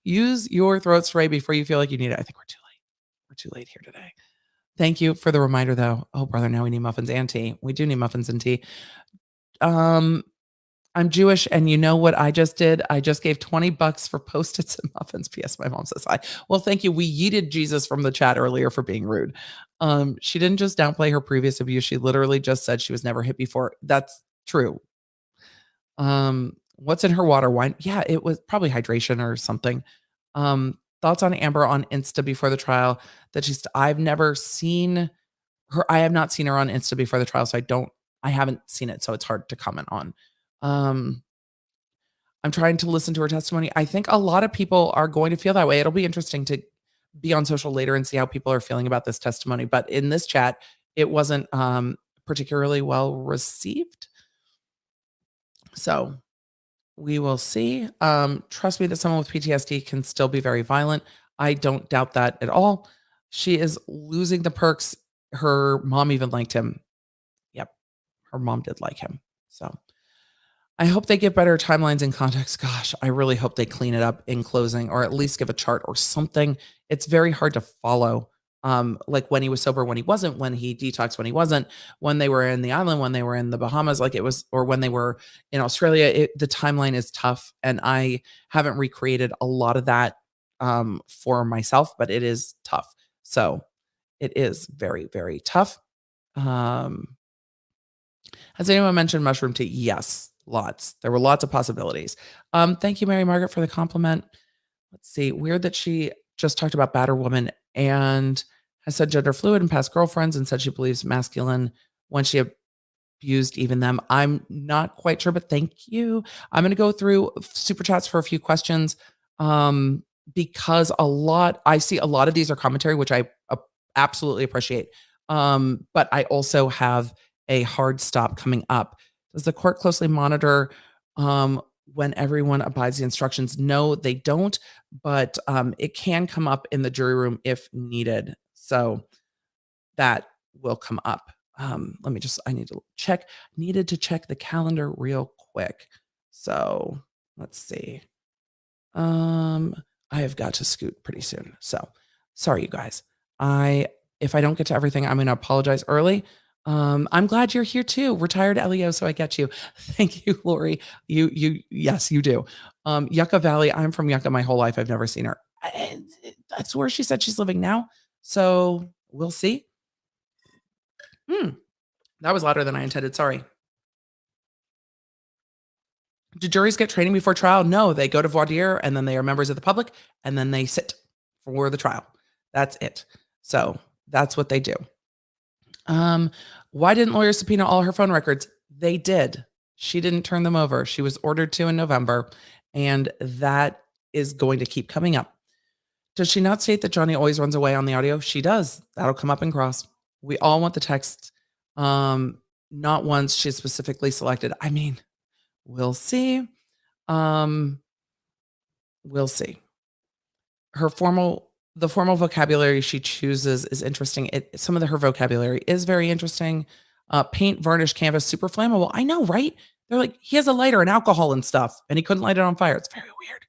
Use your throat spray before you feel like you need it. I think we're too late. We're too late here today. Thank you for the reminder, though. Oh, brother, now we need muffins and tea. We do need muffins and tea. I'm Jewish, and you know what I just did? I just gave $20 for Post-its and muffins. P.S. My mom says hi. Well, thank you. We yeeted Jesus from the chat earlier for being rude. She didn't just downplay her previous abuse. She literally just said she was never hit before. That's true. What's in her water? Wine? Yeah, it was probably hydration or something. Thoughts on Amber on Insta before the trial that I've never seen her. I have not seen her on Insta before the trial, so I haven't seen it, so it's hard to comment on. I'm trying to listen to her testimony. I think a lot of people are going to feel that way. It'll be interesting to be on social later and see how people are feeling about this testimony. But in this chat, it wasn't particularly well received. So we will see. Trust me that someone with PTSD can still be very violent. I don't doubt that at all. She is losing the perks. Her mom even liked him. Yep. Her mom did like him. So I hope they give better timelines and context. Gosh, I really hope they clean it up in closing, or at least give a chart or something. It's very hard to follow. Like when he was sober, when he wasn't, when he detoxed, when he wasn't, when they were in the island, when they were in the Bahamas, like it was, or when they were in Australia. The timeline is tough, and I haven't recreated a lot of that for myself, but it is tough. So it is very, very tough. Has anyone mentioned mushroom tea? Yes. Lots. There were lots of possibilities. Thank you, Mary Margaret, for the compliment. Let's see. Weird that she just talked about Batter Woman and has said gender fluid and past girlfriends, and said she believes masculine when she abused even them. I'm not quite sure, but thank you. I'm going to go through super chats for a few questions because I see a lot of these are commentary, which I absolutely appreciate. But I also have a hard stop coming up. Does the court closely monitor when everyone abides the instructions? No, they don't, but it can come up in the jury room if needed. So that will come up. I needed to check the calendar real quick. So let's see. I have got to scoot pretty soon. So sorry, you guys. If I don't get to everything, I'm going to apologize early. I'm glad you're here too. Retired LEO, so I get you. Thank you, Lori. Yes, you do. Yucca Valley. I'm from Yucca my whole life. I've never seen her. That's where she said she's living now. So we'll see. That was louder than I intended. Sorry. Do juries get training before trial? No, they go to voir dire and then they are members of the public and then they sit for the trial. That's it. So that's what they do. Why didn't lawyers subpoena all her phone records? They did. She didn't turn them over. She was ordered to in November, and that is going to keep coming up. Does she not state that Johnny always runs away on the audio? She does. That'll come up in cross. We all want the text. Not once she's specifically selected. I mean, we'll see. We'll see. The formal vocabulary she chooses is interesting. Some of her vocabulary is very interesting. Paint, varnish, canvas, super flammable. I know, right? They're like, he has a lighter and alcohol and stuff, and he couldn't light it on fire. It's very weird.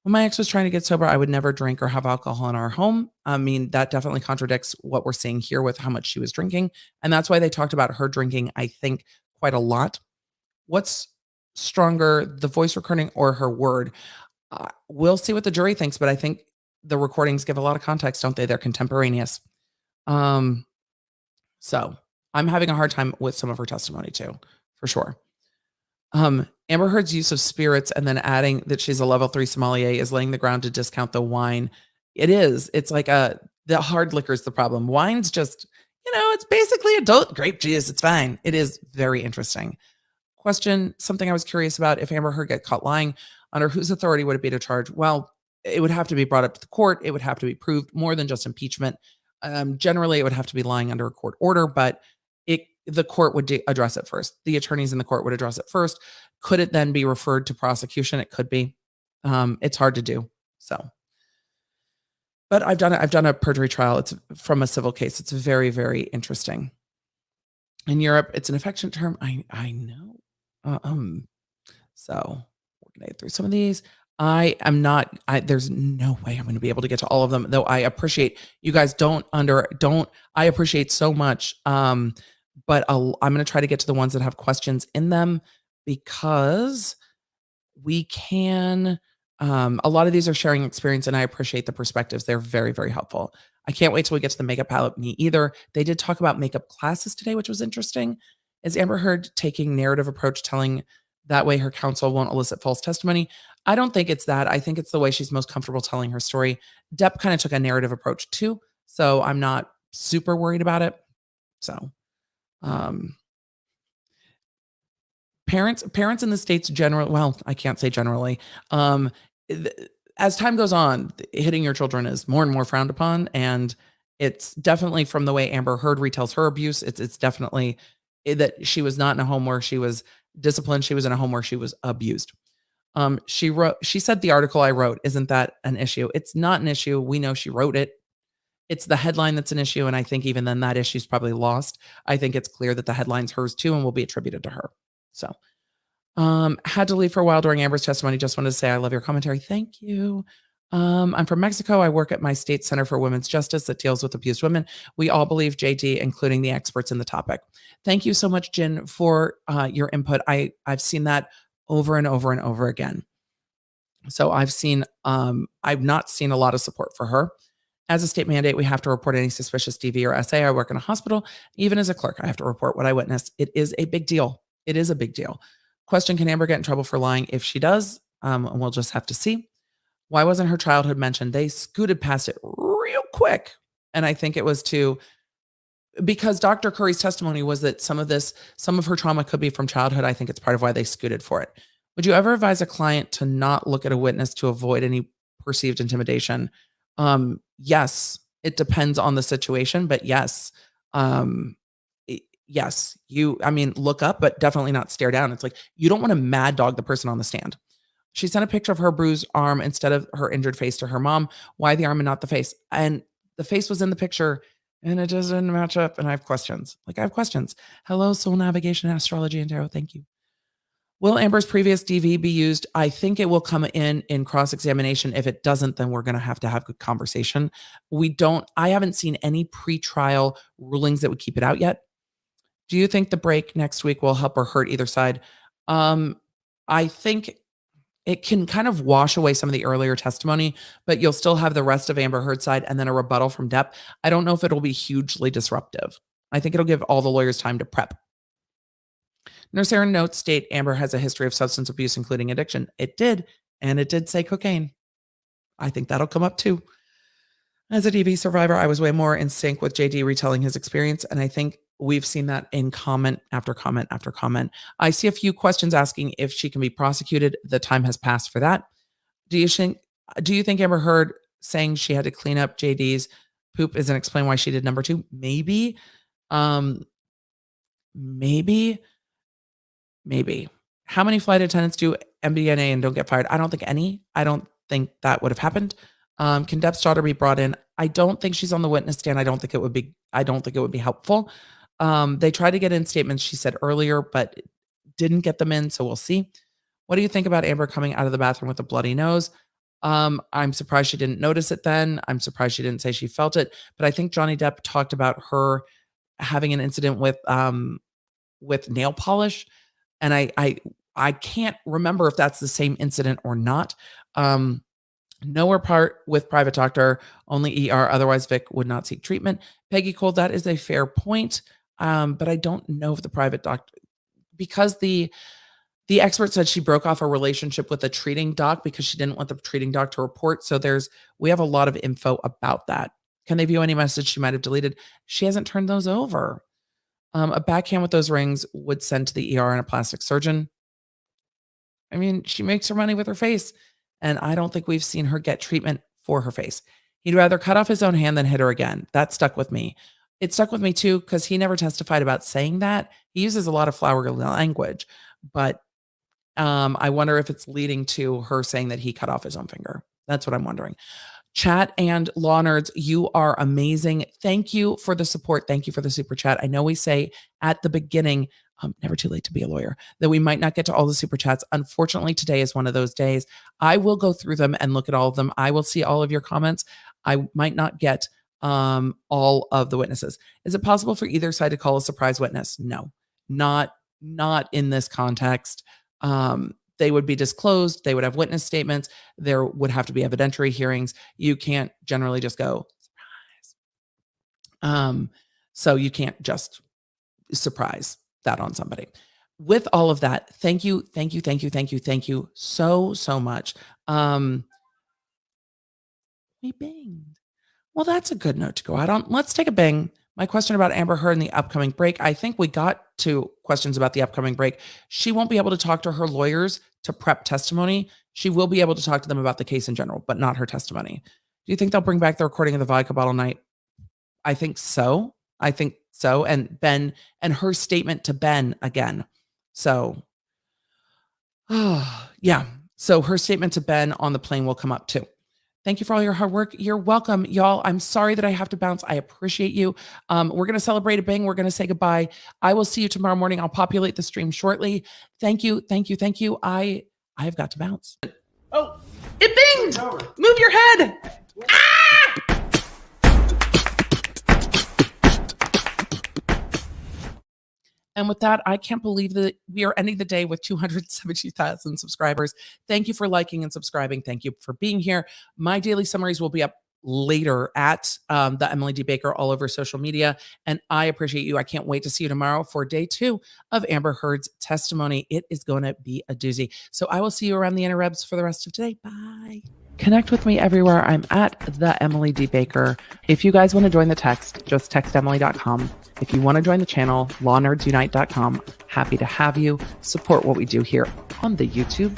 When my ex was trying to get sober, I would never drink or have alcohol in our home. I mean, that definitely contradicts what we're seeing here with how much she was drinking. And that's why they talked about her drinking, I think, quite a lot. What's stronger, the voice recording or her word? We'll see what the jury thinks, but I think the recordings give a lot of context, don't they? They're contemporaneous. So I'm having a hard time with some of her testimony too, for sure. Amber Heard's use of spirits and then adding that she's a level 3 sommelier is laying the ground to discount the wine. It is. It's like the hard liquor is the problem. Wine's just, it's basically adult grape juice. It's fine. It is very interesting. Question, something I was curious about, if Amber Heard got caught lying, under whose authority would it be to charge? Well, it would have to be brought up to the court. It would have to be proved more than just impeachment. Generally, it would have to be lying under a court order, but the court would address it first. The attorneys in the court would address it first. Could it then be referred to prosecution? It could be. It's hard to do. So, but I've done a perjury trial. It's from a civil case. It's very, very interesting. In Europe, it's an affectionate term. I know. So we're gonna get through some of these. There's no way I'm going to be able to get to all of them, though. I appreciate you guys I appreciate so much. But I'm going to try to get to the ones that have questions in them. because we can, a lot of these are sharing experience, and I appreciate the perspectives. They're very, very helpful. I can't wait till we get to the makeup palette. Me either. They did talk about makeup classes today, which was interesting. Is Amber Heard taking narrative approach, telling that way her counsel won't elicit false testimony? I don't think it's that. I think it's the way she's most comfortable telling her story. Depp kind of took a narrative approach too, so I'm not super worried about it. So, um, parents in the States generally, well, I can't say generally, th as time goes on, hitting your children is more and more frowned upon, and it's definitely from the way Amber Heard retells her abuse, it's definitely that she was not in a home where she was disciplined, she was in a home where she was abused. She said the article I wrote, "Isn't that an issue?" It's not an issue, we know she wrote it. It's the headline that's an issue, and I think even then that issue's probably lost. I think it's clear that the headline's hers too and will be attributed to her. So, had to leave for a while during Amber's testimony. Just wanted to say I love your commentary. Thank you. I'm from Mexico. I work at my state Center for Women's Justice that deals with abused women. We all believe JD, including the experts in the topic. Thank you so much, Jen, for your input. I've seen that over and over and over again. So I've not seen a lot of support for her. As a state mandate, we have to report any suspicious DV or SA. I work in a hospital. Even as a clerk, I have to report what I witnessed. It is a big deal. It is a big deal. Question, can Amber get in trouble for lying? If she does, and we'll just have to see. Why wasn't her childhood mentioned? They scooted past it real quick. And I think it was because Dr. Curry's testimony was that some of her trauma could be from childhood. I think it's part of why they scooted for it. Would you ever advise a client to not look at a witness to avoid any perceived intimidation? Yes, it depends on the situation, but yes. Yes, look up, but definitely not stare down. It's like, you don't want to mad dog the person on the stand. She sent a picture of her bruised arm instead of her injured face to her mom. Why the arm and not the face? And the face was in the picture and it just didn't match up. And I have questions. Hello, soul navigation, astrology, and tarot. Thank you. Will Amber's previous DV be used? I think it will come in cross-examination. If it doesn't, then we're going to have good conversation. I haven't seen any pre-trial rulings that would keep it out yet. Do you think the break next week will help or hurt either side? I think it can kind of wash away some of the earlier testimony, but you'll still have the rest of Amber Heard's side and then a rebuttal from Depp. I don't know if it'll be hugely disruptive. I think it'll give all the lawyers time to prep. Nurse Erin notes state Amber has a history of substance abuse, including addiction. It did, and it did say cocaine. I think that'll come up too. As a DV survivor, I was way more in sync with JD retelling his experience, and I think we've seen that in comment after comment after comment. I see a few questions asking if she can be prosecuted. The time has passed for that. Do you think Amber Heard saying she had to clean up JD's poop isn't explain why she did number 2? Maybe. Maybe. How many flight attendants do MDNA and don't get fired? I don't think any. I don't think that would have happened. Can Depp's daughter be brought in? I don't think she's on the witness stand. I don't think it would be helpful. They tried to get in statements she said earlier, but didn't get them in. So we'll see. What do you think about Amber coming out of the bathroom with a bloody nose? I'm surprised she didn't notice it then. I'm surprised she didn't say she felt it, but I think Johnny Depp talked about her having an incident with nail polish. And I can't remember if that's the same incident or not. Nowhere part with private doctor, only ER. Otherwise, Vic would not seek treatment. Peggy Cole, that is a fair point. But I don't know if the private doctor, because the expert said she broke off a relationship with a treating doc because she didn't want the treating doc to report. So we have a lot of info about that. Can they view any message she might have deleted? She hasn't turned those over. A backhand with those rings would send to the ER and a plastic surgeon. I mean, she makes her money with her face. And I don't think we've seen her get treatment for her face. He'd rather cut off his own hand than hit her again. That stuck with me. It stuck with me too, because he never testified about saying that. He uses a lot of flowery language, but I wonder if it's leading to her saying that he cut off his own finger. That's what I'm wondering. Chat and law nerds, you are amazing. Thank you for the support. Thank you for the super chat. I know we say at the beginning, never too late to be a lawyer, that we might not get to all the super chats. Unfortunately, today is one of those days. I will go through them and look at all of them. I will see all of your comments. I might not get all of the witnesses. Is it possible for either side to call a surprise witness? No, not not in this context. They would be disclosed. They would have witness statements. There would have to be evidentiary hearings. You can't generally just go, surprise. So you can't just surprise that on somebody. With all of that, thank you so much. We binged. Well, that's a good note to go out on. Let's take a bing. My question about Amber Heard and the upcoming break. I think we got to questions about the upcoming break. She won't be able to talk to her lawyers to prep testimony. She will be able to talk to them about the case in general, but not her testimony. Do you think they'll bring back the recording of the vodka bottle night? I think so. And Ben and her statement to Ben again. So, yeah. So her statement to Ben on the plane will come up too. Thank you for all your hard work. You're welcome, y'all. I'm sorry that I have to bounce. I appreciate you. We're going to celebrate a bing. We're going to say goodbye. I will see you tomorrow morning. I'll populate the stream shortly. Thank you. I have got to bounce. Oh, it binged. Move your head. Ah! And with that, I can't believe that we are ending the day with 270,000 subscribers. Thank you for liking and subscribing. Thank you for being here. My daily summaries will be up later at the Emily D. Baker all over social media. And I appreciate you. I can't wait to see you tomorrow for day 2 of Amber Heard's testimony. It is going to be a doozy. So I will see you around the interwebs for the rest of today. Bye. Connect with me everywhere. I'm at the Emily D. Baker. If you guys want to join the text, just text Emily.com. If you want to join the channel, lawnerdsunite.com. Happy to have you. Support what we do here on the YouTube.